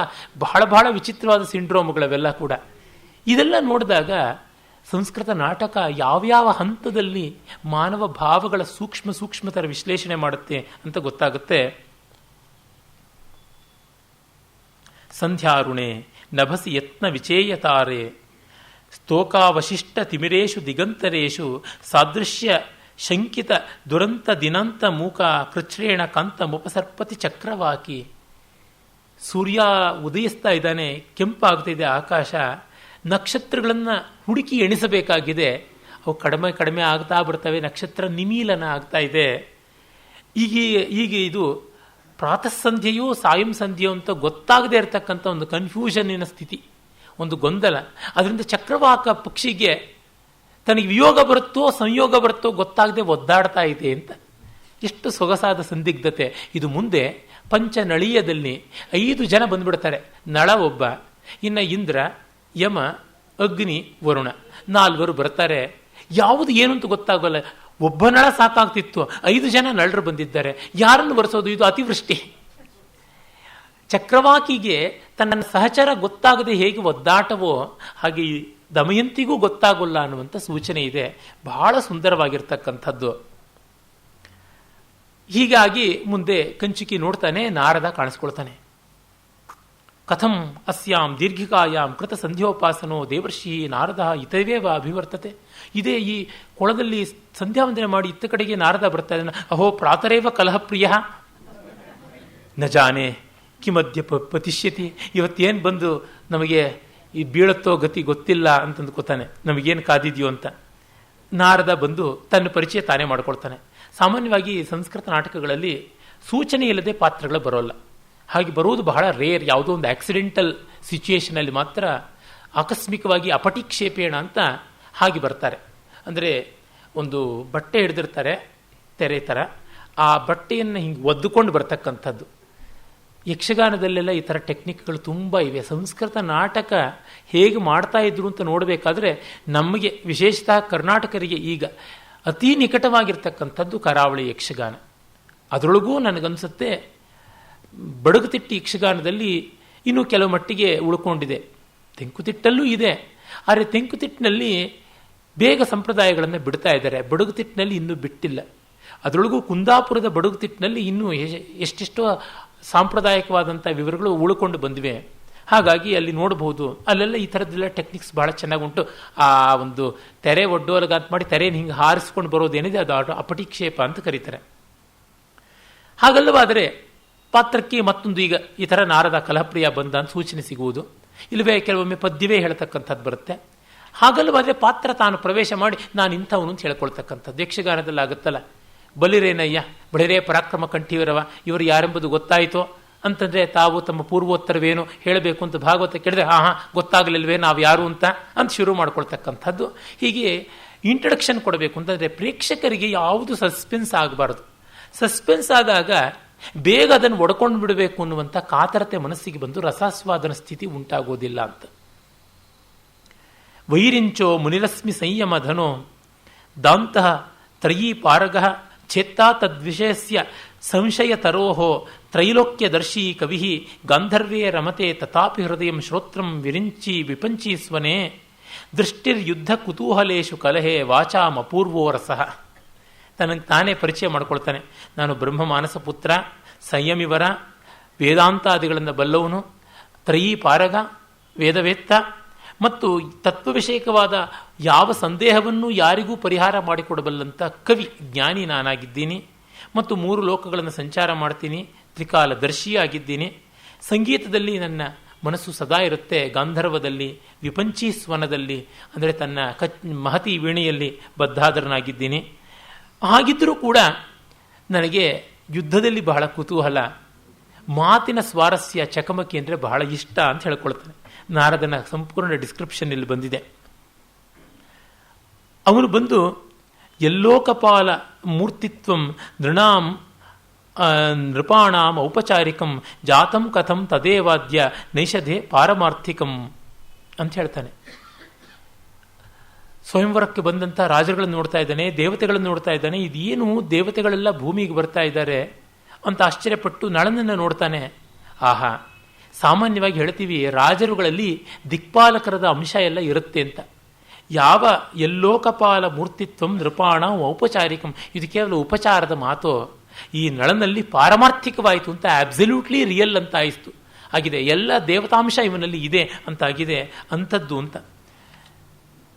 ಬಹಳ ಬಹಳ ವಿಚಿತ್ರವಾದ ಸಿಂಡ್ರೋಮ್ಗಳವೆಲ್ಲ ಕೂಡ. ಇದೆಲ್ಲ ನೋಡಿದಾಗ ಸಂಸ್ಕೃತ ನಾಟಕ ಯಾವ್ಯಾವ ಹಂತದಲ್ಲಿ ಮಾನವ ಭಾವಗಳ ಸೂಕ್ಷ್ಮತರ ವಿಶ್ಲೇಷಣೆ ಮಾಡುತ್ತೆ ಅಂತ ಗೊತ್ತಾಗುತ್ತೆ. ಸಂಧ್ಯಾರುಣೆ ನಭಸಿ ಯತ್ನ ವಿಚೇಯತಾರೆ ಸ್ತೋಕಾವಶಿಷ್ಟ ತಿಮಿರೇಶು ದಿಗಂತರೇಶು ಸಾದೃಶ್ಯ ಶಂಕಿತ ದುರಂತ ದಿನಂತ ಮೂಕ ಕೃಚ್ಛ್ರೇಣ ಕಾಂತ ಮುಪಸರ್ಪತಿ ಚಕ್ರವಾಕಿ. ಸೂರ್ಯ ಉದಯಿಸ್ತಾ ಇದ್ದಾನೆ, ಕೆಂಪಾಗ್ತಿದೆ ಆಕಾಶ, ನಕ್ಷತ್ರಗಳನ್ನು ಹುಡುಕಿ ಎಣಿಸಬೇಕಾಗಿದೆ, ಅವು ಕಡಿಮೆ ಆಗ್ತಾ ಬರ್ತವೆ, ನಕ್ಷತ್ರ ನಿಮೀಲನ ಆಗ್ತಾ ಇದೆ. ಈಗ ಇದು ಪ್ರಾತಃ ಸಂಧ್ಯೆಯೂ ಸಾಯಂ ಸಂಧ್ಯೆಯೂ ಅಂತ ಗೊತ್ತಾಗದೇ ಇರತಕ್ಕಂಥ ಒಂದು ಕನ್ಫ್ಯೂಷನ್ನಿನ ಸ್ಥಿತಿ, ಒಂದು ಗೊಂದಲ. ಅದರಿಂದ ಚಕ್ರವಾಕ ಪಕ್ಷಿಗೆ ತನಗೆ ವಿಯೋಗ ಬರುತ್ತೋ ಸಂಯೋಗ ಬರುತ್ತೋ ಗೊತ್ತಾಗದೆ ಒದ್ದಾಡ್ತಾ ಇದೆ ಅಂತ. ಎಷ್ಟು ಸೊಗಸಾದ ಸಂದಿಗ್ಧತೆ ಇದು. ಮುಂದೆ ಪಂಚನಳೀಯದಲ್ಲಿ 5 ಜನ ಬಂದ್ಬಿಡ್ತಾರೆ. ನಳ ಒಬ್ಬ, ಇನ್ನು ಇಂದ್ರ, ಯಮ, ಅಗ್ನಿ, ವರುಣ 4 ಬರ್ತಾರೆ. ಯಾವುದು ಏನು ಅಂತ ಗೊತ್ತಾಗಲ್ಲ. ಒಬ್ಬ ನಳ ಸಾಕಾಗ್ತಿತ್ತು, 5 ಜನ ನಳರು ಬಂದಿದ್ದಾರೆ, ಯಾರನ್ನು ಬರೆಸೋದು? ಇದು ಅತಿವೃಷ್ಟಿ. ಚಕ್ರವಾಕಿಗೆ ತನ್ನ ಸಹಚರ ಗೊತ್ತಾಗದೆ ಹೇಗೆ ಒದ್ದಾಟವೋ ಹಾಗೆ ದಮಯಂತಿಗೂ ಗೊತ್ತಾಗೋಲ್ಲ ಅನ್ನುವಂಥ ಸೂಚನೆ ಇದೆ. ಬಹಳ ಸುಂದರವಾಗಿರ್ತಕ್ಕಂಥದ್ದು. ಹೀಗಾಗಿ ಮುಂದೆ ಕಂಚುಕಿ ನೋಡ್ತಾನೆ, ನಾರದ ಕಾಣಿಸ್ಕೊಳ್ತಾನೆ. ಕಥಂ ಅಸ್ಯಾಂ ದೀರ್ಘಿಕಾಯಾಂ ಕೃತ ಸಂಧ್ಯೋಪಾಸನೋ ದೇವರ್ಷಿ ನಾರದ ಇತವೇವ ಅಭಿವರ್ತತೆ. ಇದೇ ಈ ಕೊಳದಲ್ಲಿ ಸಂಧ್ಯಾವಂದನೆ ಮಾಡಿ ಇತ್ತ ಕಡೆಗೆ ನಾರದ ಬರ್ತಾ ಇದ್ದಾನೆ. ಅಹೋ ಪ್ರಾತರೇವ ಕಲಹಪ್ರಿಯ ನ ಜಾನೆ ಕಿಮದ್ಯ ಪತಿಷ್ಯತಿ. ಇವತ್ತೇನು ಬಂದು ನಮಗೆ ಈ ಬೀಳತ್ತೋ ಗತಿ ಗೊತ್ತಿಲ್ಲ ಅಂತಂದ್ಕೋತಾನೆ, ನಮಗೇನು ಕಾದಿದೆಯೋ ಅಂತ. ನಾರದ ಬಂದು ತನ್ನ ಪರಿಚಯ ತಾನೇ ಮಾಡ್ಕೊಳ್ತಾನೆ. ಸಾಮಾನ್ಯವಾಗಿ ಸಂಸ್ಕೃತ ನಾಟಕಗಳಲ್ಲಿ ಸೂಚನೆ ಇಲ್ಲದೆ ಪಾತ್ರಗಳು ಬರೋಲ್ಲ. ಹಾಗೆ ಬರುವುದು ಬಹಳ ರೇರ್. ಯಾವುದೋ ಒಂದು ಆಕ್ಸಿಡೆಂಟಲ್ ಸಿಚುಯೇಷನಲ್ಲಿ ಮಾತ್ರ ಆಕಸ್ಮಿಕವಾಗಿ ಅಪಟಿಕ್ಷೇಪೇಣ ಅಂತ ಹಾಗೆ ಬರ್ತಾರೆ. ಅಂದರೆ ಒಂದು ಬಟ್ಟೆ ಹಿಡಿದಿರ್ತಾರೆ ತೆರೆ ಥರ, ಆ ಬಟ್ಟೆಯನ್ನು ಹಿಂಗೆ ಒದ್ದುಕೊಂಡು ಬರ್ತಕ್ಕಂಥದ್ದು. ಯಕ್ಷಗಾನದಲ್ಲೆಲ್ಲ ಈ ಥರ ಟೆಕ್ನಿಕ್ಗಳು ತುಂಬ ಇವೆ. ಸಂಸ್ಕೃತ ನಾಟಕ ಹೇಗೆ ಮಾಡ್ತಾ ಇದ್ರು ಅಂತ ನೋಡಬೇಕಾದ್ರೆ ನಮಗೆ ವಿಶೇಷತಃ ಕರ್ನಾಟಕರಿಗೆ ಈಗ ಅತಿ ನಿಕಟವಾಗಿರ್ತಕ್ಕಂಥದ್ದು ಕರಾವಳಿ ಯಕ್ಷಗಾನ. ಅದರೊಳಗೂ ನನಗನ್ಸುತ್ತೆ ಬಡಗುತಿಟ್ಟು ಯಕ್ಷಗಾನದಲ್ಲಿ ಇನ್ನೂ ಕೆಲವು ಮಟ್ಟಿಗೆ ಉಳ್ಕೊಂಡಿದೆ. ತೆಂಕುತಿಟ್ಟಲ್ಲೂ ಇದೆ, ಆದರೆ ತೆಂಕುತಿಟ್ಟಿನಲ್ಲಿ ಬೇಗ ಸಂಪ್ರದಾಯಗಳನ್ನು ಬಿಡ್ತಾ ಇದ್ದಾರೆ, ಬಡಗುತಿಟ್ಟಿನಲ್ಲಿ ಇನ್ನೂ ಬಿಟ್ಟಿಲ್ಲ. ಅದರೊಳಗೂ ಕುಂದಾಪುರದ ಬಡಗುತಿಟ್ಟಿನಲ್ಲಿ ಇನ್ನೂ ಎಷ್ಟೆಷ್ಟೋ ಸಾಂಪ್ರದಾಯಿಕವಾದಂಥ ವಿವರಗಳು ಉಳ್ಕೊಂಡು ಬಂದಿವೆ. ಹಾಗಾಗಿ ಅಲ್ಲಿ ನೋಡಬಹುದು, ಅಲ್ಲೆಲ್ಲ ಈ ಥರದ್ದೆಲ್ಲ ಟೆಕ್ನಿಕ್ಸ್ ಬಹಳ ಚೆನ್ನಾಗುಂಟು. ಆ ಒಂದು ತೆರೆ ಒಡ್ಡೋಲಗಾತ್ ಮಾಡಿ ತೆರೆಯನ್ನು ಹಿಂಗೆ ಹಾರಿಸ್ಕೊಂಡು ಬರೋದೇನಿದೆ ಅದು ಅಪಟಿಕ್ಷೇಪ ಅಂತ ಕರೀತಾರೆ. ಹಾಗಲ್ಲವಾದರೆ ಪಾತ್ರಕ್ಕೆ ಮತ್ತೊಂದು ಈಗ ಈ ಥರ ನಾರದ ಕಲಹಪ್ರಿಯ ಬಂದ ಅಂತ ಸೂಚನೆ ಸಿಗುವುದು, ಇಲ್ಲವೇ ಕೆಲವೊಮ್ಮೆ ಪದ್ಯವೇ ಹೇಳ್ತಕ್ಕಂಥದ್ದು ಬರುತ್ತೆ. ಹಾಗಲ್ಲವಾದರೆ ಪಾತ್ರ ತಾನು ಪ್ರವೇಶ ಮಾಡಿ ನಾನು ಇಂಥವನು ಅಂತ ಹೇಳ್ಕೊಳ್ತಕ್ಕಂಥದ್ದು ಯಕ್ಷಗಾನದಲ್ಲಿ ಆಗುತ್ತಲ್ಲ. ಬಲಿರೇನಯ್ಯ ಬಳಿರೇ ಪರಾಕ್ರಮ ಕಂಠೀವರವ, ಇವರು ಯಾರೆಂಬುದು ಗೊತ್ತಾಯಿತೋ ಅಂತಂದರೆ ತಾವು ತಮ್ಮ ಪೂರ್ವೋತ್ತರವೇನು ಹೇಳಬೇಕು ಅಂತ ಭಾಗವತ ಕೇಳಿದ್ರೆ ಗೊತ್ತಾಗಲಿಲ್ವೇ ನಾವು ಯಾರು ಅಂತ ಶುರು ಮಾಡ್ಕೊಳ್ತಕ್ಕಂಥದ್ದು. ಹೀಗೆ ಇಂಟ್ರಡಕ್ಷನ್ ಕೊಡಬೇಕು ಅಂತಂದರೆ ಪ್ರೇಕ್ಷಕರಿಗೆ ಯಾವುದು ಸಸ್ಪೆನ್ಸ್ ಆಗಬಾರ್ದು. ಸಸ್ಪೆನ್ಸ್ ಆದಾಗ ಬೇಗ ಅದನ್ನು ಒಡ್ಕೊಂಡು ಬಿಡಬೇಕು ಅನ್ನುವಂಥ ಕಾತರತೆ ಮನಸ್ಸಿಗೆ ಬಂದು ರಸಾಸ್ವಾದನ ಸ್ಥಿತಿ ಉಂಟಾಗೋದಿಲ್ಲ ಅಂತ. ವೈರಿಂಚೋ ಮುನಿರಸ್ಮಿ ಸಂಯಮ ಧನೋ ದಾಂತಃ ತ್ರಯೀ ಪಾರಗಃ ಚೇತ್ತಾ ತದ್ವಿಷಯಸ್ಯ ಸಂಶಯ ತರೋಹೋ ತ್ರೈಲೋಕ್ಯದರ್ಶಿ ಕವಿ ಗಾಂಧರ್ವೇ ರಮತೆ ತಥಾಪಿ ಹೃದಯಂ ಶ್ರೋತ್ರಂ ವಿರಿಂಚಿ ವಿಪಂಚಿ ಸ್ವನೇ ದೃಷ್ಟಿರ್ಯುದ್ಧ ಕುತೂಹಲೇಶು ಕಲಹೆ ವಾಚಾಂ ಅಪೂರ್ವೋ ರಸಃ. ತನಗೆ ತಾನೇ ಪರಿಚಯ ಮಾಡ್ಕೊಳ್ತಾನೆ. ನಾನು ಬ್ರಹ್ಮ ಮಾನಸ ಪುತ್ರ, ಸಂಯಮಿವರ, ವೇದಾಂತಾದಿಗಳನ್ನು ಬಲ್ಲವನು, ತ್ರಯೀ ಪಾರಗ, ವೇದವೇತ್ತ ಮತ್ತು ತತ್ವವಿಷಯಕವಾದ ಯಾವ ಸಂದೇಹವನ್ನು ಯಾರಿಗೂ ಪರಿಹಾರ ಮಾಡಿಕೊಡಬಲ್ಲಂಥ ಕವಿ ಜ್ಞಾನಿ ನಾನಾಗಿದ್ದೀನಿ. ಮತ್ತು 3 ಲೋಕಗಳನ್ನು ಸಂಚಾರ ಮಾಡ್ತೀನಿ, ತ್ರಿಕಾಲದರ್ಶಿಯಾಗಿದ್ದೀನಿ. ಸಂಗೀತದಲ್ಲಿ ನನ್ನ ಮನಸ್ಸು ಸದಾ ಇರುತ್ತೆ. ಗಾಂಧರ್ವದಲ್ಲಿ, ವಿಪಂಚಿ ಸ್ವನದಲ್ಲಿ ಅಂದರೆ ತನ್ನ ಮಹತಿ ವೀಣೆಯಲ್ಲಿ ಬದ್ಧಾಧರನಾಗಿದ್ದೀನಿ. ಹಾಗಿದ್ದರೂ ಕೂಡ ನನಗೆ ಯುದ್ಧದಲ್ಲಿ ಬಹಳ ಕುತೂಹಲ, ಮಾತಿನ ಸ್ವಾರಸ್ಯ ಚಕಮಕಿ ಅಂದರೆ ಬಹಳ ಇಷ್ಟ ಅಂತ ಹೇಳ್ಕೊಳ್ತಾನೆ. ನಾರದನ ಸಂಪೂರ್ಣ ಡಿಸ್ಕ್ರಿಪ್ಷನ್ ಇಲ್ಲಿ ಬಂದಿದೆ. ಅವನು ಬಂದು ಎಲ್ಲೋಕಪಾಲ ಮೂರ್ತಿತ್ವಂ ನೃಣಾಂ ನೃಪಾಣಾಂ ಔಪಚಾರಿಕಂ ಜಾತಂ ಕಥಂ ತದೇವಾದ್ಯ ನೈಷಧೆ ಪಾರಮಾರ್ಥಿಕಂ ಅಂತ ಹೇಳ್ತಾನೆ. ಸ್ವಯಂವರಕ್ಕೆ ಬಂದಂಥ ರಾಜರುಗಳನ್ನು ನೋಡ್ತಾ ಇದ್ದಾನೆ, ದೇವತೆಗಳನ್ನು ನೋಡ್ತಾ ಇದ್ದಾನೆ. ಇದೇನು ದೇವತೆಗಳೆಲ್ಲ ಭೂಮಿಗೆ ಬರ್ತಾ ಇದ್ದಾರೆ ಅಂತ ಆಶ್ಚರ್ಯಪಟ್ಟು ನಳನನ್ನು ನೋಡ್ತಾನೆ. ಆಹಾ, ಸಾಮಾನ್ಯವಾಗಿ ಹೇಳ್ತೀವಿ ರಾಜರುಗಳಲ್ಲಿ ದಿಕ್ಪಾಲಕರದ ಅಂಶ ಎಲ್ಲ ಇರುತ್ತೆ ಅಂತ. ಯಾವ ಎಲ್ಲೋಕಪಾಲ ಮೂರ್ತಿತ್ವಂ ನೃಪಾಣ ಔಪಚಾರಿಕಂ, ಇದು ಕೇವಲ ಉಪಚಾರದ ಮಾತು. ಈ ನಳನಲ್ಲಿ ಪಾರಮಾರ್ಥಿಕವಾಯಿತು ಅಂತ, ಅಬ್ಸಲ್ಯೂಟ್ಲಿ ರಿಯಲ್ ಅಂತ ಆಯಿತು ಆಗಿದೆ. ಎಲ್ಲ ದೇವತಾಂಶ ಇವನಲ್ಲಿ ಇದೆ ಅಂತಾಗಿದೆ ಅಂಥದ್ದು ಅಂತ.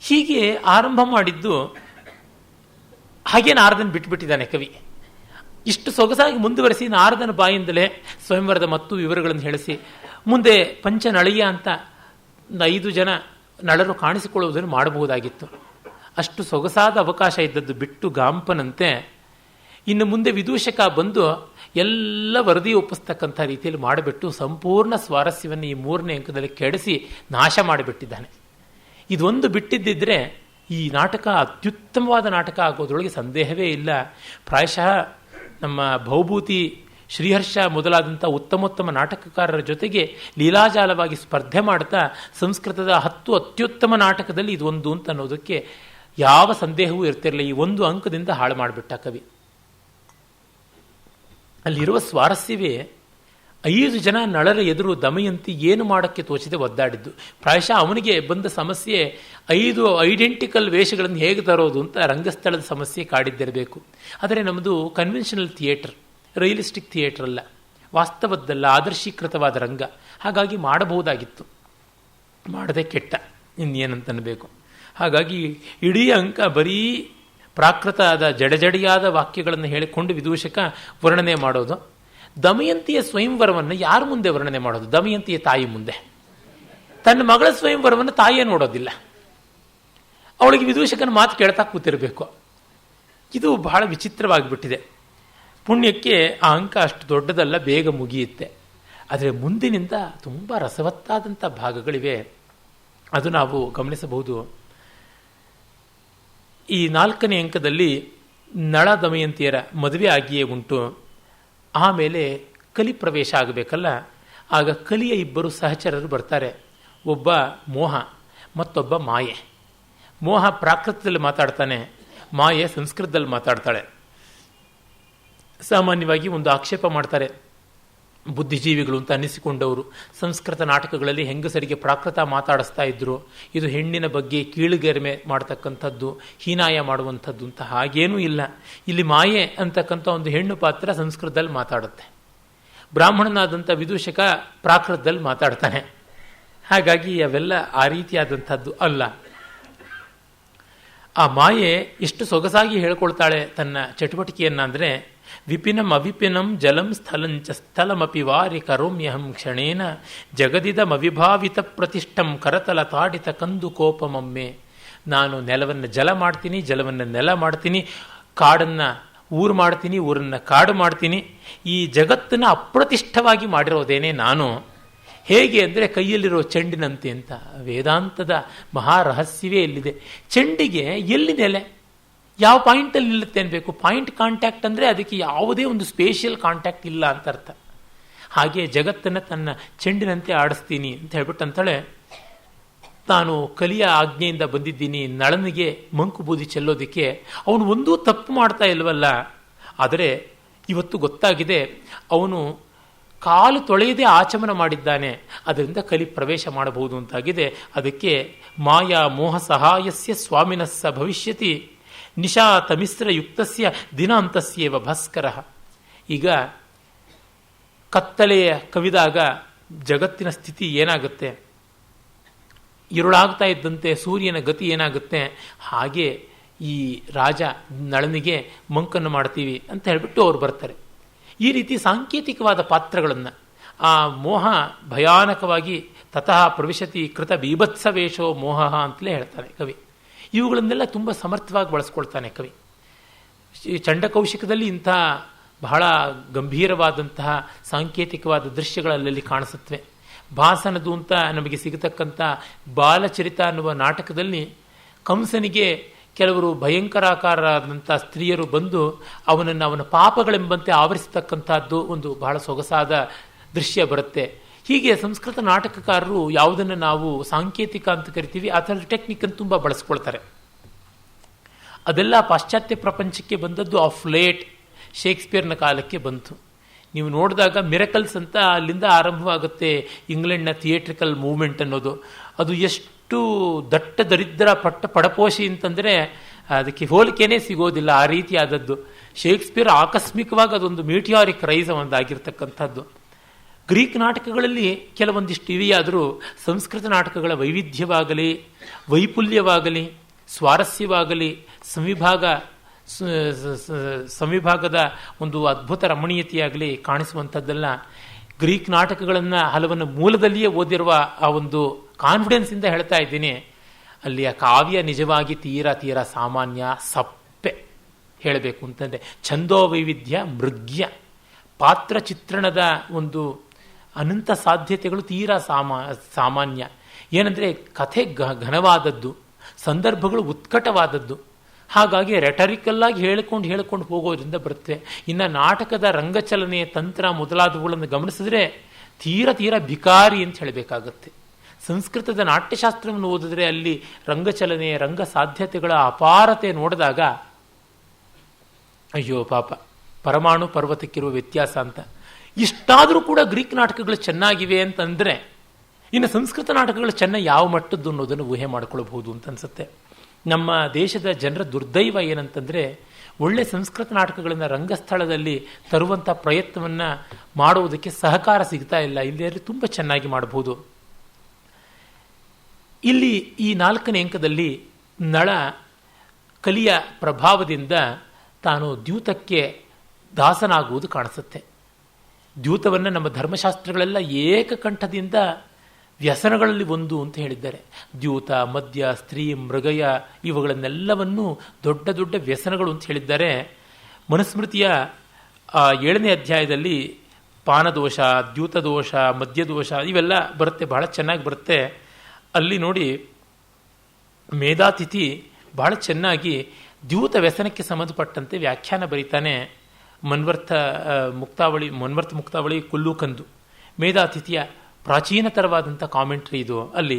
ಹೀಗೆ ಆರಂಭ ಮಾಡಿದ್ದು. ಹಾಗೆ ನಾರದನ್ ಬಿಟ್ಟುಬಿಟ್ಟಿದ್ದಾನೆ ಕವಿ. ಇಷ್ಟು ಸೊಗಸಾಗಿ ಮುಂದುವರೆಸಿ ನಾರದನ ಬಾಯಿಂದಲೇ ಸ್ವಯಂವರದ ಮತ್ತು ವಿವರಗಳನ್ನು ಹೇಳಿಸಿ ಮುಂದೆ ಪಂಚನಳಿಯ ಅಂತ 5 ಜನ ನಳರು ಕಾಣಿಸಿಕೊಳ್ಳುವುದನ್ನು ಮಾಡಬಹುದಾಗಿತ್ತು. ಅಷ್ಟು ಸೊಗಸಾದ ಅವಕಾಶ ಇದ್ದದ್ದು ಬಿಟ್ಟು ಗಾಂಪನಂತೆ ಇನ್ನು ಮುಂದೆ ವಿದೂಷಕ ಬಂದು ಎಲ್ಲ ವರದಿ ಒಪ್ಪಿಸ್ತಕ್ಕಂಥ ರೀತಿಯಲ್ಲಿ ಮಾಡಿಬಿಟ್ಟು ಸಂಪೂರ್ಣ ಸ್ವಾರಸ್ಯವನ್ನು ಈ 3ನೇ ಅಂಕದಲ್ಲಿ ಕೆಡಿಸಿ ನಾಶ ಮಾಡಿಬಿಟ್ಟಿದ್ದಾನೆ. ಇದೊಂದು ಬಿಟ್ಟಿದ್ದಿದ್ರೆ ಈ ನಾಟಕ ಅತ್ಯುತ್ತಮವಾದ ನಾಟಕ ಆಗೋದ್ರೊಳಗೆ ಸಂದೇಹವೇ ಇಲ್ಲ. ಪ್ರಾಯಶಃ ನಮ್ಮ ಭೌಭೂತಿ, ಶ್ರೀಹರ್ಷ ಮೊದಲಾದಂಥ ಉತ್ತಮೋತ್ತಮ ನಾಟಕಕಾರರ ಜೊತೆಗೆ ಲೀಲಾಜಾಲವಾಗಿ ಸ್ಪರ್ಧೆ ಮಾಡ್ತಾ ಸಂಸ್ಕೃತದ 10 ಅತ್ಯುತ್ತಮ ನಾಟಕದಲ್ಲಿ ಇದೊಂದು ಅಂತ ಅನ್ನೋದಕ್ಕೆ ಯಾವ ಸಂದೇಹವೂ ಇರ್ತಿರಲಿಲ್ಲ. ಈ 1 ಅಂಕದಿಂದ ಹಾಳು ಮಾಡಿಬಿಟ್ಟ ಕವಿ. ಅಲ್ಲಿರುವ ಸ್ವಾರಸ್ಯವೇ 5 ಜನ ನಳರ ಎದುರು ದಮಯಂತಿ ಏನು ಮಾಡೋಕ್ಕೆ ತೋಚದೆ ಒದ್ದಾಡಿದ್ದು. ಪ್ರಾಯಶಃ ಅವನಿಗೆ ಬಂದ ಸಮಸ್ಯೆ 5 ಐಡೆಂಟಿಕಲ್ ವೇಷಗಳನ್ನು ಹೇಗೆ ತರೋದು ಅಂತ ರಂಗಸ್ಥಳದ ಸಮಸ್ಯೆ ಕಾಡಿದ್ದಿರಬೇಕು. ಆದರೆ ನಮ್ಮದು ಕನ್ವೆನ್ಷನಲ್ ಥಿಯೇಟರ್, ರಿಯಲಿಸ್ಟಿಕ್ ಥಿಯೇಟರ್ ಅಲ್ಲ, ವಾಸ್ತವದ್ದಲ್ಲ, ಆದರ್ಶೀಕೃತವಾದ ರಂಗ. ಹಾಗಾಗಿ ಮಾಡಬಹುದಾಗಿತ್ತು, ಮಾಡದೆ ಕೆಟ್ಟ, ಇನ್ನೇನಂತನಬೇಕು. ಹಾಗಾಗಿ ಇಡೀ ಅಂಕ ಬರೀ ಪ್ರಾಕೃತವಾದ ಜಡಜಡಿಯಾದ ವಾಕ್ಯಗಳನ್ನು ಹೇಳಿಕೊಂಡು ವಿದೂಷಕ ವರ್ಣನೆ ಮಾಡೋದು. ದಮಯಂತಿಯ ಸ್ವಯಂವರವನ್ನು ಯಾರ ಮುಂದೆ ವರ್ಣನೆ ಮಾಡೋದು? ದಮಯಂತಿಯ ತಾಯಿ ಮುಂದೆ. ತನ್ನ ಮಗಳ ಸ್ವಯಂವರವನ್ನು ತಾಯಿಯೇ ನೋಡೋದಿಲ್ಲ. ಅವಳಿಗೆ ವಿದೂಷಕನ ಮಾತು ಕೇಳ್ತಾ ಕೂತಿರಬೇಕು. ಇದು ಬಹಳ ವಿಚಿತ್ರವಾಗಿಬಿಟ್ಟಿದೆ. ಪುಣ್ಯಕ್ಕೆ ಆ ಅಂಕ ಅಷ್ಟು ದೊಡ್ಡದಲ್ಲ, ಬೇಗ ಮುಗಿಯುತ್ತೆ. ಆದರೆ ಮುಂದಿನಿಂದ ತುಂಬ ರಸವತ್ತಾದಂಥ ಭಾಗಗಳಿವೆ. ಅದು ನಾವು ಗಮನಿಸಬಹುದು. ಈ 4ನೇ ಅಂಕದಲ್ಲಿ ನಳ ದಮಯಂತಿಯರ ಮದುವೆ ಆಗಿಯೇ ಉಂಟು. ಆಮೇಲೆ ಕಲಿ ಪ್ರವೇಶ ಆಗಬೇಕಲ್ಲ, ಆಗ ಕಲಿಯ 2 ಸಹಚರರು ಬರ್ತಾರೆ. ಒಬ್ಬ ಮೋಹ, ಮತ್ತೊಬ್ಬ ಮಾಯೆ. ಮೋಹ ಪ್ರಾಕೃತದಲ್ಲಿ ಮಾತಾಡ್ತಾನೆ, ಮಾಯೆ ಸಂಸ್ಕೃತದಲ್ಲಿ ಮಾತಾಡ್ತಾಳೆ. ಸಾಮಾನ್ಯವಾಗಿ ಒಂದು ಆಕ್ಷೇಪ ಮಾಡ್ತಾರೆ, ಬುದ್ಧಿಜೀವಿಗಳು ಅಂತ ಅನ್ನಿಸಿಕೊಂಡವರು ಸಂಸ್ಕೃತ ನಾಟಕಗಳಲ್ಲಿ ಹೆಂಗಸರಿಗೆ ಪ್ರಾಕೃತ ಮಾತಾಡಿಸ್ತಾ ಇದ್ರು, ಇದು ಹೆಣ್ಣಿನ ಬಗ್ಗೆ ಕೀಳುಗೆರಿಮೆ ಮಾಡ್ತಕ್ಕಂಥದ್ದು, ಹೀನಾಯ ಮಾಡುವಂಥದ್ದು ಅಂತ. ಹಾಗೇನೂ ಇಲ್ಲ. ಇಲ್ಲಿ ಮಾಯೆ ಅಂತಕ್ಕಂಥ ಒಂದು ಹೆಣ್ಣು ಪಾತ್ರ ಸಂಸ್ಕೃತದಲ್ಲಿ ಮಾತಾಡುತ್ತೆ. ಬ್ರಾಹ್ಮಣನಾದಂಥ ವಿದೂಷಕ ಪ್ರಾಕೃತದಲ್ಲಿ ಮಾತಾಡ್ತಾನೆ. ಹಾಗಾಗಿ ಅವೆಲ್ಲ ಆ ರೀತಿಯಾದಂಥದ್ದು ಅಲ್ಲ. ಆ ಮಾಯೆ ಎಷ್ಟು ಸೊಗಸಾಗಿ ಹೇಳ್ಕೊಳ್ತಾಳೆ ತನ್ನ ಚಟುವಟಿಕೆಯನ್ನ. ವಿಪಿನಂ ಅವಿಪಿನಂ ಜಲಂ ಸ್ಥಲಂಚ ಸ್ಥಲಮಪಿ ವಾರಿ ಕರೋಮ್ಯಹಂ ಕ್ಷಣೇನ ಜಗದಿದಮವಿಭಾವಿತ ಪ್ರತಿಷ್ಠಂ ಕರತಲ ತಾಡಿತ ಕಂದು ಕೋಪಮೊಮ್ಮೆ. ನಾನು ನೆಲವನ್ನು ಜಲ ಮಾಡ್ತೀನಿ, ಜಲವನ್ನು ನೆಲ ಮಾಡ್ತೀನಿ, ಕಾಡನ್ನು ಊರು ಮಾಡ್ತೀನಿ, ಊರನ್ನು ಕಾಡು ಮಾಡ್ತೀನಿ. ಈ ಜಗತ್ತನ್ನು ಅಪ್ರತಿಷ್ಠವಾಗಿ ಮಾಡಿರೋದೇನೆ ನಾನು. ಹೇಗೆ ಅಂದರೆ ಕೈಯಲ್ಲಿರೋ ಚೆಂಡಿನಂತೆ ಅಂತ. ವೇದಾಂತದ ಮಹಾರಹಸ್ಯವೇ ಇಲ್ಲಿದೆ. ಚೆಂಡಿಗೆ ಎಲ್ಲಿ ನೆಲೆ, ಯಾವ ಪಾಯಿಂಟಲ್ಲಿ ನಿಲ್ಲುತ್ತೆ ಅನ್ಬೇಕು. ಪಾಯಿಂಟ್ ಕಾಂಟ್ಯಾಕ್ಟ್ ಅಂದರೆ ಅದಕ್ಕೆ ಯಾವುದೇ ಒಂದು ಸ್ಪೇಷಿಯಲ್ ಕಾಂಟ್ಯಾಕ್ಟ್ ಇಲ್ಲ ಅಂತ ಅರ್ಥ. ಹಾಗೆ ಜಗತ್ತನ್ನು ತನ್ನ ಚೆಂಡಿನಂತೆ ಆಡಿಸ್ತೀನಿ ಅಂತ ಹೇಳ್ಬಿಟ್ಟು ಅಂತಾಳೆ. ತಾನು ಕಲಿಯ ಆಜ್ಞೆಯಿಂದ ಬಂದಿದ್ದೀನಿ ನಳನಿಗೆ ಮಂಕು ಬೂದಿ ಚೆಲ್ಲೋದಕ್ಕೆ. ಅವನು ಒಂದೂ ತಪ್ಪು ಮಾಡ್ತಾ ಇಲ್ವಲ್ಲ. ಆದರೆ ಇವತ್ತು ಗೊತ್ತಾಗಿದೆ, ಅವನು ಕಾಲು ತೊಳೆಯದೆ ಆಚಮನ ಮಾಡಿದ್ದಾನೆ, ಅದರಿಂದ ಕಲಿ ಪ್ರವೇಶ ಮಾಡಬಹುದು ಅಂತಾಗಿದೆ. ಅದಕ್ಕೆ ಮಾಯಾ ಮೋಹ ಸಹಾಯಸ್ಯ ಸ್ವಾಮಿನಸ್ಸ ಭವಿಷ್ಯತಿ ನಿಶಾತ ಮಿಶ್ರ ಯುಕ್ತಸ್ಯ ದಿನಾಂತಸ್ಯೇವ ಭಾಸ್ಕರ. ಈಗ ಕತ್ತಲೆಯ ಕವಿದಾಗ ಜಗತ್ತಿನ ಸ್ಥಿತಿ ಏನಾಗುತ್ತೆ, ಇರುಳಾಗ್ತಾ ಇದ್ದಂತೆ ಸೂರ್ಯನ ಗತಿ ಏನಾಗುತ್ತೆ, ಹಾಗೆ ಈ ರಾಜ ನಳನಿಗೆ ಮಂಕನ್ನು ಮಾಡ್ತೀವಿ ಅಂತ ಹೇಳ್ಬಿಟ್ಟು ಅವ್ರು ಬರ್ತಾರೆ. ಈ ರೀತಿ ಸಾಂಕೇತಿಕವಾದ ಪಾತ್ರಗಳನ್ನು ಆ ಮೋಹ ಭಯಾನಕವಾಗಿ ತತಃ ಪ್ರವಿಶತಿ ಕೃತ ಬೀಭತ್ಸವೇಶೋ ಮೋಹ ಅಂತಲೇ ಹೇಳ್ತಾನೆ ಕವಿ. ಇವುಗಳನ್ನೆಲ್ಲ ತುಂಬ ಸಮರ್ಥವಾಗಿ ಬಳಸ್ಕೊಳ್ತಾನೆ ಕವಿ. ಚಂಡಕೌಶಿಕದಲ್ಲಿ ಇಂಥ ಬಹಳ ಗಂಭೀರವಾದಂತಹ ಸಾಂಕೇತಿಕವಾದ ದೃಶ್ಯಗಳಲ್ಲಿ ಕಾಣಿಸುತ್ತವೆ. ಭಾಸನದು ಅಂತ ನಮಗೆ ಸಿಗತಕ್ಕಂಥ ಬಾಲಚರಿತ ಅನ್ನುವ ನಾಟಕದಲ್ಲಿ ಕಂಸನಿಗೆ ಕೆಲವರು ಭಯಂಕರಾಕಾರರಾದಂಥ ಸ್ತ್ರೀಯರು ಬಂದು ಅವನನ್ನು ಅವನ ಪಾಪಗಳೆಂಬಂತೆ ಆವರಿಸತಕ್ಕಂಥದ್ದು ಒಂದು ಬಹಳ ಸೊಗಸಾದ ದೃಶ್ಯ ಬರುತ್ತೆ. ಹೀಗೆ ಸಂಸ್ಕೃತ ನಾಟಕಕಾರರು ಯಾವುದನ್ನು ನಾವು ಸಾಂಕೇತಿಕ ಅಂತ ಕರಿತೀವಿ ಆ ಥರದ ಟೆಕ್ನಿಕನ್ನು ತುಂಬ ಬಳಸ್ಕೊಳ್ತಾರೆ. ಅದೆಲ್ಲ ಪಾಶ್ಚಾತ್ಯ ಪ್ರಪಂಚಕ್ಕೆ ಬಂದದ್ದು ಆಫ್ ಲೇಟ್ ಶೇಕ್ಸ್ಪಿಯರ್ನ ಕಾಲಕ್ಕೆ ಬಂತು. ನೀವು ನೋಡಿದಾಗ ಮಿರಕಲ್ಸ್ ಅಂತ ಅಲ್ಲಿಂದ ಆರಂಭವಾಗುತ್ತೆ ಇಂಗ್ಲೆಂಡ್ನ ಥಿಯೇಟ್ರಿಕಲ್ ಮೂವ್ಮೆಂಟ್ ಅನ್ನೋದು. ಅದು ಎಷ್ಟು ದಟ್ಟ ದರಿದ್ರ ಪಡಪೋಷಿ ಅಂತಂದರೆ ಅದಕ್ಕೆ ಹೋಲಿಕೆನೇ ಸಿಗೋದಿಲ್ಲ, ಆ ರೀತಿಯಾದದ್ದು. ಶೇಕ್ಸ್ಪಿಯರ್ ಆಕಸ್ಮಿಕವಾಗಿ ಅದೊಂದು ಮೀಟಿಯಾರಿಕ್ ರೈಸ್ ಒಂದಾಗಿರ್ತಕ್ಕಂಥದ್ದು. ಗ್ರೀಕ್ ನಾಟಕಗಳಲ್ಲಿ ಕೆಲವೊಂದಿಷ್ಟು ಇವೆಯಾದರೂ ಸಂಸ್ಕೃತ ನಾಟಕಗಳ ವೈವಿಧ್ಯವಾಗಲಿ, ವೈಪುಲ್ಯವಾಗಲಿ, ಸ್ವಾರಸ್ಯವಾಗಲಿ, ಸಂವಿಭಾಗದ ಒಂದು ಅದ್ಭುತ ರಮಣೀಯತೆಯಾಗಲಿ ಕಾಣಿಸುವಂಥದ್ದೆಲ್ಲ ಗ್ರೀಕ್ ನಾಟಕಗಳನ್ನು ಹಲವನ್ನು ಮೂಲದಲ್ಲಿಯೇ ಓದಿರುವ ಆ ಒಂದು ಕಾನ್ಫಿಡೆನ್ಸಿಂದ ಹೇಳ್ತಾ ಇದ್ದೀನಿ. ಅಲ್ಲಿಯ ಕಾವ್ಯ ನಿಜವಾಗಿ ತೀರಾ ಸಾಮಾನ್ಯ, ಸಪ್ಪೆ ಹೇಳಬೇಕು ಅಂತಂದರೆ. ಛಂದೋ ವೈವಿಧ್ಯ, ಮೃಗ್ಯ, ಪಾತ್ರ ಚಿತ್ರಣದ ಒಂದು ಅನಂತ ಸಾಧ್ಯತೆಗಳು ತೀರಾ ಸಾಮಾನ್ಯ. ಏನಂದರೆ ಕಥೆ ಘನವಾದದ್ದು, ಸಂದರ್ಭಗಳು ಉತ್ಕಟವಾದದ್ದು. ಹಾಗಾಗಿ ರೆಟರಿಕಲ್ಲಾಗಿ ಹೇಳಿಕೊಂಡು ಹೋಗೋದ್ರಿಂದ ಬರುತ್ತೆ. ಇನ್ನು ನಾಟಕದ ರಂಗಚಲನೆಯ ತಂತ್ರ ಮೊದಲಾದವುಗಳನ್ನು ಗಮನಿಸಿದ್ರೆ ತೀರಾ ಭಿಕಾರಿ ಅಂತ ಹೇಳಬೇಕಾಗತ್ತೆ. ಸಂಸ್ಕೃತದ ನಾಟ್ಯಶಾಸ್ತ್ರವನ್ನು ಓದಿದ್ರೆ ಅಲ್ಲಿ ರಂಗಚಲನೆ, ರಂಗ ಸಾಧ್ಯತೆಗಳ ಅಪಾರತೆ ನೋಡಿದಾಗ ಅಯ್ಯೋ ಪಾಪ, ಪರಮಾಣು ಪರ್ವತಕ್ಕಿರುವ ವ್ಯತ್ಯಾಸ ಅಂತ. ಇಷ್ಟಾದರೂ ಕೂಡ ಗ್ರೀಕ್ ನಾಟಕಗಳು ಚೆನ್ನಾಗಿವೆ ಅಂತಂದರೆ ಇನ್ನು ಸಂಸ್ಕೃತ ನಾಟಕಗಳು ಚೆನ್ನಾಗಿ ಯಾವ ಮಟ್ಟದ್ದು ಅನ್ನೋದನ್ನು ಊಹೆ ಮಾಡಿಕೊಳ್ಬಹುದು ಅಂತ ಅನ್ಸುತ್ತೆ. ನಮ್ಮ ದೇಶದ ಜನರ ದುರ್ದೈವ ಏನಂತಂದರೆ ಒಳ್ಳೆ ಸಂಸ್ಕೃತ ನಾಟಕಗಳನ್ನು ರಂಗಸ್ಥಳದಲ್ಲಿ ತರುವಂಥ ಪ್ರಯತ್ನವನ್ನು ಮಾಡುವುದಕ್ಕೆ ಸಹಕಾರ ಸಿಗ್ತಾ ಇಲ್ಲ. ಇಲ್ಲದೇ ತುಂಬ ಚೆನ್ನಾಗಿ ಮಾಡಬಹುದು. ಇಲ್ಲಿ ಈ 4ನೇ ಅಂಕದಲ್ಲಿ ನಳ ಕಲಿಯ ಪ್ರಭಾವದಿಂದ ತಾನು ದ್ಯೂತಕ್ಕೆ ದಾಸನಾಗುವುದು ಕಾಣಿಸುತ್ತೆ. ದ್ಯೂತವನ್ನು ನಮ್ಮ ಧರ್ಮಶಾಸ್ತ್ರಗಳೆಲ್ಲ ಏಕಕಂಠದಿಂದ ವ್ಯಸನಗಳಲ್ಲಿ ಒಂದು ಅಂತ ಹೇಳಿದ್ದಾರೆ. ದ್ಯೂತ, ಮದ್ಯ, ಸ್ತ್ರೀ, ಮೃಗಯ ಇವುಗಳನ್ನೆಲ್ಲವನ್ನೂ ದೊಡ್ಡ ದೊಡ್ಡ ವ್ಯಸನಗಳು ಅಂತ ಹೇಳಿದ್ದಾರೆ. ಮನುಸ್ಮೃತಿಯ 7ನೇ ಅಧ್ಯಾಯದಲ್ಲಿ ಪಾನದೋಷ, ದ್ಯೂತದೋಷ, ಮದ್ಯದೋಷ ಇವೆಲ್ಲ ಬರುತ್ತೆ, ಬಹಳ ಚೆನ್ನಾಗಿ ಬರುತ್ತೆ. ಅಲ್ಲಿ ನೋಡಿ ಮೇಧಾತಿಥಿ ಬಹಳ ಚೆನ್ನಾಗಿ ದ್ಯೂತ ವ್ಯಸನಕ್ಕೆ ಸಂಬಂಧಪಟ್ಟಂತೆ ವ್ಯಾಖ್ಯಾನ ಬರೀತಾನೆ. ಮನ್ವರ್ಥ ಮುಕ್ತಾವಳಿ ಕುಲ್ಲುಕಂದು ಮೇಧಾತಿಥಿಯ ಪ್ರಾಚೀನತರವಾದಂಥ ಕಾಮೆಂಟ್ರಿ ಇದು. ಅಲ್ಲಿ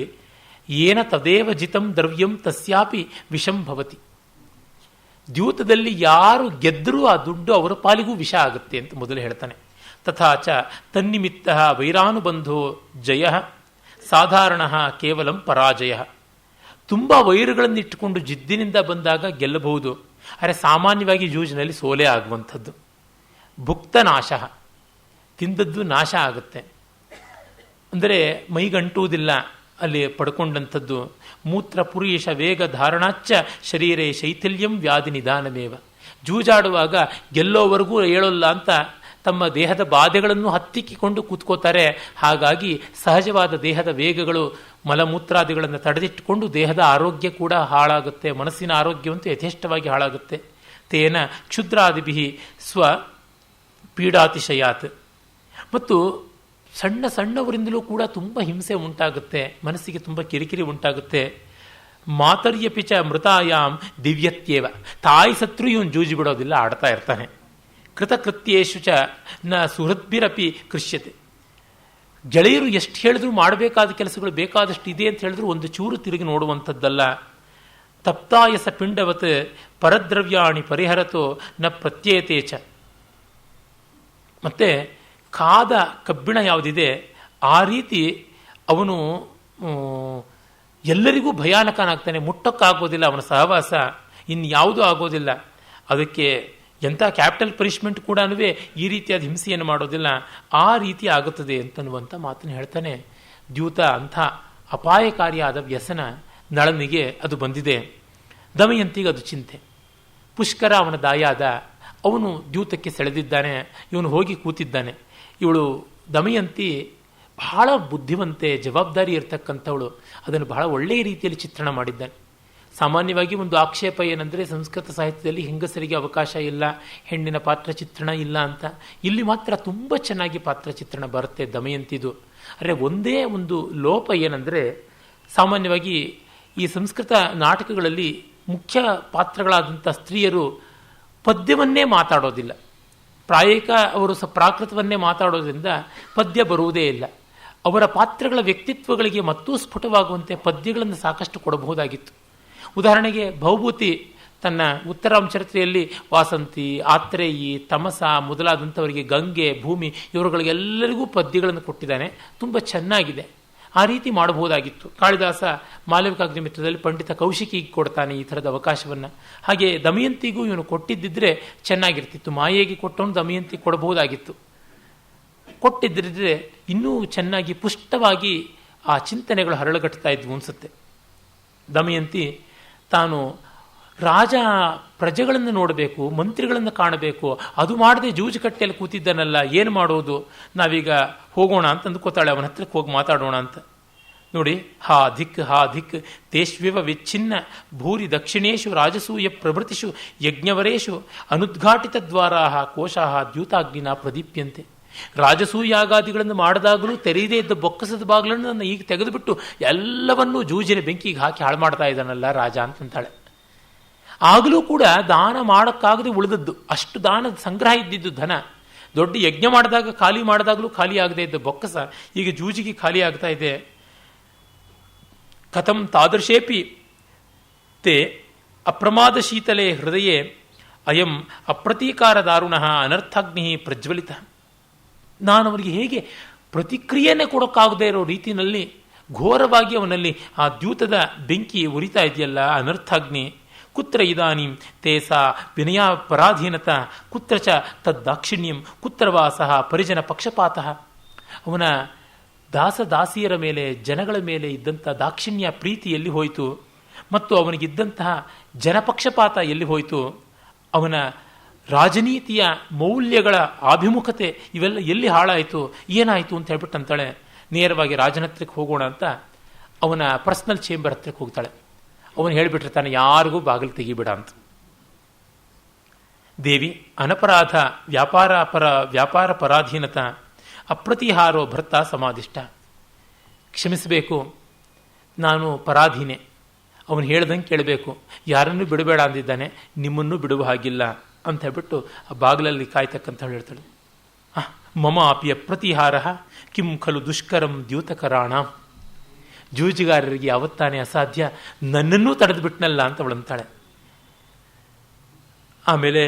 ಏನ ತದೇವ ಜಿತಂ ದ್ರವ್ಯಂ ತಸ್ಯಾಪಿ ವಿಷಂ ಭವತಿ. ದ್ಯೂತದಲ್ಲಿ ಯಾರು ಗೆದ್ದರೂ ಆ ದುಡ್ಡು ಅವರ ಪಾಲಿಗೂ ವಿಷ ಆಗುತ್ತೆ ಅಂತ ಮೊದಲು ಹೇಳ್ತಾನೆ. ತಥಾಚ ತನ್ನಿಮಿತ್ತ ವೈರಾನುಬಂಧೋ ಜಯ ಸಾಧಾರಣ ಕೇವಲಂ ಪರಾಜಯ. ತುಂಬ ವೈರುಗಳನ್ನು ಇಟ್ಟುಕೊಂಡು ಜಿದ್ದಿನಿಂದ ಬಂದಾಗ ಗೆಲ್ಲಬಹುದು, ಆದರೆ ಸಾಮಾನ್ಯವಾಗಿ ಜೂಜಿನಲ್ಲಿ ಸೋಲೆ ಆಗುವಂಥದ್ದು. ಭುಕ್ತ ನಾಶ, ತಿಂದದ್ದು ನಾಶ ಆಗುತ್ತೆ, ಅಂದರೆ ಮೈಗಂಟುವುದಿಲ್ಲ ಅಲ್ಲಿ ಪಡ್ಕೊಂಡಂಥದ್ದು. ಮೂತ್ರ ಪುರುಷ ವೇಗ ಧಾರಣಾಚ್ಚ ಶರೀರೇ ಶೈಥಿಲ್ಯಂ ವ್ಯಾಧಿ ನಿಧಾನಮೇವ. ಜೂಜಾಡುವಾಗ ಗೆಲ್ಲೋವರೆಗೂ ಹೇಳೋಲ್ಲ ಅಂತ ತಮ್ಮ ದೇಹದ ಬಾಧೆಗಳನ್ನು ಹತ್ತಿಕ್ಕಿಕೊಂಡು ಕೂತ್ಕೋತಾರೆ. ಹಾಗಾಗಿ ಸಹಜವಾದ ದೇಹದ ವೇಗಗಳು ಮಲಮೂತ್ರಾದಿಗಳನ್ನು ತಡೆದಿಟ್ಟುಕೊಂಡು ದೇಹದ ಆರೋಗ್ಯ ಕೂಡ ಹಾಳಾಗುತ್ತೆ, ಮನಸ್ಸಿನ ಆರೋಗ್ಯವಂತೂ ಯಥೇಷ್ಟವಾಗಿ ಹಾಳಾಗುತ್ತೆ. ತೇನ ಕ್ಷುದ್ರಾದಿಭಿ ಸ್ವ ಪೀಡಾತಿಶಯಾತ್. ಮತ್ತು ಸಣ್ಣವರಿಂದಲೂ ಕೂಡ ತುಂಬ ಹಿಂಸೆ ಉಂಟಾಗುತ್ತೆ, ಮನಸ್ಸಿಗೆ ತುಂಬ ಕಿರಿಕಿರಿ ಉಂಟಾಗುತ್ತೆ. ಮಾತರ್ಯಪಿಚ ಮೃತಾಯಾಮ್ ದಿವ್ಯತ್ಯೇವ. ತಾಯಿ ಸತ್ರು ಇವನು ಜೂಜಿ ಬಿಡೋದಿಲ್ಲ, ಆಡ್ತಾ ಇರ್ತಾನೆ. ಕೃತಕೃತ್ಯೇಶು ಚ ನ ಸುಹೃದ್ಭಿರಪಿ ಕೃಷ್ಯತೆ. ಗೆಳೆಯರು ಎಷ್ಟು ಹೇಳಿದ್ರು ಮಾಡಬೇಕಾದ ಕೆಲಸಗಳು ಬೇಕಾದಷ್ಟು ಇದೆ ಅಂತ ಹೇಳಿದ್ರು ಒಂದು ಚೂರು ತಿರುಗಿ ನೋಡುವಂಥದ್ದಲ್ಲ. ತಪ್ತಾಯಸ ಪಿಂಡವತ್ ಪರದ್ರವ್ಯಾಣಿ ಪರಿಹರತೋ ನ ಪ್ರತ್ಯೇತೆ ಚ. ಮತ್ತೆ ಕಾದ ಕಬ್ಬಿಣ ಯಾವುದಿದೆ ಆ ರೀತಿ ಅವನು ಎಲ್ಲರಿಗೂ ಭಯಾನಕನಾಗ್ತಾನೆ. ಮುಟ್ಟಕ್ಕಾಗೋದಿಲ್ಲ, ಅವನ ಸಹವಾಸ ಇನ್ಯಾವುದೂ ಆಗೋದಿಲ್ಲ. ಅದಕ್ಕೆ ಎಂಥ ಕ್ಯಾಪಿಟಲ್ ಪನಿಷ್ಮೆಂಟ್ ಕೂಡ ಈ ರೀತಿಯಾದ ಹಿಂಸೆಯನ್ನು ಮಾಡೋದಿಲ್ಲ, ಆ ರೀತಿ ಆಗುತ್ತದೆ ಅಂತನ್ನುವಂಥ ಮಾತನ್ನು ಹೇಳ್ತಾನೆ. ದ್ಯೂತ ಅಂಥ ಅಪಾಯಕಾರಿಯಾದ ವ್ಯಸನ ನಳನಿಗೆ ಅದು ಬಂದಿದೆ. ದಮಯಂತಿಗೆ ಅದು ಚಿಂತೆ. ಪುಷ್ಕರ ಅವನ ದಾಯಾದ, ಅವನು ದ್ಯೂತಕ್ಕೆ ಸೆಳೆದಿದ್ದಾನೆ, ಇವನು ಹೋಗಿ ಕೂತಿದ್ದಾನೆ. ಇವಳು ದಮಯಂತಿ ಬಹಳ ಬುದ್ಧಿವಂತೆ, ಜವಾಬ್ದಾರಿ ಇರತಕ್ಕಂಥವಳು. ಅದನ್ನು ಬಹಳ ಒಳ್ಳೆಯ ರೀತಿಯಲ್ಲಿ ಚಿತ್ರಣ ಮಾಡಿದ್ದಾನೆ. ಸಾಮಾನ್ಯವಾಗಿ ಒಂದು ಆಕ್ಷೇಪ ಏನಂದರೆ ಸಂಸ್ಕೃತ ಸಾಹಿತ್ಯದಲ್ಲಿ ಹೆಂಗಸರಿಗೆ ಅವಕಾಶ ಇಲ್ಲ, ಹೆಣ್ಣಿನ ಪಾತ್ರ ಚಿತ್ರಣ ಇಲ್ಲ ಅಂತ. ಇಲ್ಲಿ ಮಾತ್ರ ತುಂಬ ಚೆನ್ನಾಗಿ ಪಾತ್ರ ಚಿತ್ರಣ ಬರುತ್ತೆ ದಮಯಂತಿದು. ಆದರೆ ಒಂದೇ ಒಂದು ಲೋಪ ಏನಂದರೆ, ಸಾಮಾನ್ಯವಾಗಿ ಈ ಸಂಸ್ಕೃತ ನಾಟಕಗಳಲ್ಲಿ ಮುಖ್ಯ ಪಾತ್ರಗಳಾದಂಥ ಸ್ತ್ರೀಯರು ಪದ್ಯವನ್ನೇ ಮಾತಾಡೋದಿಲ್ಲ. ಪ್ರಾಯಿಕ ಅವರು ಪ್ರಾಕೃತವನ್ನೇ ಮಾತಾಡೋದ್ರಿಂದ ಪದ್ಯ ಬರುವುದೇ ಇಲ್ಲ. ಅವರ ಪಾತ್ರಗಳ ವ್ಯಕ್ತಿತ್ವಗಳಿಗೆ ಮತ್ತೂ ಸ್ಫುಟವಾಗುವಂತೆ ಪದ್ಯಗಳನ್ನು ಸಾಕಷ್ಟು ಕೊಡಬಹುದಾಗಿತ್ತು. ಉದಾಹರಣೆಗೆ ಭೌಭೂತಿ ತನ್ನ ಉತ್ತರಾಂಚರಿತ್ರೆಯಲ್ಲಿ ವಾಸಂತಿ, ಆತ್ರೇಯಿ, ತಮಸ ಮೊದಲಾದಂಥವರಿಗೆ ಗಂಗೆ, ಭೂಮಿ ಇವರುಗಳಿಗೆಲ್ಲರಿಗೂ ಪದ್ಯಗಳನ್ನು ಕೊಟ್ಟಿದ್ದಾನೆ. ತುಂಬ ಚೆನ್ನಾಗಿದೆ. ಆ ರೀತಿ ಮಾಡಬಹುದಾಗಿತ್ತು. ಕಾಳಿದಾಸ ಮಾಲವಿಕಾಗ್ನಿಮಿತ್ರದಲ್ಲಿ ಪಂಡಿತ ಕೌಶಿಕಿಗೆ ಕೊಡ್ತಾನೆ ಈ ಥರದ ಅವಕಾಶವನ್ನು. ಹಾಗೆ ದಮಯಂತಿಗೂ ಇವನು ಕೊಟ್ಟಿದ್ದಿದ್ರೆ ಚೆನ್ನಾಗಿರ್ತಿತ್ತು. ಮಾಯೆಗೆ ಕೊಟ್ಟವನು ದಮಯಂತಿ ಕೊಡಬಹುದಾಗಿತ್ತು. ಕೊಟ್ಟಿದ್ದರೆ ಇನ್ನೂ ಚೆನ್ನಾಗಿ ಪುಷ್ಟವಾಗಿ ಆ ಚಿಂತನೆಗಳು ಹರಳುಗಟ್ತಾ ಇದ್ವು ಅನಿಸುತ್ತೆ. ದಮಯಂತಿ ತಾನು ರಾಜ ಪ್ರಜೆಗಳನ್ನು ನೋಡಬೇಕು, ಮಂತ್ರಿಗಳನ್ನು ಕಾಣಬೇಕು, ಅದು ಮಾಡದೆ ಜೂಜು ಕಟ್ಟೆಯಲ್ಲಿ ಕೂತಿದ್ದಾನಲ್ಲ, ಏನು ಮಾಡೋದು, ನಾವೀಗ ಹೋಗೋಣ ಅಂತ ಅಂದ್ಕೋತಾಳೆ. ಅವನ ಹತ್ರಕ್ಕೆ ಹೋಗಿ ಮಾತಾಡೋಣ ಅಂತ. ನೋಡಿ, ಹಾ ಧಿಕ್ ತೇಷ್ವಿವ ವಿಚ್ಛಿನ್ನ ಭೂರಿ ದಕ್ಷಿಣೇಶು ರಾಜಸೂಯ ಪ್ರಭೃತಿಷು ಯಜ್ಞವರೇಶು ಅನುದ್ಘಾಟಿತ ದ್ವಾರಾ ಕೋಶಾ ದ್ಯೂತಾಗ್ನಿನ ಪ್ರದೀಪ್ಯಂತೆ. ರಾಜಸೂಯಾಗಾದಿಗಳನ್ನು ಮಾಡಿದಾಗಲೂ ತೆರೆಯದೇ ಇದ್ದ ಬೊಕ್ಕಸದ ಬಾಗಿಲನ್ನು ನನ್ನ ಈಗ ತೆಗೆದುಬಿಟ್ಟು ಎಲ್ಲವನ್ನೂ ಜೂಜಿನ ಬೆಂಕಿಗೆ ಹಾಕಿ ಹಾಳು ಮಾಡ್ತಾ ಇದ್ದಾನಲ್ಲ ರಾಜ ಅಂತಂತಾಳೆ. ಆಗಲೂ ಕೂಡ ದಾನ ಮಾಡೋಕ್ಕಾಗದೆ ಉಳಿದದ್ದು, ಅಷ್ಟು ದಾನದ ಸಂಗ್ರಹ ಇದ್ದಿದ್ದು ಧನ. ದೊಡ್ಡ ಯಜ್ಞ ಮಾಡಿದಾಗ ಖಾಲಿ ಮಾಡಿದಾಗಲೂ ಖಾಲಿ ಆಗದೆ ಇದ್ದ ಬೊಕ್ಕಸ ಈಗ ಜೂಜಿಗೆ ಖಾಲಿ ಆಗ್ತಾ ಇದೆ. ಕಥಂ ತಾದೃಶೇಪಿ ತೇ ಅಪ್ರಮಾದ ಶೀತಲೆ ಹೃದಯೇ ಅಯಂ ಅಪ್ರತೀಕಾರ ದಾರುಣ ಅನರ್ಥಾಗ್ನಿ ಪ್ರಜ್ವಲಿತ. ನಾನು ಅವನಿಗೆ ಹೇಗೆ ಪ್ರತಿಕ್ರಿಯೆನೇ ಕೊಡೋಕ್ಕಾಗದೇ ಇರೋ ರೀತಿಯಲ್ಲಿ ಘೋರವಾಗಿ ಅವನಲ್ಲಿ ಆ ದ್ಯೂತದ ಬೆಂಕಿ ಉರಿತಾ ಇದೆಯಲ್ಲ, ಅನರ್ಥಾಗ್ನಿ. ಕುತ್ರ ಇದಾನೀಂ ತೇಸಾ ವಿನಯ ಪರಾಧೀನತ ಕುತ್ರ ಚ ತದ್ದಾಕ್ಷಿಣ್ಯಂ ಕುತ್ರವಾ ಸಹ ಪರಿಜನ ಪಕ್ಷಪಾತಃ. ಅವನ ದಾಸದಾಸಿಯರ ಮೇಲೆ, ಜನಗಳ ಮೇಲೆ ಇದ್ದಂಥ ದಾಕ್ಷಿಣ್ಯ ಪ್ರೀತಿ ಎಲ್ಲಿ ಹೋಯಿತು, ಮತ್ತು ಅವನಿಗಿದ್ದಂತಹ ಜನಪಕ್ಷಪಾತ ಎಲ್ಲಿ ಹೋಯಿತು, ಅವನ ರಾಜನೀತಿಯ ಮೌಲ್ಯಗಳ ಆಭಿಮುಖತೆ ಇವೆಲ್ಲ ಎಲ್ಲಿ ಹಾಳಾಯಿತು, ಏನಾಯಿತು ಅಂತ ಹೇಳ್ಬಿಟ್ಟು ಅಂತಾಳೆ. ನೇರವಾಗಿ ರಾಜನ ಹತ್ರಕ್ಕೆ ಹೋಗೋಣ ಅಂತ ಅವನ ಪರ್ಸನಲ್ ಚೇಂಬರ್ ಹತ್ರಕ್ಕೆ ಹೋಗ್ತಾಳೆ. ಅವನು ಹೇಳಿಬಿಟ್ಟಿರ್ತಾನೆ, ಯಾರಿಗೂ ಬಾಗಿಲು ತೆಗಿಬೇಡ ಅಂತ. ದೇವಿ ಅನಪರಾಧ ವ್ಯಾಪಾರ ಪರಾಧೀನತ ಅಪ್ರತಿಹಾರೋ ಭರ್ತ ಸಮಾಧಿಷ್ಟ. ಕ್ಷಮಿಸಬೇಕು, ನಾನು ಪರಾಧೀನೆ, ಅವನು ಹೇಳ್ದಂಗೆ ಕೇಳಬೇಕು, ಯಾರನ್ನೂ ಬಿಡಬೇಡ ಅಂದಿದ್ದಾನೆ, ನಿಮ್ಮನ್ನು ಬಿಡುವ ಹಾಗಿಲ್ಲ ಅಂತ ಹೇಳ್ಬಿಟ್ಟು ಆ ಬಾಗಿಲಲ್ಲಿ ಕಾಯ್ತಕ್ಕಂತ ಹೇಳ್ತಾಳೆ. ಮಮ ಅಪಿ ಅಪ್ರತಿಹಾರ ಕಿಂ ಖಲು ದುಷ್ಕರಂ ದ್ಯೂತಕರಾಣ. ಜೂಜುಗಾರರಿಗೆ ಯಾವತ್ತಾನೆ ಅಸಾಧ್ಯ, ನನ್ನನ್ನೂ ತಡೆದು ಬಿಟ್ನಲ್ಲ ಅಂತ ಅವಳಂತಾಳೆ. ಆಮೇಲೆ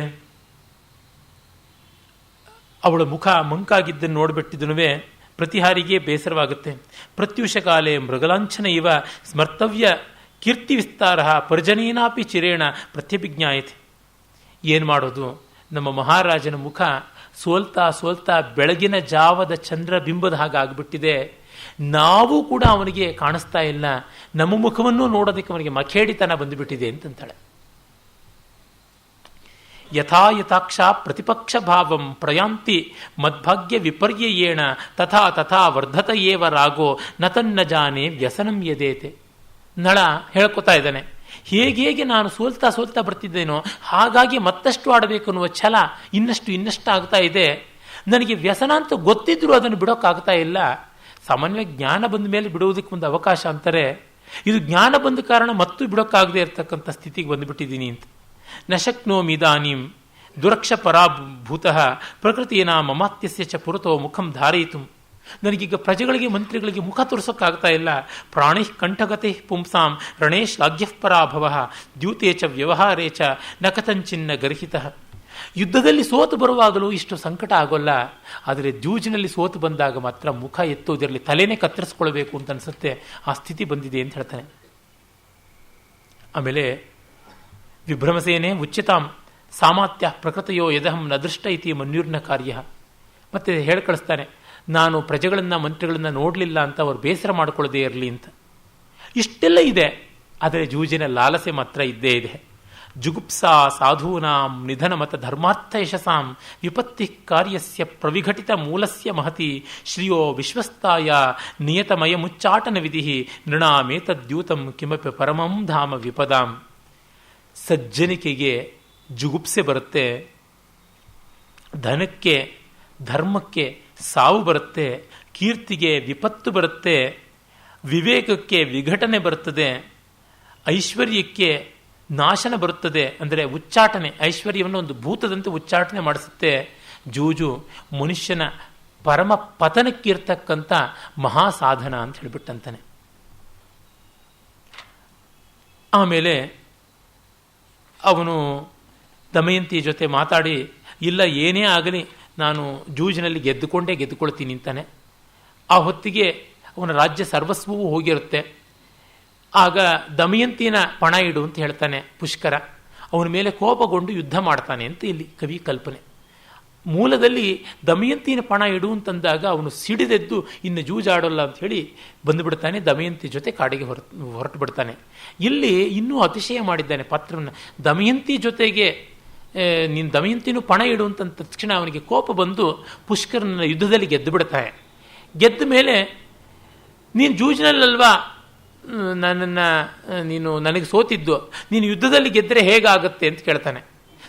ಅವಳ ಮುಖ ಮಂಕಾಗಿದ್ದನ್ನು ನೋಡ್ಬಿಟ್ಟಿದ್ದನುವೆ ಪ್ರತಿಹಾರಿಗೆ ಬೇಸರವಾಗುತ್ತೆ. ಪ್ರತ್ಯುಷಕಾಲೆ ಮೃಗಲಾಂಛನ ಇವ ಸ್ಮರ್ತವ್ಯ ಕೀರ್ತಿ ವಿಸ್ತಾರ ಪರಿಜನೇನಾಪಿ ಚಿರೇಣ ಪ್ರತ್ಯಭಿಜ್ಞಾಯತೆ. ಏನು ಮಾಡೋದು, ನಮ್ಮ ಮಹಾರಾಜನ ಮುಖ ಸೋಲ್ತಾ ಬೆಳಗಿನ ಜಾವದ ಚಂದ್ರಬಿಂಬದ ಹಾಗೆ ಆಗಿಬಿಟ್ಟಿದೆ. ನಾವು ಕೂಡ ಅವನಿಗೆ ಕಾಣಿಸ್ತಾ ಇಲ್ಲ, ನಮ್ಮ ಮುಖವನ್ನು ನೋಡೋದಕ್ಕೆ ಅವನಿಗೆ ಮಖೇಡಿತನ ಬಂದುಬಿಟ್ಟಿದೆ ಅಂತಂತಾಳೆ. ಯಥಾಯಥಾಕ್ಷ ಪ್ರತಿಪಕ್ಷ ಭಾವಂ ಪ್ರಯಾಂತಿ ಮದ್ಭಾಗ್ಯ ವಿಪರ್ಯಯೇಣ ತಥಾ ತಥಾ ವರ್ಧತ ಏವ ರಾಗೋ ನತನ್ನ ಜಾನೆ ವ್ಯಸನಂ ಯದೇತೆ. ನಳ ಹೇಳ್ಕೊತಾ ಇದ್ದಾನೆ, ಹೇಗೆ ನಾನು ಸೋಲ್ತಾ ಬರ್ತಿದ್ದೇನೋ ಹಾಗಾಗಿ ಮತ್ತಷ್ಟು ಆಡಬೇಕು ಅನ್ನುವ ಛಲ ಇನ್ನಷ್ಟು ಆಗ್ತಾ ಇದೆ. ನನಗೆ ವ್ಯಸನ ಅಂತ ಗೊತ್ತಿದ್ರು ಅದನ್ನು ಬಿಡೋಕ್ಕಾಗ್ತಾ ಇಲ್ಲ. ಸಾಮಾನ್ಯವಾಗಿ ಜ್ಞಾನ ಬಂದ ಮೇಲೆ ಬಿಡುವುದಕ್ಕೆ ಒಂದು ಅವಕಾಶ ಅಂತಾರೆ, ಇದು ಜ್ಞಾನ ಬಂದ ಕಾರಣ ಮತ್ತೂ ಬಿಡೋಕ್ಕಾಗದೇ ಇರತಕ್ಕಂಥ ಸ್ಥಿತಿಗೆ ಬಂದುಬಿಟ್ಟಿದ್ದೀನಿ ಅಂತ. ನಶಕ್ನೋಮಿದಾನೀಂ ದುರಕ್ಷ ಪರಾಭೂತಃ ಪ್ರಕೃತಿಯನ ಮಮಾತ್ಯಸ್ಯ ಚ ಪುರತೋ ಮುಖಂ ಧಾರಯಿತು. ನನಗೀಗ ಪ್ರಜೆಗಳಿಗೆ ಮಂತ್ರಿಗಳಿಗೆ ಮುಖ ತೋರಿಸೋಕ್ಕಾಗ್ತಾ ಇಲ್ಲ. ಪ್ರಾಣಿ ಕಂಠಗತೆ ಪುಂಸಾಂ ರಣೇ ಶ್ಲಾಘ್ಯ ಪರಾಭವ ದ್ಯೂತೇ ಚ ವ್ಯವಹಾರೇ ಚ ನ ಕಥಂಚಿನ್ನ ಗರ್ಹಿತ. ಯುದ್ಧದಲ್ಲಿ ಸೋತು ಬರುವಾಗಲೂ ಇಷ್ಟು ಸಂಕಟ ಆಗೋಲ್ಲ, ಆದರೆ ಜೂಜಿನಲ್ಲಿ ಸೋತು ಬಂದಾಗ ಮಾತ್ರ ಮುಖ ಎತ್ತೋದಿರಲಿ, ತಲೆನೇ ಕತ್ತರಿಸ್ಕೊಳ್ಬೇಕು ಅಂತ ಅನಿಸುತ್ತೆ. ಆ ಸ್ಥಿತಿ ಬಂದಿದೆ ಅಂತ ಹೇಳ್ತಾನೆ. ಆಮೇಲೆ ವಿಭ್ರಮಸೇನೆ ಉಚ್ಯತಾಂ ಸಾಮಾತ್ಯ ಪ್ರಕೃತಿಯೋ ಯದಹಂ ನದೃಷ್ಟ ಇತಿ ಮನ್ಯೂರ್ನ ಕಾರ್ಯ. ಮತ್ತೆ ಹೇಳಿ ಕಳಿಸ್ತಾನೆ, ನಾನು ಪ್ರಜೆಗಳನ್ನು ಮಂತ್ರಿಗಳನ್ನು ನೋಡಲಿಲ್ಲ ಅಂತ ಅವರು ಬೇಸರ ಮಾಡಿಕೊಳ್ಳದೇ ಇರಲಿ ಅಂತ. ಇಷ್ಟೆಲ್ಲ ಇದೆ, ಆದರೆ ಜೂಜಿನ ಲಾಲಸೆ ಮಾತ್ರ ಇದ್ದೇ ಇದೆ. ಜುಗುಪ್ಸಾ ಸಾಧೂನಾಂ ನಿಧನ ಮತ ಧರ್ಮಾರ್ಥ ಯಶಸಾಂ ವಿಪತ್ತಿ ಕಾರ್ಯಸ್ಯ ಪ್ರವಿಘಟಿತ ಮೂಲಸ್ಯ ಮಹತಿ ಶ್ರಿಯೋ ವಿಶ್ವಸ್ತಾಯ ನಿಯತಮಯ ಮುಚ್ಚಾಟನ ವಿಧಿ ನೃಣಾಮೇತದ್ಯೂತಂ ಕಿಮಪಿ ಪರಮಂ ಧಾಮ ವಿಪದಾಂ. ಸಜ್ಜನಿಕೆಗೆ ಜುಗುಪ್ಸೆ ಬರುತ್ತೆ, ಧನಕ್ಕೆ ಧರ್ಮಕ್ಕೆ ಸಾವು ಬರುತ್ತೆ, ಕೀರ್ತಿಗೆ ವಿಪತ್ತು ಬರುತ್ತೆ, ವಿವೇಕಕ್ಕೆ ವಿಘಟನೆ ಬರುತ್ತದೆ, ಐಶ್ವರ್ಯಕ್ಕೆ ನಾಶನ ಬರುತ್ತದೆ. ಅಂದರೆ ಉಚ್ಚಾಟನೆ, ಐಶ್ವರ್ಯವನ್ನು ಒಂದು ಭೂತದಂತೆ ಉಚ್ಚಾಟನೆ ಮಾಡಿಸುತ್ತೆ. ಜೂಜು ಮನುಷ್ಯನ ಪರಮ ಪತನಕ್ಕಿರ್ತಕ್ಕಂಥ ಮಹಾಸಾಧನ ಅಂತ ಹೇಳಿಬಿಟ್ಟಂತಾನೆ. ಆಮೇಲೆ ಅವನು ದಮಯಂತಿ ಜೊತೆ ಮಾತಾಡಿ, ಇಲ್ಲ ಏನೇ ಆಗಲಿ ನಾನು ಜೂಜಿನಲ್ಲಿ ಗೆದ್ದುಕೊಳ್ತೀನಿ ಅಂತಾನೆ. ಆ ಹೊತ್ತಿಗೆ ಅವನ ರಾಜ್ಯ ಸರ್ವಸ್ವವೂ ಹೋಗಿರುತ್ತೆ. ಆಗ ದಮಯಂತಿನ ಪಣ ಇಡು ಅಂತ ಹೇಳ್ತಾನೆ ಪುಷ್ಕರ. ಅವನ ಮೇಲೆ ಕೋಪಗೊಂಡು ಯುದ್ಧ ಮಾಡ್ತಾನೆ ಅಂತ ಇಲ್ಲಿ ಕವಿ ಕಲ್ಪನೆ. ಮೂಲದಲ್ಲಿ ದಮಯಂತಿನ ಪಣ ಇಡು ಅಂತಂದಾಗ ಅವನು ಸಿಡಿದೆದ್ದು ಇನ್ನು ಜೂಜಾಡೋಲ್ಲ ಅಂತ ಹೇಳಿ ಬಂದುಬಿಡ್ತಾನೆ, ದಮಯಂತಿ ಜೊತೆ ಕಾಡಿಗೆ ಹೊರಟು ಬಿಡ್ತಾನೆ. ಇಲ್ಲಿ ಇನ್ನೂ ಅತಿಶಯ ಮಾಡಿದ್ದಾನೆ ಪಾತ್ರವನ್ನು. ದಮಯಂತಿ ಜೊತೆಗೆ ನೀನು ದಮಯಂತಿನೂ ಪಣ ಇಡು ಅಂತ ತಕ್ಷಣ ಅವನಿಗೆ ಕೋಪ ಬಂದು ಪುಷ್ಕರನ ಯುದ್ಧದಲ್ಲಿ ಗೆದ್ದು ಬಿಡ್ತಾನೆ. ಗೆದ್ದ ಮೇಲೆ ನೀನು ಜೂಜಿನಲ್ಲಲ್ವಾ ನೀನು ನನಗೆ ಸೋತಿದ್ದು, ನೀನು ಯುದ್ಧದಲ್ಲಿ ಗೆದ್ದರೆ ಹೇಗಾಗುತ್ತೆ ಅಂತ ಕೇಳ್ತಾನೆ.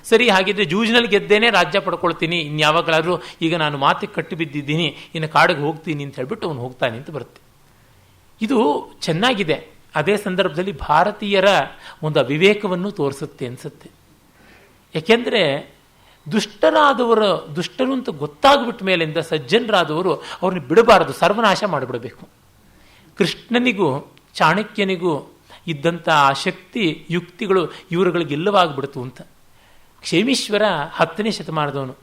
ಸರಿ, ಹಾಗಿದ್ರೆ ಜೂಜಿನಲ್ಲಿ ಗೆದ್ದೇನೆ ರಾಜ್ಯ ಪಡ್ಕೊಳ್ತೀನಿ, ಇನ್ಯಾವಾಗಲಾದರೂ ಈಗ ನಾನು ಮಾತಿಗೆ ಕಟ್ಟಿ ಬಿದ್ದಿದ್ದೀನಿ, ಇನ್ನು ಕಾಡಿಗೆ ಹೋಗ್ತೀನಿ ಅಂತ ಹೇಳ್ಬಿಟ್ಟು ಅವನು ಹೋಗ್ತಾನೆ ಅಂತ ಬರುತ್ತೆ. ಇದು ಚೆನ್ನಾಗಿದೆ. ಅದೇ ಸಂದರ್ಭದಲ್ಲಿ ಭಾರತೀಯರ ಒಂದು ಅವಿವೇಕವನ್ನು ತೋರಿಸುತ್ತೆ ಅನಿಸುತ್ತೆ. ಯಾಕೆಂದರೆ ದುಷ್ಟರು ಅಂತ ಗೊತ್ತಾಗ್ಬಿಟ್ಟ ಮೇಲಿಂದ ಸಜ್ಜನರಾದವರು ಅವ್ರನ್ನ ಬಿಡಬಾರದು, ಸರ್ವನಾಶ ಮಾಡಿಬಿಡಬೇಕು. ಕೃಷ್ಣನಿಗೂ ಚಾಣಕ್ಯನಿಗೂ ಇದ್ದಂಥ ಆ ಶಕ್ತಿ ಯುಕ್ತಿಗಳು ಇವರುಗಳಿಗೆ ಇಲ್ಲವಾಗ್ಬಿಡ್ತು ಅಂತ. ಕ್ಷೇಮೀಶ್ವರ 10ನೇ ಶತಮಾನದವನು.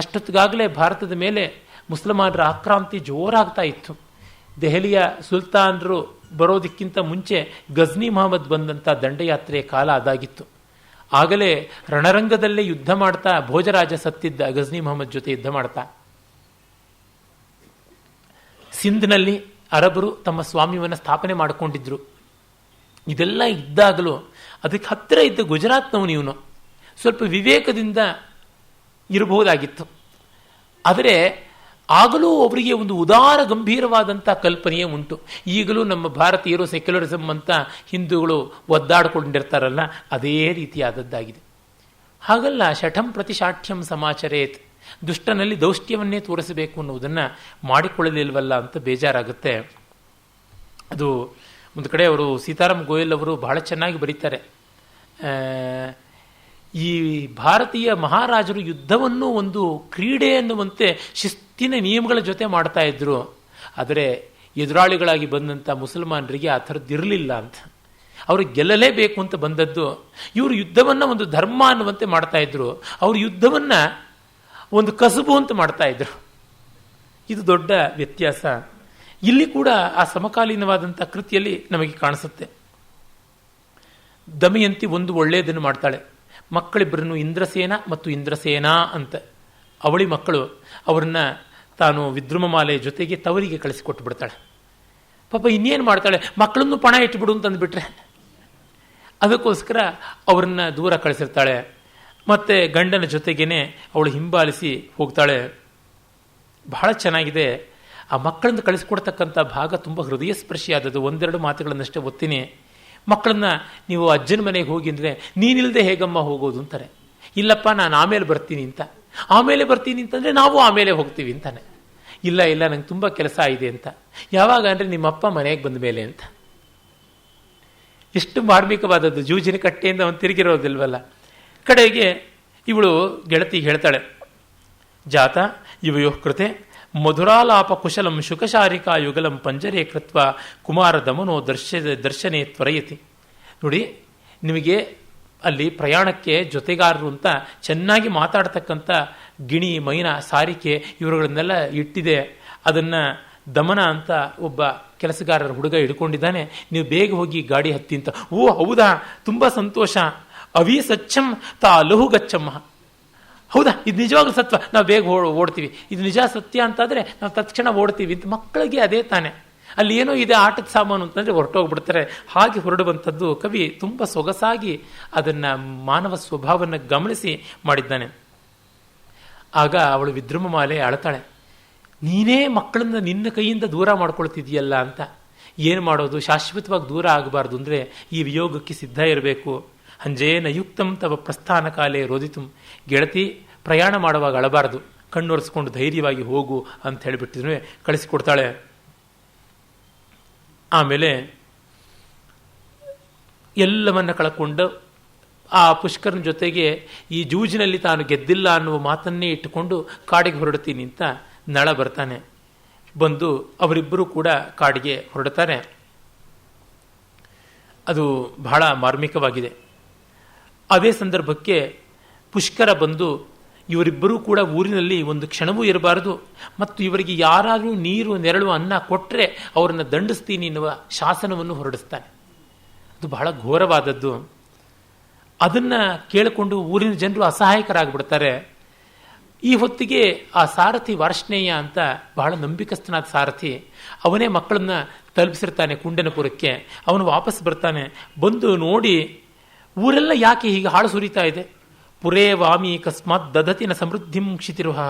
ಅಷ್ಟೊತ್ತಿಗಾಗಲೇ ಭಾರತದ ಮೇಲೆ ಮುಸಲ್ಮಾನರ ಆಕ್ರಾಂತಿ ಜೋರಾಗ್ತಾ ಇತ್ತು. ದೆಹಲಿಯ ಸುಲ್ತಾನರು ಬರೋದಕ್ಕಿಂತ ಮುಂಚೆ ಗಜ್ನಿ ಮಹಮ್ಮದ್ ಬಂದಂಥ ದಂಡಯಾತ್ರೆಯ ಕಾಲ ಅದಾಗಿತ್ತು. ಆಗಲೇ ರಣರಂಗದಲ್ಲೇ ಯುದ್ಧ ಮಾಡ್ತಾ ಭೋಜರಾಜ ಸತ್ತಿದ್ದ, ಗಜ್ನಿ ಮಹಮ್ಮದ್ ಜೊತೆ ಯುದ್ಧ ಮಾಡ್ತಾ. ಸಿಂಧ್ನಲ್ಲಿ ಅರಬರು ತಮ್ಮ ಸ್ವಾಮ್ಯವನ್ನು ಸ್ಥಾಪನೆ ಮಾಡಿಕೊಂಡಿದ್ರು. ಇದೆಲ್ಲ ಇದ್ದಾಗಲೂ ಅದಕ್ಕೆ ಹತ್ತಿರ ಇದ್ದ ಗುಜರಾತ್ನವನು ಇವನು. ಸ್ವಲ್ಪ ವಿವೇಕದಿಂದ ಇರಬಹುದಾಗಿತ್ತು. ಆದರೆ ಆಗಲೂ ಅವರಿಗೆ ಒಂದು ಉದಾರ ಗಂಭೀರವಾದಂಥ ಕಲ್ಪನೆಯೇ ಉಂಟು. ಈಗಲೂ ನಮ್ಮ ಭಾರತೀಯರು ಸೆಕ್ಯುಲರಿಸಮ್ ಅಂತ ಹಿಂದೂಗಳು ಒದ್ದಾಡಿಕೊಂಡಿರ್ತಾರಲ್ಲ, ಅದೇ ರೀತಿಯಾದದ್ದಾಗಿದೆ. ಹಾಗಲ್ಲ, ಶಠಂ ಪ್ರತಿಶಾಠ್ಯಂ ಸಮಾಚರೇತ್, ದುಷ್ಟನಲ್ಲಿ ದೌಷ್ಟ್ಯವನ್ನೇ ತೋರಿಸಬೇಕು ಅನ್ನೋದನ್ನು ಮಾಡಿಕೊಳ್ಳಲಿಲ್ವಲ್ಲ ಅಂತ ಬೇಜಾರಾಗುತ್ತೆ. ಅದು ಒಂದು ಕಡೆ ಅವರು ಸೀತಾರಾಮ್ ಗೋಯಲ್ ಅವರು ಬಹಳ ಚೆನ್ನಾಗಿ ಬರೀತಾರೆ. ಈ ಭಾರತೀಯ ಮಹಾರಾಜರು ಯುದ್ಧವನ್ನು ಒಂದು ಕ್ರೀಡೆ ಎನ್ನುವಂತೆ ಶಿಸ್ತಿನ ನಿಯಮಗಳ ಜೊತೆ ಮಾಡ್ತಾ ಇದ್ರು. ಆದರೆ ಎದುರಾಳಿಗಳಾಗಿ ಬಂದಂಥ ಮುಸಲ್ಮಾನರಿಗೆ ಆ ಥರದ್ದಿರಲಿಲ್ಲ ಅಂತ. ಅವರು ಗೆಲ್ಲಲೇಬೇಕು ಅಂತ ಬಂದದ್ದು. ಇವರು ಯುದ್ಧವನ್ನು ಒಂದು ಧರ್ಮ ಅನ್ನುವಂತೆ ಮಾಡ್ತಾ ಇದ್ರು. ಅವರು ಯುದ್ಧವನ್ನು ಒಂದು ಕಸುಬು ಅಂತ ಮಾಡ್ತಾ ಇದ್ರು. ಇದು ದೊಡ್ಡ ವ್ಯತ್ಯಾಸ. ಇಲ್ಲಿ ಕೂಡ ಆ ಸಮಕಾಲೀನವಾದಂಥ ಕೃತಿಯಲ್ಲಿ ನಮಗೆ ಕಾಣಿಸುತ್ತೆ. ದಮಯಂತಿ ಒಂದು ಒಳ್ಳೆಯದನ್ನು ಮಾಡ್ತಾಳೆ. ಮಕ್ಕಳಿಬ್ಬರನ್ನು ಇಂದ್ರಸೇನ ಮತ್ತು ಇಂದ್ರಸೇನಾ ಅಂತ ಅವಳಿ ಮಕ್ಕಳು, ಅವರನ್ನ ತಾನು ವಿದ್ರುಮಮಾಲೆ ಜೊತೆಗೆ ತವರಿಗೆ ಕಳಿಸಿಕೊಟ್ಟು ಬಿಡ್ತಾಳೆ. ಪಾಪ ಇನ್ನೇನು ಮಾಡ್ತಾಳೆ, ಮಕ್ಕಳನ್ನು ಪಣ ಇಟ್ಟುಬಿಡು ಅಂತಂದುಬಿಟ್ರೆ ಅದಕ್ಕೋಸ್ಕರ ಅವರನ್ನ ದೂರ ಕಳಿಸಿರ್ತಾಳೆ. ಮತ್ತೆ ಗಂಡನ ಜೊತೆಗೇನೆ ಅವಳು ಹಿಂಬಾಲಿಸಿ ಹೋಗ್ತಾಳೆ. ಬಹಳ ಚೆನ್ನಾಗಿದೆ. ಆ ಮಕ್ಕಳನ್ನು ಕಳಿಸ್ಕೊಡ್ತಕ್ಕಂಥ ಭಾಗ ತುಂಬ ಹೃದಯ ಸ್ಪರ್ಶಿಯಾದದ್ದು. ಒಂದೆರಡು ಮಾತುಗಳನ್ನಷ್ಟೇ ಒತ್ತೀನಿ. ಮಕ್ಕಳನ್ನ ನೀವು ಅಜ್ಜನ ಮನೆಗೆ ಹೋಗಿ ಅಂದರೆ, ನೀನಿಲ್ಲದೆ ಹೇಗಮ್ಮ ಹೋಗೋದು ಅಂತಾರೆ. ಇಲ್ಲಪ್ಪ ನಾನು ಆಮೇಲೆ ಬರ್ತೀನಿ ಅಂತ. ಆಮೇಲೆ ಬರ್ತೀನಿ ಅಂತಂದರೆ ನಾವು ಆಮೇಲೆ ಹೋಗ್ತೀವಿ ಅಂತಾನೆ. ಇಲ್ಲ ಇಲ್ಲ ನಂಗೆ ತುಂಬ ಕೆಲಸ ಇದೆ ಅಂತ. ಯಾವಾಗ ಅಂದರೆ ನಿಮ್ಮಪ್ಪ ಮನೆಗೆ ಬಂದ ಮೇಲೆ ಅಂತ. ಎಷ್ಟು ಮಾರ್ಮಿಕವಾದದ್ದು. ಜೂಜಿನ ಕಟ್ಟೆಯಿಂದ ಅವನು ತಿರುಗಿರೋದಿಲ್ವಲ್ಲ. ಕಡೆಗೆ ಇವಳು ಗೆಳತಿಗೆ ಹೇಳ್ತಾಳೆ, ಜಾತ ಇವಯೋ ಕೃತೆ ಮಧುರಾಲಾಪ ಕುಶಲಂ ಶುಕಶಾರಿಕಾ ಯುಗಲಂ ಪಂಜರೇ ಕೃತ್ವ ಕುಮಾರ ದಮನೋ ದರ್ಶನೇ ತ್ವರಯತಿ. ನೋಡಿ, ನಿಮಗೆ ಅಲ್ಲಿ ಪ್ರಯಾಣಕ್ಕೆ ಜೊತೆಗಾರರು ಅಂತ ಚೆನ್ನಾಗಿ ಮಾತಾಡ್ತಕ್ಕಂಥ ಗಿಣಿ, ಮೈನ, ಸಾರಿಕೆ ಇವರುಗಳನ್ನೆಲ್ಲ ಇಟ್ಟಿದೆ. ಅದನ್ನು ದಮನ ಅಂತ ಒಬ್ಬ ಕೆಲಸಗಾರರ ಹುಡುಗ ಹಿಡ್ಕೊಂಡಿದ್ದಾನೆ. ನೀವು ಬೇಗ ಹೋಗಿ ಗಾಡಿ ಹತ್ತಿ ಅಂತ. ಓ ಹೌದಾ, ತುಂಬ ಸಂತೋಷ. ಅವೀ ಸಚ್ಚಂ ತಾ ಲಹು ಗಚ್ಚಮ್ಮ. ಹೌದಾ, ಇದು ನಿಜವಾಗ್ಲೂ ಸತ್ವ, ನಾವು ಬೇಗ ಓಡ್ತೀವಿ. ಇದು ನಿಜ ಸತ್ಯ ಅಂತಾದರೆ ನಾವು ತಕ್ಷಣ ಓಡ್ತೀವಿ ಅಂತ. ಮಕ್ಕಳಿಗೆ ಅದೇ ತಾನೆ. ಅಲ್ಲಿ ಏನೋ ಇದೆ ಆಟದ ಸಾಮಾನು ಅಂತಂದರೆ ಹೊರಟೋಗ್ಬಿಡ್ತಾರೆ. ಹಾಗೆ ಹೊರಡುವಂಥದ್ದು ಕವಿ ತುಂಬ ಸೊಗಸಾಗಿ ಅದನ್ನು ಮಾನವ ಸ್ವಭಾವವನ್ನು ಗಮನಿಸಿ ಮಾಡಿದ್ದಾನೆ. ಆಗ ಅವಳು ವಿದ್ರುಮಮಾಲೆ ಅಳತಾಳೆ, ನೀನೇ ಮಕ್ಕಳನ್ನ ನಿನ್ನ ಕೈಯಿಂದ ದೂರ ಮಾಡ್ಕೊಳ್ತಿದೀಯಲ್ಲ ಅಂತ. ಏನು ಮಾಡೋದು, ಶಾಶ್ವತವಾಗಿ ದೂರ ಆಗಬಾರ್ದು ಅಂದರೆ ಈ ವಿಯೋಗಕ್ಕೆ ಸಿದ್ಧ ಇರಬೇಕು. ಹಂಜೇನ ಯುಕ್ತಂ ತವ ಪ್ರಸ್ಥಾನ ಕಾಲೇ ರೋದಿತು, ಗೆಳತಿ ಪ್ರಯಾಣ ಮಾಡುವಾಗ ಅಳಬಾರ್ದು, ಕಣ್ಣೊರೆಸ್ಕೊಂಡು ಧೈರ್ಯವಾಗಿ ಹೋಗು ಅಂತ ಹೇಳಿಬಿಟ್ಟಿದ್ರು ಕಳಿಸಿಕೊಡ್ತಾಳೆ. ಆಮೇಲೆ ಎಲ್ಲವನ್ನ ಕಳ್ಕೊಂಡು ಆ ಪುಷ್ಕರನ ಜೊತೆಗೆ ಈ ಜೂಜಿನಲ್ಲಿ ತಾನು ಗೆದ್ದಿಲ್ಲ ಅನ್ನುವ ಮಾತನ್ನೇ ಇಟ್ಟುಕೊಂಡು ಕಾಡಿಗೆ ಹೊರಡ್ತೀನಿ ಅಂತ ನಳ ಬರ್ತಾನೆ. ಬಂದು ಅವರಿಬ್ಬರೂ ಕೂಡ ಕಾಡಿಗೆ ಹೊರಡ್ತಾರೆ. ಅದು ಬಹಳ ಮಾರ್ಮಿಕವಾಗಿದೆ. ಅದೇ ಸಂದರ್ಭಕ್ಕೆ ಪುಷ್ಕರ ಬಂದು ಇವರಿಬ್ಬರೂ ಕೂಡ ಊರಿನಲ್ಲಿ ಒಂದು ಕ್ಷಣವೂ ಇರಬಾರದು ಮತ್ತು ಇವರಿಗೆ ಯಾರಾದರೂ ನೀರು ನೆರಳು ಅನ್ನ ಕೊಟ್ಟರೆ ಅವರನ್ನು ದಂಡಿಸ್ತೀನಿ ಎನ್ನುವ ಶಾಸನವನ್ನು ಹೊರಡಿಸ್ತಾನೆ. ಅದು ಬಹಳ ಘೋರವಾದದ್ದು. ಅದನ್ನು ಕೇಳಿಕೊಂಡು ಊರಿನ ಜನರು ಅಸಹಾಯಕರಾಗ್ಬಿಡ್ತಾರೆ. ಈ ಹೊತ್ತಿಗೆ ಆ ಸಾರಥಿ ವಾರ್ಷ್ಣೇಯ ಅಂತ ಬಹಳ ನಂಬಿಕಸ್ಥನಾದ ಸಾರಥಿ, ಅವನೇ ಮಕ್ಕಳನ್ನ ತಲುಪಿಸಿರ್ತಾನೆ ಕುಂಡನಪುರಕ್ಕೆ. ಅವನು ವಾಪಸ್ ಬರ್ತಾನೆ. ಬಂದು ನೋಡಿ ಊರೆಲ್ಲ ಯಾಕೆ ಹೀಗೆ ಹಾಳು ಸುರಿತಾ ಇದೆ, ಪುರೇ ವಾಮಿ ಕಸ್ಮಾತ್ ದಧತಿನ ಸಮೃದ್ಧಿಂ ಕ್ಷಿತಿರುಹ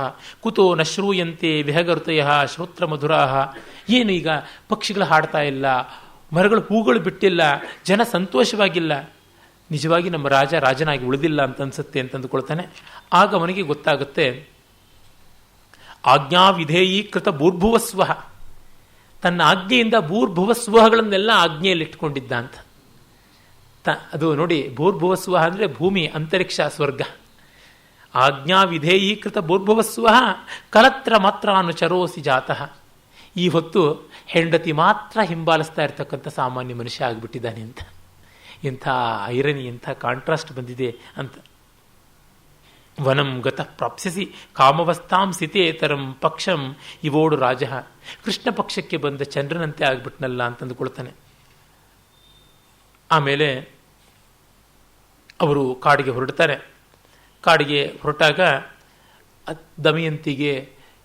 ಕುತೋ ನ ಶ್ರೂಯಂತೆ ವಿಹಗಋತಯ ಶ್ರೋತ್ರ ಮಧುರಾಹ. ಏನು ಈಗ ಪಕ್ಷಿಗಳು ಹಾಡ್ತಾ ಇಲ್ಲ, ಮರಗಳು ಹೂಗಳು ಬಿಟ್ಟಿಲ್ಲ, ಜನ ಸಂತೋಷವಾಗಿಲ್ಲ, ನಿಜವಾಗಿ ನಮ್ಮ ರಾಜನಾಗಿ ಉಳಿದಿಲ್ಲ ಅಂತ ಅನ್ಸುತ್ತೆ ಅಂತಂದುಕೊಳ್ತಾನೆ. ಆಗ ಅವನಿಗೆ ಗೊತ್ತಾಗುತ್ತೆ, ಆಜ್ಞಾವಿಧೇಯೀಕೃತ ಭೂರ್ಭುವಸ್ವ, ತನ್ನ ಆಜ್ಞೆಯಿಂದ ಭೂರ್ಭುವಸ್ವಗಳನ್ನೆಲ್ಲ ಆಜ್ಞೆಯಲ್ಲಿಟ್ಕೊಂಡಿದ್ದ ಅಂತ. ಅದು ನೋಡಿ, ಭೂರ್ಭುವಸ್ವ ಅಂದರೆ ಭೂಮಿ, ಅಂತರಿಕ್ಷ, ಸ್ವರ್ಗ. ಆಜ್ಞಾವಿಧೇಯೀಕೃತ ಭೂರ್ಭುವಸ್ವ ಕಲತ್ರ ಮಾತ್ರ ಅನುಚರೋಸಿ ಜಾತಃ. ಈ ಹೊತ್ತು ಹೆಂಡತಿ ಮಾತ್ರ ಹಿಂಬಾಲಿಸ್ತಾ ಇರ್ತಕ್ಕಂಥ ಸಾಮಾನ್ಯ ಮನುಷ್ಯ ಆಗಿಬಿಟ್ಟಿದ್ದಾನೆ ಅಂತ. ಇಂಥ ಐರನಿ, ಇಂಥ ಕಾಂಟ್ರಾಸ್ಟ್ ಬಂದಿದೆ ಅಂತ. ವನಂ ಗತಃ ಪ್ರಾಪ್ಸ್ಯಸಿ ಕಾಮವಸ್ತಾಂ ಸ್ಥಿತೇತರಂ ಪಕ್ಷಂ ಇವೋಡು ರಾಜ. ಕೃಷ್ಣ ಪಕ್ಷಕ್ಕೆ ಬಂದ ಚಂದ್ರನಂತೆ ಆಗ್ಬಿಟ್ನಲ್ಲ ಅಂತಂದುಕೊಳ್ತಾನೆ. ಆಮೇಲೆ ಅವರು ಕಾಡಿಗೆ ಹೊರಡ್ತಾರೆ. ಕಾಡಿಗೆ ಹೊರಟಾಗ ದಮಯಂತಿಗೆ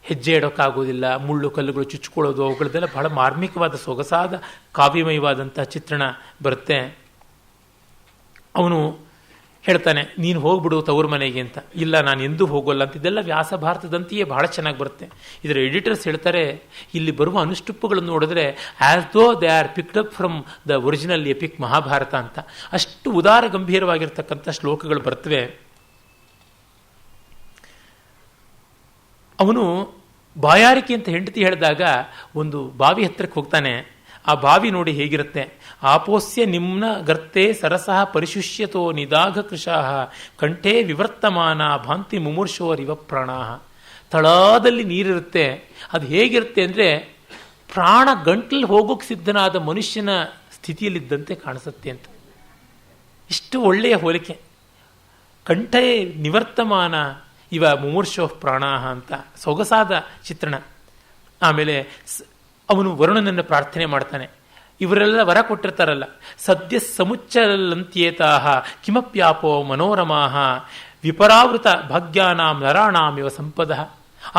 ಹೆಜ್ಜೆ ಇಡೋಕ್ಕಾಗೋದಿಲ್ಲ, ಮುಳ್ಳು ಕಲ್ಲುಗಳು ಚುಚ್ಕೊಳ್ಳೋದು, ಅವುಗಳದ್ದೆಲ್ಲ ಬಹಳ ಮಾರ್ಮಿಕವಾದ ಸೊಗಸಾದ ಕಾವ್ಯಮಯವಾದಂಥ ಚಿತ್ರಣ ಬರುತ್ತೆ. ಅವನು ಹೇಳ್ತಾನೆ, ನೀನು ಹೋಗ್ಬಿಡು ತವರು ಮನೆಗೆ ಅಂತ. ಇಲ್ಲ, ನಾನು ಎಂದೂ ಹೋಗೋಲ್ಲ ಅಂತ. ಇದೆಲ್ಲ ವ್ಯಾಸ ಭಾರತದಂತೆಯೇ ಬಹಳ ಚೆನ್ನಾಗಿ ಬರುತ್ತೆ. ಇದರ ಎಡಿಟರ್ಸ್ ಹೇಳ್ತಾರೆ, ಇಲ್ಲಿ ಬರುವ ಅನುಷ್ಟುಪ್ಪುಗಳನ್ನು ನೋಡಿದ್ರೆ as though they are picked up from the original EPIC Mahabharata ಅಂತ. ಅಷ್ಟು ಉದಾರ ಗಂಭೀರವಾಗಿರ್ತಕ್ಕಂಥ ಶ್ಲೋಕಗಳು ಬರ್ತವೆ. ಅವನು ಬಾಯಾರಿಕೆ ಅಂತ ಹೆಂಡತಿ ಹೇಳಿದಾಗ ಒಂದು ಬಾವಿ ಹತ್ತಿರಕ್ಕೆ ಹೋಗ್ತಾನೆ. ಆ ಬಾವಿ ನೋಡಿ ಹೇಗಿರುತ್ತೆ, ಆಪೋಸ್ಯ ನಿಮ್ನ ಗರ್ತೆ ಸರಸಃ ಪರಿಶುಷ್ಯತೋ ನಿದಾಘ ಕೃಶಾಹ ಕಂಠೇ ವಿವರ್ತಮಾನ ಭಾಂತಿ ಮುಮೂರ್ಷೋರಿವ ಪ್ರಾಣಾಹ. ತಳಾದಲ್ಲಿ ನೀರಿರುತ್ತೆ. ಅದು ಹೇಗಿರುತ್ತೆ ಅಂದರೆ ಪ್ರಾಣ ಗಂಟಲಲ್ಲಿ ಹೋಗೋಕ್ಕೆ ಸಿದ್ಧನಾದ ಮನುಷ್ಯನ ಸ್ಥಿತಿಯಲ್ಲಿದ್ದಂತೆ ಕಾಣಿಸುತ್ತೆ ಅಂತ. ಇಷ್ಟು ಒಳ್ಳೆಯ ಹೋಲಿಕೆ. ಕಂಠೇ ನಿವರ್ತಮಾನ ಇವ ಮುಮೂರ್ಷೋ ಪ್ರಾಣಾಹ ಅಂತ ಸೊಗಸಾದ ಚಿತ್ರಣ. ಆಮೇಲೆ ಅವನು ವರುಣನನ್ನು ಪ್ರಾರ್ಥನೆ ಮಾಡ್ತಾನೆ. ಇವರೆಲ್ಲ ವರ ಕೊಟ್ಟಿರ್ತಾರಲ್ಲ, ಸದ್ಯ ಸಮುಚ್ಚಲಂತ್ಯೇತಾಹ ಕಿಮಪ್ಯಾಪೋ ಮನೋರಮಾಹ ವಿಪರಾವೃತ ಭಾಗ್ಯಾನಾಂ ನರಾಣಾಂ ಇವ ಸಂಪದ.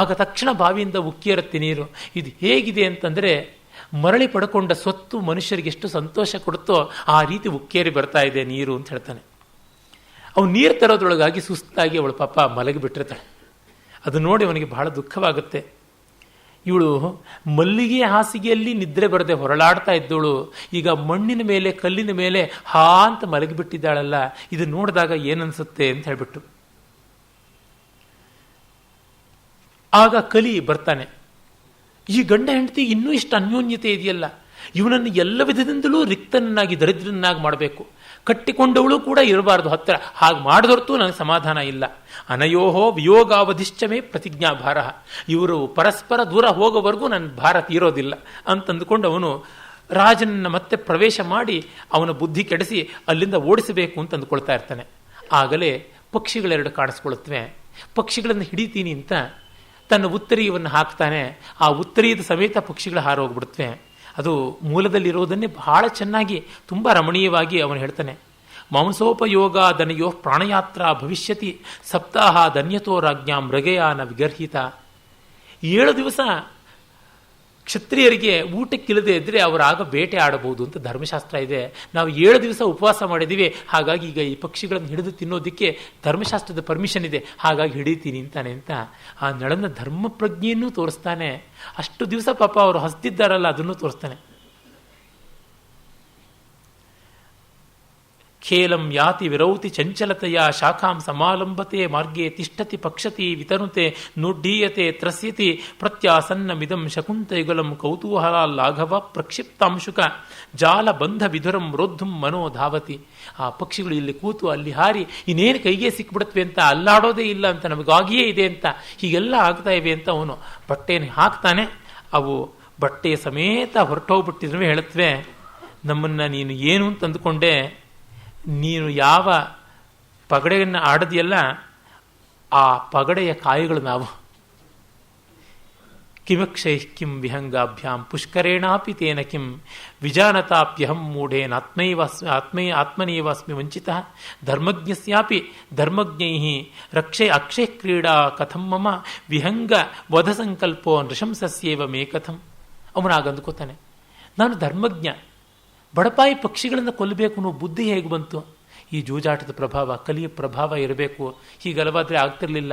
ಆಗ ತಕ್ಷಣ ಬಾವಿಯಿಂದ ಉಕ್ಕಿರುತ್ತೆ ನೀರು. ಇದು ಹೇಗಿದೆ ಅಂತಂದರೆ ಮರಳಿ ಪಡ್ಕೊಂಡ ಸ್ವತ್ತು ಮನುಷ್ಯರಿಗೆ ಎಷ್ಟು ಸಂತೋಷ ಕೊಡುತ್ತೋ ಆ ರೀತಿ ಉಕ್ಕೇರಿ ಬರ್ತಾ ಇದೆ ನೀರು ಅಂತ ಹೇಳ್ತಾನೆ. ಅವನು ನೀರು ತರೋದ್ರೊಳಗಾಗಿ ಸುಸ್ತಾಗಿ ಅವಳು ಪಾಪ ಮಲಗಿಬಿಟ್ಟಿರ್ತಾಳೆ. ಅದು ನೋಡಿ ಅವನಿಗೆ ಬಹಳ ದುಃಖವಾಗುತ್ತೆ. ಇವಳು ಮಲ್ಲಿಗೆ ಹಾಸಿಗೆಯಲ್ಲಿ ನಿದ್ರೆ ಬರದೆ ಹೊರಳಾಡ್ತಾ ಇದ್ದವಳು ಈಗ ಮಣ್ಣಿನ ಮೇಲೆ, ಕಲ್ಲಿನ ಮೇಲೆ ಹಾ ಅಂತ ಮಲಗಿಬಿಟ್ಟಿದ್ದಾಳಲ್ಲ, ಇದು ನೋಡಿದಾಗ ಏನನ್ಸುತ್ತೆ ಅಂತ ಹೇಳ್ಬಿಟ್ಟು. ಆಗ ಕಲಿ ಬರ್ತಾನೆ. ಈ ಗಂಡ ಹೆಂಡತಿ ಇನ್ನೂ ಇಷ್ಟು ಅನ್ಯೋನ್ಯತೆ ಇದೆಯಲ್ಲ, ಇವನನ್ನು ಎಲ್ಲ ವಿಧದಿಂದಲೂ ರಿಕ್ತನನ್ನಾಗಿ ದರಿದ್ರನ್ನಾಗಿ ಮಾಡಬೇಕು. ಕಟ್ಟಿಕೊಂಡವಳು ಕೂಡ ಇರಬಾರ್ದು ಹತ್ತಿರ. ಹಾಗೆ ಮಾಡಿದೊರ್ತು ನನಗೆ ಸಮಾಧಾನ ಇಲ್ಲ. ಅನಯೋಹೋ ವಿಯೋಗಾವಧಿಶ್ಚಮೇ ಪ್ರತಿಜ್ಞಾಭಾರ. ಇವರು ಪರಸ್ಪರ ದೂರ ಹೋಗೋವರೆಗೂ ನನ್ನ ಭಾರ ತೀರೋದಿಲ್ಲ ಅಂತಂದುಕೊಂಡು ಅವನು ರಾಜನನ್ನು ಮತ್ತೆ ಪ್ರವೇಶ ಮಾಡಿ ಅವನ ಬುದ್ಧಿ ಕೆಡಿಸಿ ಅಲ್ಲಿಂದ ಓಡಿಸಬೇಕು ಅಂತ ಅಂದುಕೊಳ್ತಾ ಇರ್ತಾನೆ. ಆಗಲೇ ಪಕ್ಷಿಗಳೆರಡು ಕಾಣಿಸ್ಕೊಳ್ಳುತ್ತವೆ. ಪಕ್ಷಿಗಳನ್ನು ಹಿಡಿತೀನಿ ಅಂತ ತನ್ನ ಉತ್ತರೀಯವನ್ನು ಹಾಕ್ತಾನೆ. ಆ ಉತ್ತರೀಯದ ಸಮೇತ ಪಕ್ಷಿಗಳು ಹಾರೋಗ್ಬಿಡುತ್ತವೆ. ಅದು ಮೂಲದಲ್ಲಿರೋದನ್ನೇ ಬಹಳ ಚೆನ್ನಾಗಿ ತುಂಬ ರಮಣೀಯವಾಗಿ ಅವನು ಹೇಳ್ತಾನೆ. ಮಾಂಸೋಪಯೋಗ ದನಯೋ ಪ್ರಾಣಯಾತ್ರಾ ಭವಿಷ್ಯತಿ ಸಪ್ತಾಹ ಧನ್ಯತೋ ರಾಜ್ಞಾ ಮೃಗಯಾನ ವಿಗರ್ಹಿತ. 7 ದಿವಸ ಕ್ಷತ್ರಿಯರಿಗೆ ಊಟಕ್ಕಿಲ್ಲದೆ ಇದ್ದರೆ ಅವರಾಗ ಬೇಟೆ ಆಡಬಹುದು ಅಂತ ಧರ್ಮಶಾಸ್ತ್ರ ಇದೆ. ನಾವು 7 ದಿವಸ ಉಪವಾಸ ಮಾಡಿದ್ದೀವಿ, ಹಾಗಾಗಿ ಈಗ ಈ ಪಕ್ಷಿಗಳನ್ನು ಹಿಡಿದು ತಿನ್ನೋದಕ್ಕೆ ಧರ್ಮಶಾಸ್ತ್ರದ ಪರ್ಮಿಷನ್ ಇದೆ, ಹಾಗಾಗಿ ಹಿಡಿತೀನಿ ಅಂತಾನೆ ಅಂತ ಆ ನಳನ ಧರ್ಮ ಪ್ರಜ್ಞೆಯನ್ನು ತೋರಿಸ್ತಾನೆ. ಅಷ್ಟು ದಿವಸ ಪಾಪ ಅವರು ಹಸ್ತಿದ್ದಾರಲ್ಲ ಅದನ್ನು ತೋರಿಸ್ತಾನೆ. ಖೇಲಂ ಯಾತಿ ವಿರೌತಿ ಚಂಚಲತೆಯ ಶಾಖಾಂ ಸಮಾಲಂಬತೆ ಮಾರ್ಗೇ ತಿಷ್ಠತಿ ಪಕ್ಷತಿ ವಿತನುತೆ ನುಡ್ಡೀಯತೆ ತ್ರಸ್ಯತಿ ಪ್ರತ್ಯಾಸನ್ನಮಿದಂ ಶಕುಂತಯುಗಲಂ ಕೌತೂಹಲ ಲಾಘವ ಪ್ರಕ್ಷಿಪ್ತಾಂಶುಕ ಜಾಲ ಬಂಧ ವಿಧುರಂ ರೋದ್ಧುಂ ಮನೋ ಧಾವತಿ. ಆ ಪಕ್ಷಿಗಳು ಇಲ್ಲಿ ಕೂತು ಅಲ್ಲಿ ಹಾರಿ ಇನ್ನೇನು ಕೈಗೆ ಸಿಕ್ಬಿಡುತ್ತವೆ ಅಂತ ಅಲ್ಲಾಡೋದೇ ಇಲ್ಲ ಅಂತ, ನಮಗಾಗಿಯೇ ಇದೆ ಅಂತ, ಹೀಗೆಲ್ಲ ಆಗ್ತಾ ಇವೆ ಅಂತ ಅವನು ಬಟ್ಟೆಯನ್ನು ಹಾಕ್ತಾನೆ. ಅವು ಬಟ್ಟೆಯ ಸಮೇತ ಹೊರಟೋಗ್ಬಿಟ್ಟಿದ್ರೂ ಹೇಳುತ್ತವೆ, ನಮ್ಮನ್ನು ನೀನು ಏನು ಅಂತ ಅಂದುಕೊಂಡೆ, ನೀನು ಯಾವ ಪಗಡೆಯನ್ನು ಆಡದಿಯಲ್ಲ ಆ ಪಗಡೆಯ ಕಾಯಿಗಳು ನಾವು. ಕಿಮಕ್ಷೈ ಕಿಂ ವಿಹಂಗಾಭ್ಯಾಂ ಪುಷ್ಕರೇಣಾಪಿ ತೇನ ಕಿಂ ವಿಜಾನತಾಪ್ಯಹಂ ಮೂಢೇನ ಆತ್ಮನೀವಾಸ್ಮಿ ವಂಚಿತಃ ಧರ್ಮಜ್ಞಸ್ಯಾಪಿ ಧರ್ಮಜ್ಞೈ ರಕ್ಷೆ ಅಕ್ಷಯ ಕ್ರೀಡಾ ಕಥಂ ಮಮ ವಿಹಂಗ ವಧ ಸಂಕಲ್ಪೋ ನೃಶಂಸಸ್ಯೇವ ಮೇ ಕಥಂ. ಅವನಾಗ ಅಂದ್ಕೋತಾನೆ, ನಾನು ಧರ್ಮಜ್ಞ, ಬಡಪಾಯಿ ಪಕ್ಷಿಗಳನ್ನು ಕೊಲ್ಲಬೇಕು ಅನ್ನೋ ಬುದ್ಧಿ ಹೇಗೆ ಬಂತು? ಈ ಜೂಜಾಟದ ಪ್ರಭಾವ, ಕಲಿಯ ಪ್ರಭಾವ ಇರಬೇಕು, ಹೀಗಲವಾದರೆ ಆಗ್ತಿರ್ಲಿಲ್ಲ,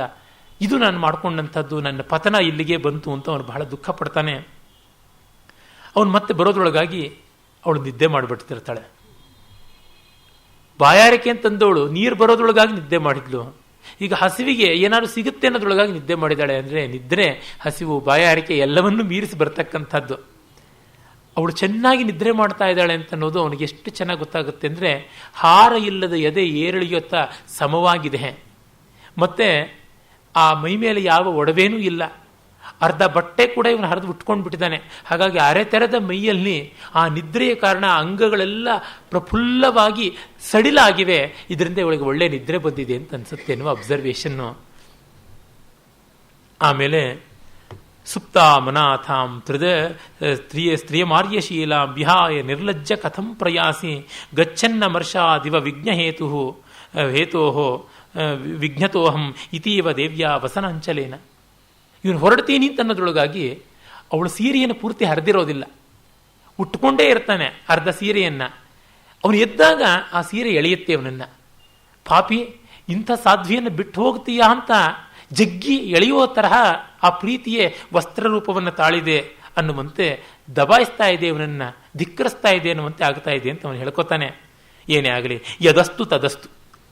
ಇದು ನಾನು ಮಾಡ್ಕೊಂಡಂಥದ್ದು, ನನ್ನ ಪತನ ಇಲ್ಲಿಗೆ ಬಂತು ಅಂತ ಅವನು ಬಹಳ ದುಃಖ ಪಡ್ತಾನೆ. ಅವನು ಮತ್ತೆ ಬರೋದ್ರೊಳಗಾಗಿ ಅವಳು ನಿದ್ದೆ ಮಾಡಿಬಿಡ್ತಿರ್ತಾಳೆ. ಬಾಯಾರಿಕೆ ಅಂತಂದವಳು ನೀರು ಬರೋದ್ರೊಳಗಾಗಿ ನಿದ್ದೆ ಮಾಡಿದ್ಲು. ಈಗ ಹಸಿವಿಗೆ ಏನಾದ್ರು ಸಿಗುತ್ತೆ ಅನ್ನೋದ್ರೊಳಗಾಗಿ ನಿದ್ದೆ ಮಾಡಿದ್ದಾಳೆ. ಅಂದರೆ ನಿದ್ರೆ, ಹಸಿವು, ಬಾಯಾರಿಕೆ ಎಲ್ಲವನ್ನೂ ಮೀರಿಸಿ ಬರ್ತಕ್ಕಂಥದ್ದು. ಅವಳು ಚೆನ್ನಾಗಿ ನಿದ್ರೆ ಮಾಡ್ತಾ ಇದ್ದಾಳೆ ಅಂತ ಅನ್ನೋದು ಅವನಿಗೆ ಎಷ್ಟು ಚೆನ್ನಾಗಿ ಗೊತ್ತಾಗುತ್ತೆ ಅಂದರೆ, ಹಾರ ಇಲ್ಲದ ಎದೆ ಏರಳಿಯುತ್ತ ಸಮವಾಗಿದೆ, ಮತ್ತೆ ಆ ಮೈ ಮೇಲೆ ಯಾವ ಒಡವೇನೂ ಇಲ್ಲ, ಅರ್ಧ ಬಟ್ಟೆ ಕೂಡ ಇವನು ಹರಿದು ಉಟ್ಕೊಂಡು ಬಿಟ್ಟಿದ್ದಾನೆ. ಹಾಗಾಗಿ ಅರೆತೆರೆದ ಮೈಯಲ್ಲಿ ಆ ನಿದ್ರೆಯ ಕಾರಣ ಅಂಗಗಳೆಲ್ಲ ಪ್ರಫುಲ್ಲವಾಗಿ ಸಡಿಲಾಗಿವೆ. ಇದರಿಂದ ಇವಳಿಗೆ ಒಳ್ಳೆ ನಿದ್ರೆ ಬಂದಿದೆ ಅಂತ ಅನ್ಸುತ್ತೆ ಎನ್ನುವ ಅಬ್ಸರ್ವೇಷನ್ನು. ಆಮೇಲೆ ಸುಪ್ತಾ ಮನಾಥಾಂ ಸ್ತ್ರೀಯಮಾರ್ಯಶೀಲಾಂ ವಿಹಾಯ ನಿರ್ಲಜ್ಜ ಕಥಂ ಪ್ರಯಾಸಿ ಗಚ್ಚನ್ನ ಮರ್ಷಾದಿವ ವಿಘ್ನಹೇತು ವಿಘ್ನತೋಹಂ ಇತೀವ ದೇವ್ಯಾ ವಸನಾಂಚಲೇನ. ಇವನು ಹೊರಡ್ತೀನಿ ಅಂತನ್ನೋದ್ರೊಳಗಾಗಿ ಅವಳು ಸೀರೆಯನ್ನು ಪೂರ್ತಿ ಹರಿದಿರೋದಿಲ್ಲ, ಉಟ್ಕೊಂಡೇ ಇರ್ತಾನೆ ಅರ್ಧ ಸೀರೆಯನ್ನ. ಅವನು ಎದ್ದಾಗ ಆ ಸೀರೆ ಎಳೆಯುತ್ತೆ ಅವನನ್ನ. ಪಾಪಿ, ಇಂಥ ಸಾಧ್ವಿಯನ್ನು ಬಿಟ್ಟು ಹೋಗ್ತೀಯಾ ಅಂತ ಜಗ್ಗಿ ಎಳೆಯುವ ತರಹ ಆ ಪ್ರೀತಿಯೇ ವಸ್ತ್ರರೂಪವನ್ನು ತಾಳಿದೆ ಅನ್ನುವಂತೆ ದಬಾಯಿಸ್ತಾ ಇದೆ, ಅವನನ್ನು ಧಿಕ್ಕರಿಸ್ತಾ ಇದೆ ಅನ್ನುವಂತೆ ಆಗ್ತಾ ಇದೆ ಅಂತ ಅವನು ಹೇಳ್ಕೊತಾನೆ. ಏನೇ ಆಗಲಿ, ಯದಸ್ತು ತದಸ್ತು,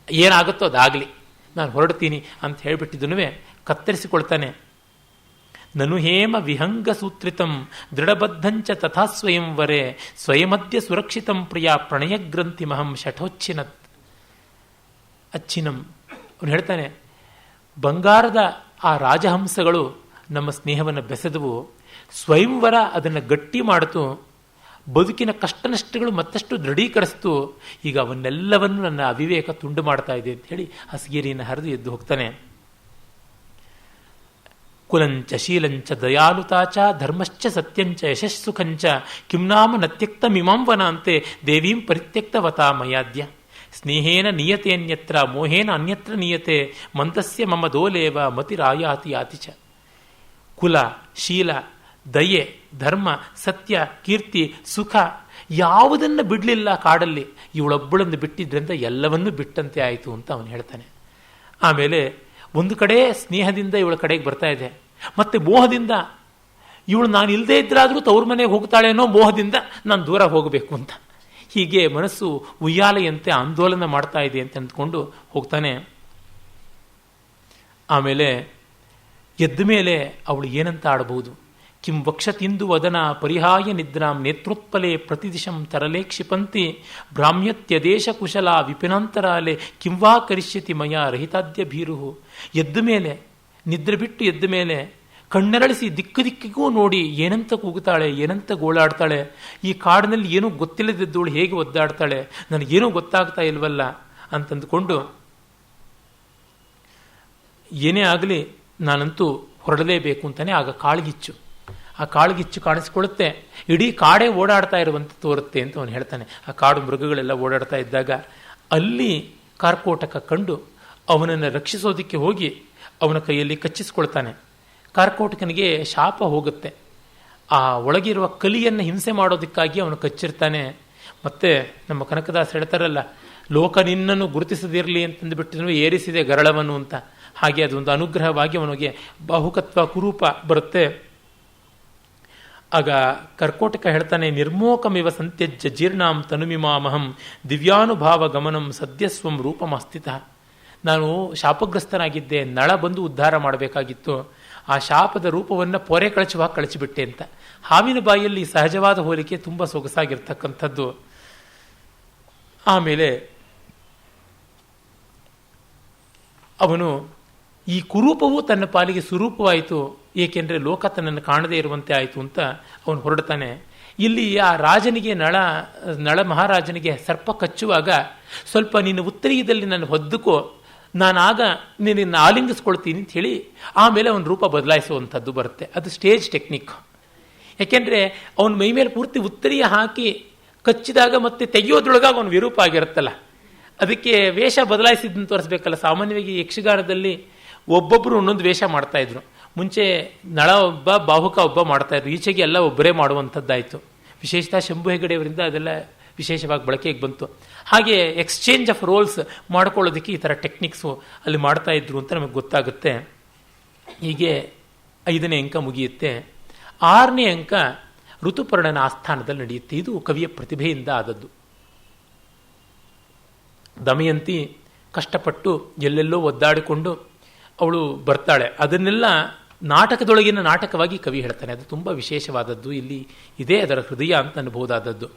ಏನಾಗುತ್ತೋ ಅದಾಗಲಿ, ನಾನು ಹೊರಡ್ತೀನಿ ಅಂತ ಹೇಳಿಬಿಟ್ಟಿದ್ದನು ಕತ್ತರಿಸಿಕೊಳ್ತಾನೆ. ನನು ಹೇಮ ವಿಹಂಗ ಸೂತ್ರಿತಂ ದೃಢಬದ್ಧಂಚ ತಥಾ ಸ್ವಯಂವರೆ ಸ್ವಯಮದ್ಯ ಸುರಕ್ಷಿತಂ ಪ್ರಿಯ ಪ್ರಣಯ ಗ್ರಂಥಿ ಮಹಂ ಶಠೋಚ್ಛಿನತ್ ಅಚ್ಛಿನಂ. ಅವನು ಹೇಳ್ತಾನೆ, ಬಂಗಾರದ ಆ ರಾಜಹಂಸಗಳು ನಮ್ಮ ಸ್ನೇಹವನ್ನು ಬೆಸೆದವು, ಸ್ವಯಂವರ ಅದನ್ನು ಗಟ್ಟಿ ಮಾಡಿತು, ಬದುಕಿನ ಕಷ್ಟ ನಷ್ಟಗಳು ಮತ್ತಷ್ಟು ದೃಢೀಕರಿಸ್ತು, ಈಗ ಅವನ್ನೆಲ್ಲವನ್ನು ನನ್ನ ಅವಿವೇಕ ತುಂಡು ಮಾಡ್ತಾ ಇದೆ ಅಂತ ಹೇಳಿ ಹಸಗೇರಿಯನ್ನು ಹರಿದು ಎದ್ದು ಹೋಗ್ತಾನೆ. ಕುಲಂಚ ಶೀಲಂಚ ದಯಾಲುತಾಚ ಧರ್ಮಶ್ಚ ಸತ್ಯಂಚ ಯಶಸ್ಸುಖಂಚ ಕಿಂನಾಮ ನತ್ಯಕ್ತಮಿಮಾಂವನ ಅಂತೆ ದೇವೀಂ ಪರಿತ್ಯಕ್ತವತಾ ಮಯಾದ್ಯ ಸ್ನೇಹೇನ ನಿಯತೆಯನ್ಯತ್ರ ಮೋಹೇನ ಅನ್ಯತ್ರ ನಿಯತೆ ಮಂತಸ್ಯ ಮಮ ದೋಲೇವ ಮತಿರಾಯಾತಿ ಯಾತಿ ಚ. ಕುಲ, ಶೀಲ, ದಯೆ, ಧರ್ಮ, ಸತ್ಯ, ಕೀರ್ತಿ, ಸುಖ ಯಾವುದನ್ನು ಬಿಡಲಿಲ್ಲ ಕಾಡಲ್ಲಿ. ಇವಳೊಬ್ಬಳನ್ನು ಬಿಟ್ಟಿದ್ರಿಂದ ಎಲ್ಲವನ್ನೂ ಬಿಟ್ಟಂತೆ ಆಯಿತು ಅಂತ ಅವನು ಹೇಳ್ತಾನೆ. ಆಮೇಲೆ ಒಂದು ಕಡೆ ಸ್ನೇಹದಿಂದ ಇವಳ ಕಡೆಗೆ ಬರ್ತಾ ಇದೆ, ಮತ್ತೆ ಮೋಹದಿಂದ ಇವಳು ನಾನು ಇಲ್ಲದೇ ಇದ್ರಾದರೂ ತವ್ರ ಮನೆಗೆ ಹೋಗ್ತಾಳೆ ಅನ್ನೋ ಮೋಹದಿಂದ ನಾನು ದೂರ ಹೋಗಬೇಕು ಅಂತ. ಹೀಗೆ ಮನಸ್ಸು ಉಯ್ಯಾಲೆಯಂತೆ ಆಂದೋಲನ ಮಾಡ್ತಾ ಇದೆ ಅಂತ ಅಂದ್ಕೊಂಡು ಹೋಗ್ತಾನೆ. ಆಮೇಲೆ ಎದ್ದ ಮೇಲೆ ಅವಳು ಏನಂತ ಆಡಬಹುದು? ಕಿಂ ವಕ್ಷತಿಂದು ವದನ ಪರಿಹಾಯ ನಿದ್ರಾಂ ನೇತ್ರೋತ್ಪಲೆ ಪ್ರತಿದಿಶಂ ತರಲೆ ಕ್ಷಿಪಂತಿ ಭ್ರಾಮ್ಯತ್ಯದೇಶ ಕುಶಲ ವಿಪಿನಾಂತರಾಲೆ ಕಿಂವಾ ಕರಿಷ್ಯತಿ ಮಯ ರಹಿತಾದ್ಯ ಭೀರುಹು. ಎದ್ದ ಮೇಲೆ, ನಿದ್ರೆ ಬಿಟ್ಟು ಎದ್ದ ಮೇಲೆ ಕಣ್ಣೆರಳಿಸಿ ದಿಕ್ಕು ದಿಕ್ಕಿಗೂ ನೋಡಿ ಏನಂತ ಕೂಗುತ್ತಾಳೆ, ಏನಂತ ಗೋಳಾಡ್ತಾಳೆ, ಈ ಕಾಡಿನಲ್ಲಿ ಏನೂ ಗೊತ್ತಿಲ್ಲದಿದ್ದವಳು ಹೇಗೆ ಒದ್ದಾಡ್ತಾಳೆ, ನನಗೇನೂ ಗೊತ್ತಾಗ್ತಾ ಇಲ್ವಲ್ಲ ಅಂತಂದುಕೊಂಡು, ಏನೇ ಆಗಲಿ ನಾನಂತೂ ಹೊರಡಲೇಬೇಕು ಅಂತಾನೆ. ಆಗ ಕಾಳ್ಗಿಚ್ಚು, ಆ ಕಾಳ್ಗಿಚ್ಚು ಕಾಣಿಸ್ಕೊಳ್ಳುತ್ತೆ, ಇಡೀ ಕಾಡೇ ಓಡಾಡ್ತಾ ಇರುವಂತೆ ತೋರುತ್ತೆ ಅಂತ ಅವನು ಹೇಳ್ತಾನೆ. ಆ ಕಾಡು ಮೃಗಗಳೆಲ್ಲ ಓಡಾಡ್ತಾ ಇದ್ದಾಗ ಅಲ್ಲಿ ಕಾರ್ಕೋಟಕ ಕಂಡು ಅವನನ್ನು ರಕ್ಷಿಸೋದಕ್ಕೆ ಹೋಗಿ ಅವನ ಕೈಯಲ್ಲಿ ಕಚ್ಚಿಸ್ಕೊಳ್ತಾನೆ. ಕಾರ್ಕೋಟಕನಿಗೆ ಶಾಪ ಹೋಗುತ್ತೆ. ಆ ಒಳಗಿರುವ ಕಲಿಯನ್ನು ಹಿಂಸೆ ಮಾಡೋದಕ್ಕಾಗಿ ಅವನು ಕಚ್ಚಿರ್ತಾನೆ. ಮತ್ತೆ ನಮ್ಮ ಕನಕದಾಸ ಹೇಳ್ತಾರಲ್ಲ, ಲೋಕ ನಿನ್ನನ್ನು ಗುರುತಿಸದಿರಲಿ ಅಂತಂದುಬಿಟ್ಟು ಏರಿಸಿದೆ ಗರಳವನು ಅಂತ. ಹಾಗೆ ಅದೊಂದು ಅನುಗ್ರಹವಾಗಿ ಅವನಿಗೆ ಬಾಹುಕತ್ವ ಕುರೂಪ ಬರುತ್ತೆ. ಆಗ ಕರ್ಕೋಟಕ ಹೇಳ್ತಾನೆ, ನಿರ್ಮೋಕಮಿವ ಸಂತ್ಯಜ್ಯ ಜೀರ್ಣಾಂ ತನುಮಿಮಾಮಹಂ ದಿವ್ಯಾನುಭಾವ ಗಮನಂ ಸದ್ಯಸ್ವಂ ರೂಪಮಸ್ಥಿತ. ನಾನು ಶಾಪಗ್ರಸ್ತನಾಗಿದ್ದೆ, ನಳ ಬಂದು ಉದ್ಧಾರ ಮಾಡಬೇಕಾಗಿತ್ತು, ಆ ಶಾಪದ ರೂಪವನ್ನು ಪೊರೆ ಕಳಚುವಾಗ ಕಳಚಿಬಿಟ್ಟೆ ಅಂತ. ಹಾವಿನ ಬಾಯಲ್ಲಿ ಸಹಜವಾದ ಹೋಲಿಕೆ ತುಂಬ ಸೊಗಸಾಗಿರ್ತಕ್ಕಂಥದ್ದು. ಆಮೇಲೆ ಅವನು ಈ ಕುರೂಪವು ತನ್ನ ಪಾಲಿಗೆ ಸ್ವರೂಪವಾಯಿತು, ಏಕೆಂದರೆ ಲೋಕ ತನ್ನನ್ನು ಕಾಣದೇ ಇರುವಂತೆ ಆಯಿತು ಅಂತ ಅವನು ಹೊರಡ್ತಾನೆ. ಇಲ್ಲಿ ಆ ರಾಜನಿಗೆ ನಳ ಮಹಾರಾಜನಿಗೆ ಸರ್ಪ ಕಚ್ಚುವಾಗ ಸ್ವಲ್ಪ ನಿನ್ನ ಉತ್ತರೀಯದಲ್ಲಿ ನನ್ನ ಹೊದ್ದಕ್ಕೋ, ನಾನಾಗ ನಿನ್ನ ಆಲಿಂಗಿಸ್ಕೊಳ್ತೀನಿ ಅಂತ ಹೇಳಿ ಆಮೇಲೆ ಅವನ ರೂಪ ಬದಲಾಯಿಸುವಂಥದ್ದು ಬರುತ್ತೆ. ಅದು ಸ್ಟೇಜ್ ಟೆಕ್ನಿಕ್. ಯಾಕೆಂದರೆ ಅವನ ಮೈ ಮೇಲೆ ಪೂರ್ತಿ ಉತ್ತರೀಯ ಹಾಕಿ ಕಚ್ಚಿದಾಗ ಮತ್ತೆ ತೆಗೆಯೋದ್ರೊಳಗಾಗ ಅವನು ವಿರೂಪ ಆಗಿರುತ್ತಲ್ಲ, ಅದಕ್ಕೆ ವೇಷ ಬದಲಾಯಿಸಿದ್ದನ್ನು ತೋರಿಸ್ಬೇಕಲ್ಲ. ಸಾಮಾನ್ಯವಾಗಿ ಯಕ್ಷಗಾನದಲ್ಲಿ ಒಬ್ಬೊಬ್ಬರು ಒಂದೊಂದು ವೇಷ ಮಾಡ್ತಾ ಇದ್ರು. ಮುಂಚೆ ನಳ ಒಬ್ಬ, ಬಾಹುಕ ಒಬ್ಬ ಮಾಡ್ತಾ ಇದ್ರು, ಈಚೆಗೆ ಎಲ್ಲ ಒಬ್ಬರೇ ಮಾಡುವಂಥದ್ದಾಯಿತು. ವಿಶೇಷತಃ ಶಂಭು ಹೆಗಡೆಯವರಿಂದ ಅದೆಲ್ಲ ವಿಶೇಷವಾಗಿ ಬಳಕೆಗೆ ಬಂತು. ಹಾಗೆ ಎಕ್ಸ್ಚೇಂಜ್ ಆಫ್ ರೋಲ್ಸ್ ಮಾಡ್ಕೊಳ್ಳೋದಕ್ಕೆ ಈ ಥರ ಟೆಕ್ನಿಕ್ಸು ಅಲ್ಲಿ ಮಾಡ್ತಾ ಇದ್ರು ಅಂತ ನಮಗೆ ಗೊತ್ತಾಗುತ್ತೆ. ಹೀಗೆ 5ನೇ ಅಂಕ ಮುಗಿಯುತ್ತೆ. 6ನೇ ಅಂಕ ಋತುಪರ್ಣನ ಆಸ್ಥಾನದಲ್ಲಿ ನಡೆಯುತ್ತೆ. ಇದು ಕವಿಯ ಪ್ರತಿಭೆಯಿಂದ ಆದದ್ದು. ದಮಯಂತಿ ಕಷ್ಟಪಟ್ಟು ಎಲ್ಲೆಲ್ಲೋ ಒದ್ದಾಡಿಕೊಂಡು ಅವಳು ಬರ್ತಾಳೆ. ಅದನ್ನೆಲ್ಲ ನಾಟಕದೊಳಗಿನ ನಾಟಕವಾಗಿ ಕವಿ ಹೇಳ್ತಾನೆ. ಅದು ತುಂಬ ವಿಶೇಷವಾದದ್ದು. ಇಲ್ಲಿ ಇದೇ ಅದರ ಹೃದಯ ಅಂತ ಅನ್ಬಹುದಾದದ್ದು.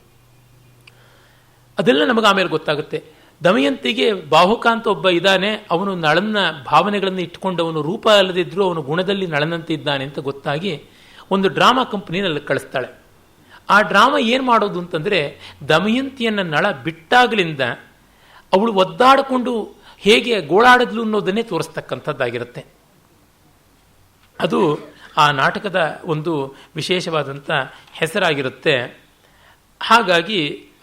ಅದೆಲ್ಲ ನಮಗೆ ಆಮೇಲೆ ಗೊತ್ತಾಗುತ್ತೆ. ದಮಯಂತಿಗೆ ಬಾಹುಕ ಅಂತ ಒಬ್ಬ ಇದ್ದಾನೆ, ಅವನು ನಳನ ಭಾವನೆಗಳನ್ನು ಇಟ್ಕೊಂಡು ಅವನು ರೂಪ ಅಲ್ಲದಿದ್ದರೂ ಅವನು ಗುಣದಲ್ಲಿ ನಳನಂತೆ ಇದ್ದಾನೆ ಅಂತ ಗೊತ್ತಾಗಿ ಒಂದು ಡ್ರಾಮಾ ಕಂಪನಿನಲ್ಲಿ ಕಳಿಸ್ತಾಳೆ. ಆ ಡ್ರಾಮಾ ಏನು ಮಾಡೋದು ಅಂತಂದರೆ, ದಮಯಂತಿಯನ್ನು ನಳ ಬಿಟ್ಟಾಗಲಿಂದ ಅವಳು ಒದ್ದಾಡಿಕೊಂಡು ಹೇಗೆ ಗೋಳಾಡಿದ್ಲು ಅನ್ನೋದನ್ನೇ ತೋರಿಸ್ತಕ್ಕಂಥದ್ದಾಗಿರುತ್ತೆ. ಅದು ಆ ನಾಟಕದ ಒಂದು ವಿಶೇಷವಾದಂಥ ಹೆಸರಾಗಿರುತ್ತೆ. ಹಾಗಾಗಿ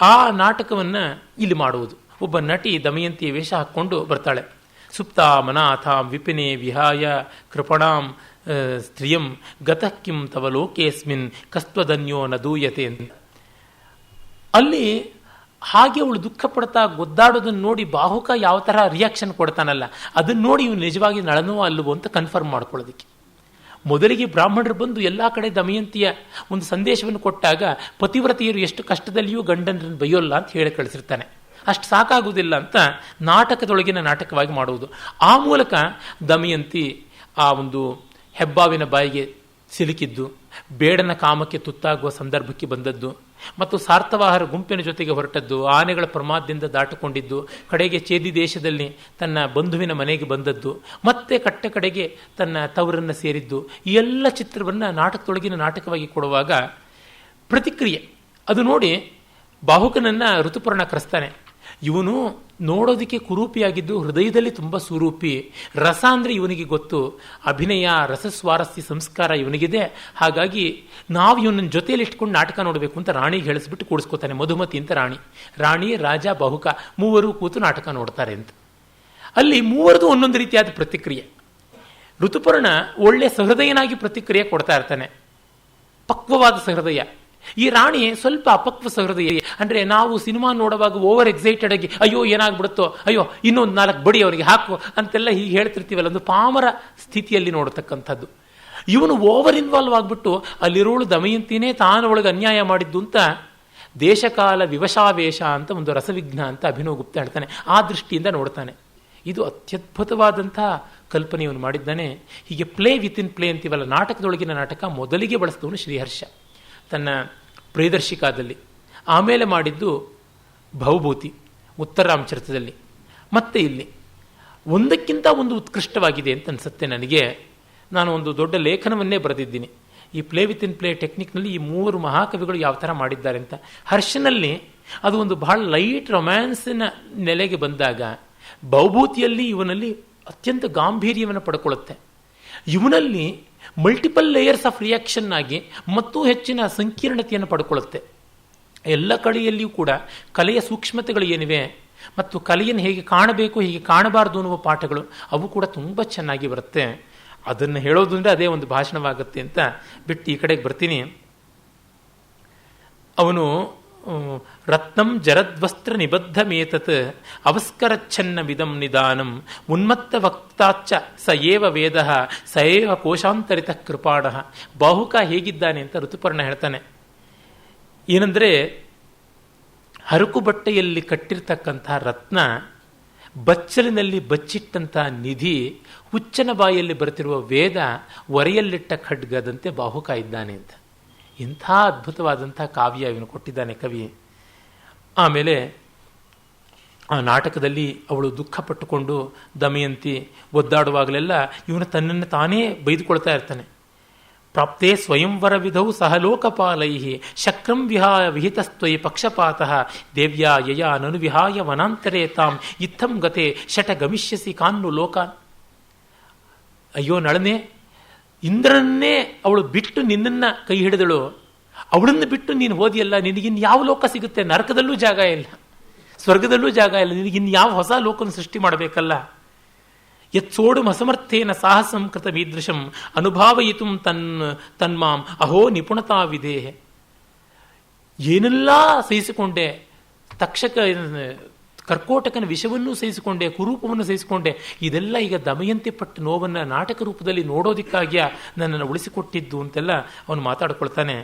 ಆ ನಾಟಕವನ್ನು ಇಲ್ಲಿ ಮಾಡುವುದು. ಒಬ್ಬ ನಟಿ ದಮಯಂತಿಯ ವೇಷ ಹಾಕ್ಕೊಂಡು ಬರ್ತಾಳೆ. ಸುಪ್ತಾಂ ಅನಾಥಾಂ ವಿಪಿನೇ ವಿಹಾಯ ಕೃಪಣಾಂ ಸ್ತ್ರಿಯಂ ಗತಃ ಕಿಂ ತವ ಲೋಕೇಸ್ಮಿನ್ ಕಸ್ತ್ವಧನ್ಯೋ ನ ದೂಯತೆ ಅಂತ. ಅಲ್ಲಿ ಹಾಗೆ ಅವಳು ದುಃಖ ಪಡ್ತಾ ಗೊದ್ದಾಡೋದನ್ನು ನೋಡಿ ಬಾಹುಕ ಯಾವ ಥರ ರಿಯಾಕ್ಷನ್ ಕೊಡ್ತಾನಲ್ಲ, ಅದನ್ನು ನೋಡಿ ಇವನು ನಿಜವಾಗಿ ನಳನೋ ಅಲ್ಲವೋ ಅಂತ ಕನ್ಫರ್ಮ್ ಮಾಡ್ಕೊಳ್ಳೋದಕ್ಕೆ. ಮೊದಲಿಗೆ ಬ್ರಾಹ್ಮಣರು ಬಂದು ಎಲ್ಲ ಕಡೆ ದಮಯಂತಿಯ ಒಂದು ಸಂದೇಶವನ್ನು ಕೊಟ್ಟಾಗ ಪತಿವ್ರತೆಯರು ಎಷ್ಟು ಕಷ್ಟದಲ್ಲಿಯೂ ಗಂಡನರನ್ನು ಬೈಯೋಲ್ಲ ಅಂತ ಹೇಳಿ ಕಳಿಸಿರ್ತಾನೆ. ಅಷ್ಟು ಸಾಕಾಗುವುದಿಲ್ಲ ಅಂತ ನಾಟಕದೊಳಗಿನ ನಾಟಕವಾಗಿ ಮಾಡುವುದು. ಆ ಮೂಲಕ ದಮಯಂತಿ ಆ ಒಂದು ಹೆಬ್ಬಾವಿನ ಬಾಯಿಗೆ ಸಿಲುಕಿದ್ದು, ಬೇಡನ ಕಾಮಕ್ಕೆ ತುತ್ತಾಗುವ ಸಂದರ್ಭಕ್ಕೆ ಬಂದದ್ದು, ಮತ್ತು ಸಾರ್ಥವಾಹರ ಗುಂಪಿನ ಜೊತೆಗೆ ಹೊರಟದ್ದು, ಆನೆಗಳ ಪ್ರಮಾದದಿಂದ ದಾಟುಕೊಂಡಿದ್ದು, ಕಡೆಗೆ ಚೇದಿ ದೇಶದಲ್ಲಿ ತನ್ನ ಬಂಧುವಿನ ಮನೆಗೆ ಬಂದದ್ದು, ಮತ್ತೆ ಕಡೆಗೆ ತನ್ನ ತವರನ್ನು ಸೇರಿದ್ದು, ಈ ಎಲ್ಲ ಚಿತ್ರವನ್ನು ನಾಟಕದೊಳಗಿನ ನಾಟಕವಾಗಿ ಕೊಡುವಾಗ ಪ್ರತಿಕ್ರಿಯೆ ಅದು ನೋಡಿ ಬಾಹುಕನನ್ನು ಋತುಪರ್ಣ ಕರೆಸ್ತಾನೆ. ಇವನು ನೋಡೋದಕ್ಕೆ ಕುರೂಪಿಯಾಗಿದ್ದು ಹೃದಯದಲ್ಲಿ ತುಂಬ ಸ್ವರೂಪಿ. ರಸ ಅಂದರೆ ಇವನಿಗೆ ಗೊತ್ತು, ಅಭಿನಯ ರಸಸ್ವಾರಸ್ಯ ಸಂಸ್ಕಾರ ಇವನಿಗಿದೆ. ಹಾಗಾಗಿ ನಾವು ಇವನನ್ನ ಜೊತೆಯಲ್ಲಿ ಇಟ್ಕೊಂಡು ನಾಟಕ ನೋಡಬೇಕು ಅಂತ ರಾಣಿಗೆ ಹೇಳಿಸ್ಬಿಟ್ಟು ಕೂಡಿಸ್ಕೋತಾನೆ. ಮಧುಮತಿ ಅಂತ ರಾಣಿ ರಾಜ ಬಾಹುಕ ಮೂವರು ಕೂತು ನಾಟಕ ನೋಡ್ತಾರೆ ಅಂತ. ಅಲ್ಲಿ ಮೂವರದು ಒಂದೊಂದು ರೀತಿಯಾದ ಪ್ರತಿಕ್ರಿಯೆ. ಋತುಪರ್ಣ ಒಳ್ಳೆ ಸಹೃದಯನಾಗಿ ಪ್ರತಿಕ್ರಿಯೆ ಕೊಡ್ತಾ ಇರ್ತಾನೆ, ಪಕ್ವವಾದ ಸಹೃದಯ. ಈ ರಾಣಿ ಸ್ವಲ್ಪ ಅಪಕ್ವ ಸಹೃದಯ. ಅಂದರೆ ನಾವು ಸಿನಿಮಾ ನೋಡುವಾಗ ಓವರ್ ಎಕ್ಸೈಟೆಡ್ ಆಗಿ ಅಯ್ಯೋ ಏನಾಗ್ಬಿಡುತ್ತೋ, ಅಯ್ಯೋ ಇನ್ನೊಂದು 4 ಬಡಿ ಅವರಿಗೆ ಹಾಕು ಅಂತೆಲ್ಲ ಹೀಗೆ ಹೇಳ್ತಿರ್ತೀವಲ್ಲ, ಒಂದು ಪಾಮರ ಸ್ಥಿತಿಯಲ್ಲಿ ನೋಡತಕ್ಕಂಥದ್ದು. ಇವನು ಓವರ್ ಇನ್ವಾಲ್ವ್ ಆಗಿಬಿಟ್ಟು ಅಲ್ಲಿರೋಳು ದಮಯಂತಿನೇ ತಾನು ಒಳಗೆ ಅನ್ಯಾಯ ಮಾಡಿದ್ದು ಅಂತ ದೇಶಕಾಲ ವಿವಶಾವೇಶ ಅಂತ ಒಂದು ರಸವಿಘ್ನ ಅಂತ ಅಭಿನವ್ ಗುಪ್ತ ಹೇಳ್ತಾನೆ. ಆ ದೃಷ್ಟಿಯಿಂದ ನೋಡ್ತಾನೆ. ಇದು ಅತ್ಯದ್ಭುತವಾದಂಥ ಕಲ್ಪನೆಯನ್ನು ಮಾಡಿದ್ದಾನೆ. ಹೀಗೆ ಪ್ಲೇ ವಿತ್ ಇನ್ ಪ್ಲೇ ಅಂತೀವಲ್ಲ, ನಾಟಕದೊಳಗಿನ ನಾಟಕ ಮೊದಲಿಗೆ ಬಳಸಿದವನು ಶ್ರೀಹರ್ಷ ತನ್ನ ಪ್ರಿಯದರ್ಶಿಕಾದಲ್ಲಿ. ಆಮೇಲೆ ಮಾಡಿದ್ದು ಭವಭೂತಿ ಉತ್ತರಾಮಚರಿತದಲ್ಲಿ. ಮತ್ತೆ ಇಲ್ಲಿ ಒಂದಕ್ಕಿಂತ ಒಂದು ಉತ್ಕೃಷ್ಟವಾಗಿದೆ ಅಂತ ಅನಿಸುತ್ತೆ ನನಗೆ. ನಾನು ಒಂದು ದೊಡ್ಡ ಲೇಖನವನ್ನೇ ಬರೆದಿದ್ದೀನಿ ಈ ಪ್ಲೇ ವಿತ್ ಇನ್ ಪ್ಲೇ ಟೆಕ್ನಿಕ್ನಲ್ಲಿ ಈ 3 ಮಹಾಕವಿಗಳು ಯಾವ ಥರ ಮಾಡಿದ್ದಾರೆ ಅಂತ. ಹರ್ಷನಲ್ಲಿ ಅದು ಒಂದು ಬಹಳ ಲೈಟ್ ರೊಮ್ಯಾನ್ಸಿನ ನೆಲೆಗೆ ಬಂದಾಗ, ಭವಭೂತಿಯಲ್ಲಿ ಇವನಲ್ಲಿ ಅತ್ಯಂತ ಗಾಂಭೀರ್ಯವನ್ನು ಪಡ್ಕೊಳ್ಳುತ್ತೆ. ಇವನಲ್ಲಿ ಮಲ್ಟಿಪಲ್ ಲೇಯರ್ಸ್ ಆಫ್ ರಿಯಾಕ್ಷನ್ ಆಗಿ ಮತ್ತೂ ಹೆಚ್ಚಿನ ಸಂಕೀರ್ಣತೆಯನ್ನು ಪಡ್ಕೊಳ್ಳುತ್ತೆ. ಎಲ್ಲ ಕಡೆಯಲ್ಲಿಯೂ ಕೂಡ ಕಲೆಯ ಸೂಕ್ಷ್ಮತೆಗಳು ಏನಿವೆ ಮತ್ತು ಕಲೆಯನ್ನು ಹೇಗೆ ಕಾಣಬೇಕು ಹೇಗೆ ಕಾಣಬಾರದು ಅನ್ನುವ ಪಾಠಗಳು ಅವು ಕೂಡ ತುಂಬ ಚೆನ್ನಾಗಿ ಬರುತ್ತೆ. ಅದನ್ನು ಹೇಳೋದು ಅಂದರೆ ಅದೇ ಒಂದು ಭಾಷಣವಾಗುತ್ತೆ ಅಂತ ಬಿಟ್ಟು ಈ ಕಡೆಗೆ ಬರ್ತೀನಿ. ಅವನು ರತ್ನಂ ಜರದ್ವಸ್ತ್ರ ನಿಬದ್ಧಮೇತತ್ ಅವಸ್ಕರಚ್ಛನ್ನಮಿದಂ ನಿದಾನಂ ಉನ್ಮತ್ತ ವಕ್ತಾಚ್ಚ ಸ ಏವ ವೇದ ಸ ಏವ ಕೋಶಾಂತರಿತ ಕೃಪಾಣ. ಬಾಹುಕ ಹೇಗಿದ್ದಾನೆ ಅಂತ ಋತುಪರ್ಣ ಹೇಳ್ತಾನೆ. ಏನಂದರೆ ಹರಕು ಬಟ್ಟೆಯಲ್ಲಿ ಕಟ್ಟಿರ್ತಕ್ಕಂಥ ರತ್ನ, ಬಚ್ಚಲಿನಲ್ಲಿ ಬಚ್ಚಿಟ್ಟಂಥ ನಿಧಿ, ಹುಚ್ಚನ ಬಾಯಲ್ಲಿ ಬರುತ್ತಿರುವ ವೇದ, ಒರೆಯಲ್ಲಿಟ್ಟ ಖಡ್ಗದಂತೆ ಬಾಹುಕ ಇದ್ದಾನೆ ಅಂತ. ಇಂಥ ಅದ್ಭುತವಾದಂಥ ಕಾವ್ಯ ಇವನು ಕೊಟ್ಟಿದ್ದಾನೆ ಕವಿ. ಆಮೇಲೆ ಆ ನಾಟಕದಲ್ಲಿ ಅವಳು ದುಃಖ ಪಟ್ಟುಕೊಂಡು ದಮಯಂತಿ ಒದ್ದಾಡುವಾಗಲೆಲ್ಲ ಇವನು ತನ್ನನ್ನು ತಾನೇ ಬೈದುಕೊಳ್ತಾ ಇರ್ತಾನೆ. ಪ್ರಾಪ್ತೇ ಸ್ವಯಂವರ ವಿಧೌ ಸಹಲೋಕಪಾಲೈ ಶಕ್ರಂ ವಿಹಿತಸ್ತ್ವಯಿ ಪಕ್ಷಪಾತಃ ದೇವ್ಯಾ ಯಯಾ ನನು ವಿಹಾಯ ವನಾಂತರೇ ತಾಂ ಇತ್ತಂ ಗತೆ ಶಟ ಗಮಿಷ್ಯಸಿ ಕಾನ್ನು ಲೋಕಾನ್. ಅಯ್ಯೋ ನಳನೆ, ಇಂದ್ರನ್ನೇ ಅವಳು ಬಿಟ್ಟು ನಿನ್ನನ್ನು ಕೈ ಹಿಡಿದಳು, ಅವಳನ್ನು ಬಿಟ್ಟು ನೀನು ಹೋದಿಯಲ್ಲ, ನಿನಗಿನ್ ಯಾವ ಲೋಕ ಸಿಗುತ್ತೆ? ನರಕದಲ್ಲೂ ಜಾಗ ಇಲ್ಲ, ಸ್ವರ್ಗದಲ್ಲೂ ಜಾಗ ಇಲ್ಲ, ನಿನಗಿನ್ ಯಾವ ಹೊಸ ಲೋಕನ ಸೃಷ್ಟಿ ಮಾಡಬೇಕಲ್ಲ. ಯತ್ಸೋಡು ಅಸಮರ್ಥೇನ ಸಾಹಸಂ ಕೃತ ಮೀದೃಶಂ ಅನುಭಾವಯಿತು ತನ್ಮಾಂ ಅಹೋ ನಿಪುಣತಾ ವಿಧೇಹೆ. ಏನೆಲ್ಲ ಸಹಿಸಿಕೊಂಡೆ, ಕರ್ಕೋಟಕನ ವಿಷವನ್ನೂ ಸಹಿಸಿಕೊಂಡೆ, ಕುರೂಪವನ್ನು ಸಹಿಸಿಕೊಂಡೆ, ಇದೆಲ್ಲ ಈಗ ದಮಯಂತಿ ಪಟ್ಟ ನೋವನ್ನು ನಾಟಕ ರೂಪದಲ್ಲಿ ನೋಡೋದಕ್ಕಾಗಿಯ ನನ್ನನ್ನು ಉಳಿಸಿಕೊಟ್ಟಿದ್ದು ಅಂತೆಲ್ಲ ಅವನು ಮಾತಾಡ್ಕೊಳ್ತಾನೆ.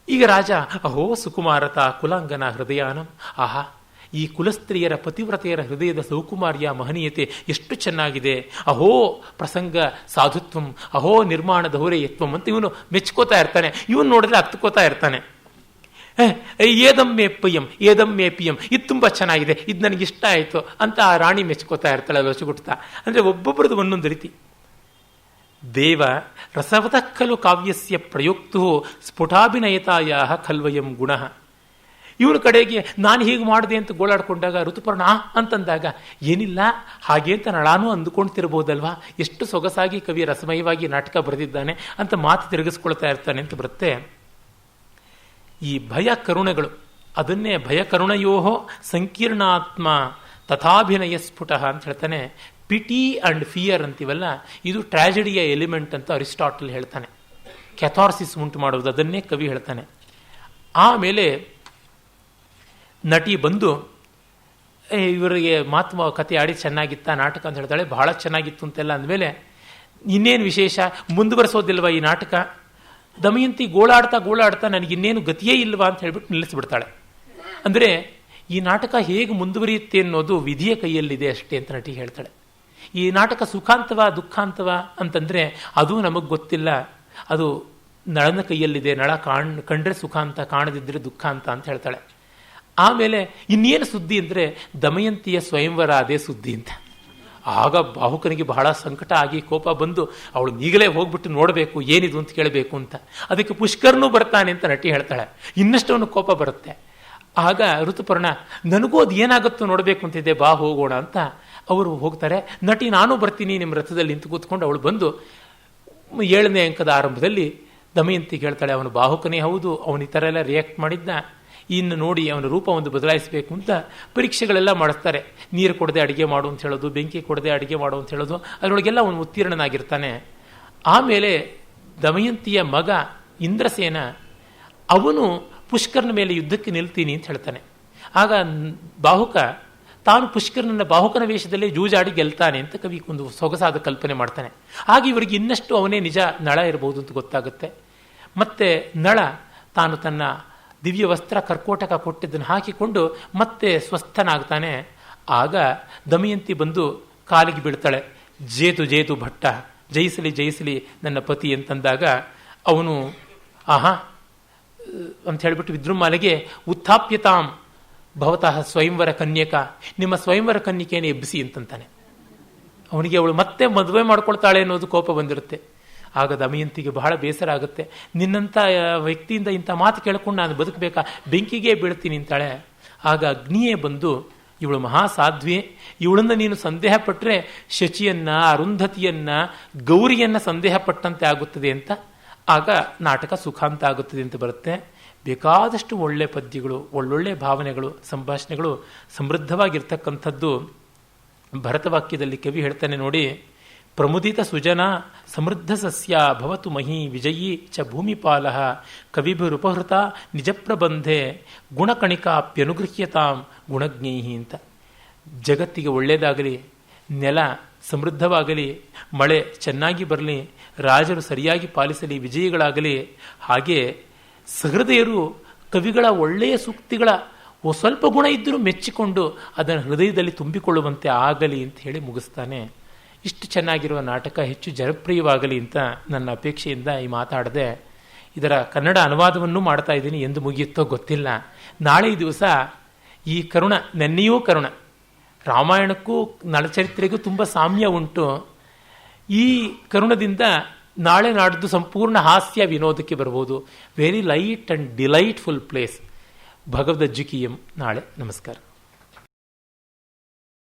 ಈಗ ರಾಜ ಅಹೋ ಸುಕುಮಾರತ ಕುಲಾಂಗನ ಹೃದಯಾನಂ, ಆಹಾ ಈ ಕುಲಸ್ತ್ರೀಯರ ಪತಿವ್ರತೆಯರ ಹೃದಯದ ಸೌಕುಮಾರ್ಯ ಮಹನೀಯತೆ ಎಷ್ಟು ಚೆನ್ನಾಗಿದೆ, ಅಹೋ ಪ್ರಸಂಗ ಸಾಧುತ್ವಂ, ಅಹೋ ನಿರ್ಮಾಣ ಧೌರ್ಯತ್ವಂ ಅಂತ ಇವನು ಮೆಚ್ಕೋತಾ ಇರ್ತಾನೆ. ಇವನು ನೋಡಿದ್ರೆ ಹತ್ತುಕೋತಾ ಇರ್ತಾನೆ. ಏದಮ್ಮೆ ಪಯ್ಯಂ ಏದಮ್ಮೆ ಪಿಯಂ, ಇದು ತುಂಬ ಚೆನ್ನಾಗಿದೆ, ಇದು ನನಗೆ ಇಷ್ಟ ಆಯಿತು ಅಂತ ಆ ರಾಣಿ ಮೆಚ್ಕೋತಾ ಇರ್ತಾಳೆ ಲೊಚಗುಡ್ತಾ. ಅಂದರೆ ಒಬ್ಬೊಬ್ಬರದು ಒಂದೊಂದು ರೀತಿ. ದೇವ ರಸವತಃ ಖಲು ಕಾವ್ಯಸ್ಯ ಪ್ರಯುಕ್ತು ಸ್ಫುಟಾಭಿನಯತಾಯ ಖಲ್ವಯಂ ಗುಣ. ಇವನ ಕಡೆಗೆ ನಾನು ಹೀಗೆ ಮಾಡಿದೆ ಅಂತ ಗೋಳಾಡ್ಕೊಂಡಾಗ ಋತುಪರ್ಣ ಅಂತಂದಾಗ ಏನಿಲ್ಲ ಹಾಗೆ ಅಂತ ನಳಾನು ಅಂದುಕೊಳ್ತಿರ್ಬೋದಲ್ವಾ, ಎಷ್ಟು ಸೊಗಸಾಗಿ ಕವಿ ರಸಮಯವಾಗಿ ನಾಟಕ ಬರೆದಿದ್ದಾನೆ ಅಂತ ಮಾತು ತಿರುಗಿಸ್ಕೊಳ್ತಾ ಇರ್ತಾನೆ ಅಂತ ಬರುತ್ತೆ. ಈ ಭಯ ಕರುಣೆಗಳು, ಅದನ್ನೇ ಭಯ ಕರುಣಯೋಹೋ ಸಂಕೀರ್ಣಾತ್ಮ ತಥಾಭಿನಯ ಸ್ಫುಟ ಅಂತ ಹೇಳ್ತಾನೆ. ಪಿಟಿ ಅಂಡ್ ಫಿಯರ್ ಅಂತೀವಲ್ಲ, ಇದು ಟ್ರಾಜಿಡಿಯ ಎಲಿಮೆಂಟ್ ಅಂತ ಅರಿಸ್ಟಾಟಲ್ ಹೇಳ್ತಾನೆ. ಕ್ಯಾಥಾರ್ಸಿಸ್ ಉಂಟು ಮಾಡುವುದು, ಅದನ್ನೇ ಕವಿ ಹೇಳ್ತಾನೆ. ಆಮೇಲೆ ನಟಿ ಬಂದು ಇವರಿಗೆ ಮಾತು ಕತೆ ಆಡಿ ಚೆನ್ನಾಗಿತ್ತ ನಾಟಕ ಅಂತ ಹೇಳ್ತಾಳೆ. ಬಹಳ ಚೆನ್ನಾಗಿತ್ತು ಅಂತೆಲ್ಲ ಅಂದಮೇಲೆ ಇನ್ನೇನು ವಿಶೇಷ, ಮುಂದುವರೆಸೋದಿಲ್ವಾ ಈ ನಾಟಕ? ದಮಯಂತಿ ಗೋಳಾಡ್ತಾ ನನಗಿನ್ನೇನು ಗತಿಯೇ ಇಲ್ವಾ ಅಂತ ಹೇಳ್ಬಿಟ್ಟು ನಿಲ್ಲಿಸ್ಬಿಡ್ತಾಳೆ. ಅಂದರೆ ಈ ನಾಟಕ ಹೇಗೆ ಮುಂದುವರಿಯುತ್ತೆ ಅನ್ನೋದು ವಿಧಿಯ ಕೈಯಲ್ಲಿದೆ ಅಷ್ಟೇ ಅಂತ ನಟಿ ಹೇಳ್ತಾಳೆ. ಈ ನಾಟಕ ಸುಖಾಂತವ ದುಃಖಾಂತವ ಅಂತಂದರೆ ಅದು ನಮಗೆ ಗೊತ್ತಿಲ್ಲ, ಅದು ನಳನ ಕೈಯಲ್ಲಿದೆ. ನಳ ಕಂಡ್ರೆ ಸುಖ ಅಂತ, ಕಾಣದಿದ್ದರೆ ದುಃಖ ಅಂತ ಹೇಳ್ತಾಳೆ. ಆಮೇಲೆ ಇನ್ನೇನು ಸುದ್ದಿ ಅಂದರೆ ದಮಯಂತಿಯ ಸ್ವಯಂವರ ಅದೇ ಸುದ್ದಿ ಅಂತ. ಆಗ ಬಾಹುಕನಿಗೆ ಬಹಳ ಸಂಕಟ ಆಗಿ ಕೋಪ ಬಂದು ಅವಳು ಈಗಲೇ ಹೋಗ್ಬಿಟ್ಟು ನೋಡಬೇಕು ಏನಿದು ಅಂತ ಕೇಳಬೇಕು ಅಂತ. ಅದಕ್ಕೆ ಪುಷ್ಕರನೂ ಬರ್ತಾನೆ ಅಂತ ನಟಿ ಹೇಳ್ತಾಳೆ. ಇನ್ನಷ್ಟು ಅವನು ಕೋಪ ಬರುತ್ತೆ. ಆಗ ಋತುಪರ್ಣ ನನಗೂ ಅದು ಏನಾಗುತ್ತೋ ನೋಡಬೇಕು ಅಂತಿದೆ, ಬಾ ಹೋಗೋಣ ಅಂತ ಅವರು ಹೋಗ್ತಾರೆ. ನಟಿ ನಾನು ಬರ್ತೀನಿ ನಿಮ್ಮ ರಥದಲ್ಲಿ ನಿಂತು ಕೂತ್ಕೊಂಡು ಅವಳು ಬಂದು 7ನೇ ಅಂಕದ ಆರಂಭದಲ್ಲಿ ದಮಯಂತಿ ಹೇಳ್ತಾಳೆ, ಅವನು ಬಾಹುಕನೇ ಹೌದು, ಅವನು ಈ ಥರ ಎಲ್ಲ ರಿಯಾಕ್ಟ್ ಮಾಡಿದ್ದ, ಇನ್ನು ನೋಡಿ ಅವನ ರೂಪ ಒಂದು ಬದಲಾಯಿಸಬೇಕು ಅಂತ ಪರೀಕ್ಷೆಗಳೆಲ್ಲ ಮಾಡಿಸ್ತಾರೆ. ನೀರು ಕೊಡದೆ ಅಡುಗೆ ಮಾಡು ಅಂತ ಹೇಳೋದು, ಬೆಂಕಿ ಕೊಡದೆ ಅಡುಗೆ ಮಾಡು ಅಂತ ಹೇಳೋದು, ಅದರೊಳಗೆಲ್ಲ ಅವನು ಉತ್ತೀರ್ಣನಾಗಿರ್ತಾನೆ. ಆಮೇಲೆ ದಮಯಂತಿಯ ಮಗ ಇಂದ್ರಸೇನ ಅವನು ಪುಷ್ಕರನ ಮೇಲೆ ಯುದ್ಧಕ್ಕೆ ನಿಲ್ತೀನಿ ಅಂತ ಹೇಳ್ತಾನೆ. ಆಗ ಬಾಹುಕ ತಾನು ಪುಷ್ಕರನನ್ನ ಬಾಹುಕನ ವೇಷದಲ್ಲಿ ಜೂಜಾಡಿ ಗೆಲ್ತಾನೆ ಅಂತ ಕವಿ ಒಂದು ಸೊಗಸಾದ ಕಲ್ಪನೆ ಮಾಡ್ತಾನೆ. ಹಾಗೆ ಇವರಿಗೆ ಇನ್ನಷ್ಟು ಅವನೇ ನಿಜ ನಳ ಇರಬಹುದು ಅಂತ ಗೊತ್ತಾಗುತ್ತೆ. ಮತ್ತೆ ನಳ ತಾನು ತನ್ನ ದಿವ್ಯ ವಸ್ತ್ರ ಕರ್ಕೋಟಕ ಕೊಟ್ಟಿದ್ದನ್ನು ಹಾಕಿಕೊಂಡು ಮತ್ತೆ ಸ್ವಸ್ಥನಾಗ್ತಾನೆ. ಆಗ ದಮಯಂತಿ ಬಂದು ಕಾಲಿಗೆ ಬೀಳ್ತಾಳೆ. ಜೇತು ಭಟ್ಟ, ಜಯಿಸಲಿ ನನ್ನ ಪತಿ ಅಂತಂದಾಗ ಅವನು ಆಹಾ ಅಂತ ಹೇಳಿಬಿಟ್ಟು ವಿದ್ರುಮಾಲೆಗೆ ಉತ್ಥಾಪ್ಯತಾಂ ಭವತಃ ಸ್ವಯಂವರ ಕನ್ಯಕ, ನಿಮ್ಮ ಸ್ವಯಂವರ ಕನ್ಯಕೆಯನ್ನು ಎಬ್ಬಿಸಿ ಅಂತಂತಾನೆ. ಅವನಿಗೆ ಅವಳು ಮತ್ತೆ ಮದುವೆ ಮಾಡ್ಕೊಳ್ತಾಳೆ ಅನ್ನೋದು ಕೋಪ ಬಂದಿರುತ್ತೆ. ಆಗ ದಮಯಂತಿಗೆ ಬಹಳ ಬೇಸರ ಆಗುತ್ತೆ. ನಿನ್ನಂಥ ವ್ಯಕ್ತಿಯಿಂದ ಇಂಥ ಮಾತು ಕೇಳ್ಕೊಂಡು ನಾನು ಬದುಕಬೇಕಾ, ಬೆಂಕಿಗೆ ಬೀಳ್ತೀನಿ ಅಂತಾಳೆ. ಆಗ ಅಗ್ನಿಯೇ ಬಂದು ಇವಳು ಮಹಾಸಾಧ್ವಿ, ಇವಳನ್ನು ನೀನು ಸಂದೇಹ ಪಟ್ಟರೆ ಶಚಿಯನ್ನ, ಅರುಂಧತಿಯನ್ನ, ಗೌರಿಯನ್ನ ಸಂದೇಹ ಪಟ್ಟಂತೆ ಆಗುತ್ತದೆ ಅಂತ. ಆಗ ನಾಟಕ ಸುಖಾಂತ ಆಗುತ್ತದೆ ಅಂತ ಬರುತ್ತೆ. ಬೇಕಾದಷ್ಟು ಒಳ್ಳೆ ಪದ್ಯಗಳು, ಒಳ್ಳೊಳ್ಳೆ ಭಾವನೆಗಳು, ಸಂಭಾಷಣೆಗಳು ಸಮೃದ್ಧವಾಗಿರ್ತಕ್ಕಂಥದ್ದು ಭರತವಾಕ್ಯದಲ್ಲಿ ಕವಿ ಹೇಳ್ತಾನೆ ನೋಡಿ. ಪ್ರಮುದಿತ ಸುಜನ ಸಮೃದ್ಧ ಸಸ್ಯ ಭವತು ಮಹಿ ವಿಜಯೀ ಚ ಭೂಮಿಪಾಲ ಕವಿಭಿರುಪಹೃತ ನಿಜ ಪ್ರಬಂಧೆ ಗುಣಕಣಿಕಾಪ್ಯನುಗೃಹ್ಯತಾಂ ಗುಣಜ್ಞೈ ಅಂತ. ಜಗತ್ತಿಗೆ ಒಳ್ಳೆಯದಾಗಲಿ, ನೆಲ ಸಮೃದ್ಧವಾಗಲಿ, ಮಳೆ ಚೆನ್ನಾಗಿ ಬರಲಿ, ರಾಜರು ಸರಿಯಾಗಿ ಪಾಲಿಸಲಿ, ವಿಜಯಿಗಳಾಗಲಿ, ಹಾಗೆ ಸಹೃದಯರು ಕವಿಗಳ ಒಳ್ಳೆಯ ಸೂಕ್ತಿಗಳ ಸ್ವಲ್ಪ ಗುಣ ಇದ್ದರೂ ಮೆಚ್ಚಿಕೊಂಡು ಅದನ್ನು ಹೃದಯದಲ್ಲಿ ತುಂಬಿಕೊಳ್ಳುವಂತೆ ಆಗಲಿ ಅಂತ ಹೇಳಿ ಮುಗಿಸ್ತಾನೆ. ಇಷ್ಟು ಚೆನ್ನಾಗಿರುವ ನಾಟಕ ಹೆಚ್ಚು ಜನಪ್ರಿಯವಾಗಲಿ ಅಂತ ನನ್ನ ಅಪೇಕ್ಷೆಯಿಂದ ಈ ಮಾತಾಡದೆ ಇದರ ಕನ್ನಡ ಅನುವಾದವನ್ನು ಮಾಡ್ತಾ ಇದ್ದೀನಿ. ಎಂದು ಮುಗಿಯುತ್ತೋ ಗೊತ್ತಿಲ್ಲ. ನಾಳೆ ಈ ದಿವಸ ಈ ಕರುಣ, ನೆನ್ನೆಯೂ ಕರುಣ, ರಾಮಾಯಣಕ್ಕೂ ನಳಚರಿತ್ರೆಗೂ ತುಂಬ ಸಾಮ್ಯ ಉಂಟು. ಈ ಕರುಣದಿಂದ ನಾಳೆ ನಾಡ್ದು ಸಂಪೂರ್ಣ ಹಾಸ್ಯ ವಿನೋದಕ್ಕೆ ಬರ್ಬೋದು. Very light and delightful place. ಭಗವದ್ ಅಜ್ಜುಕೀಯಂ ನಾಳೆ. ನಮಸ್ಕಾರ.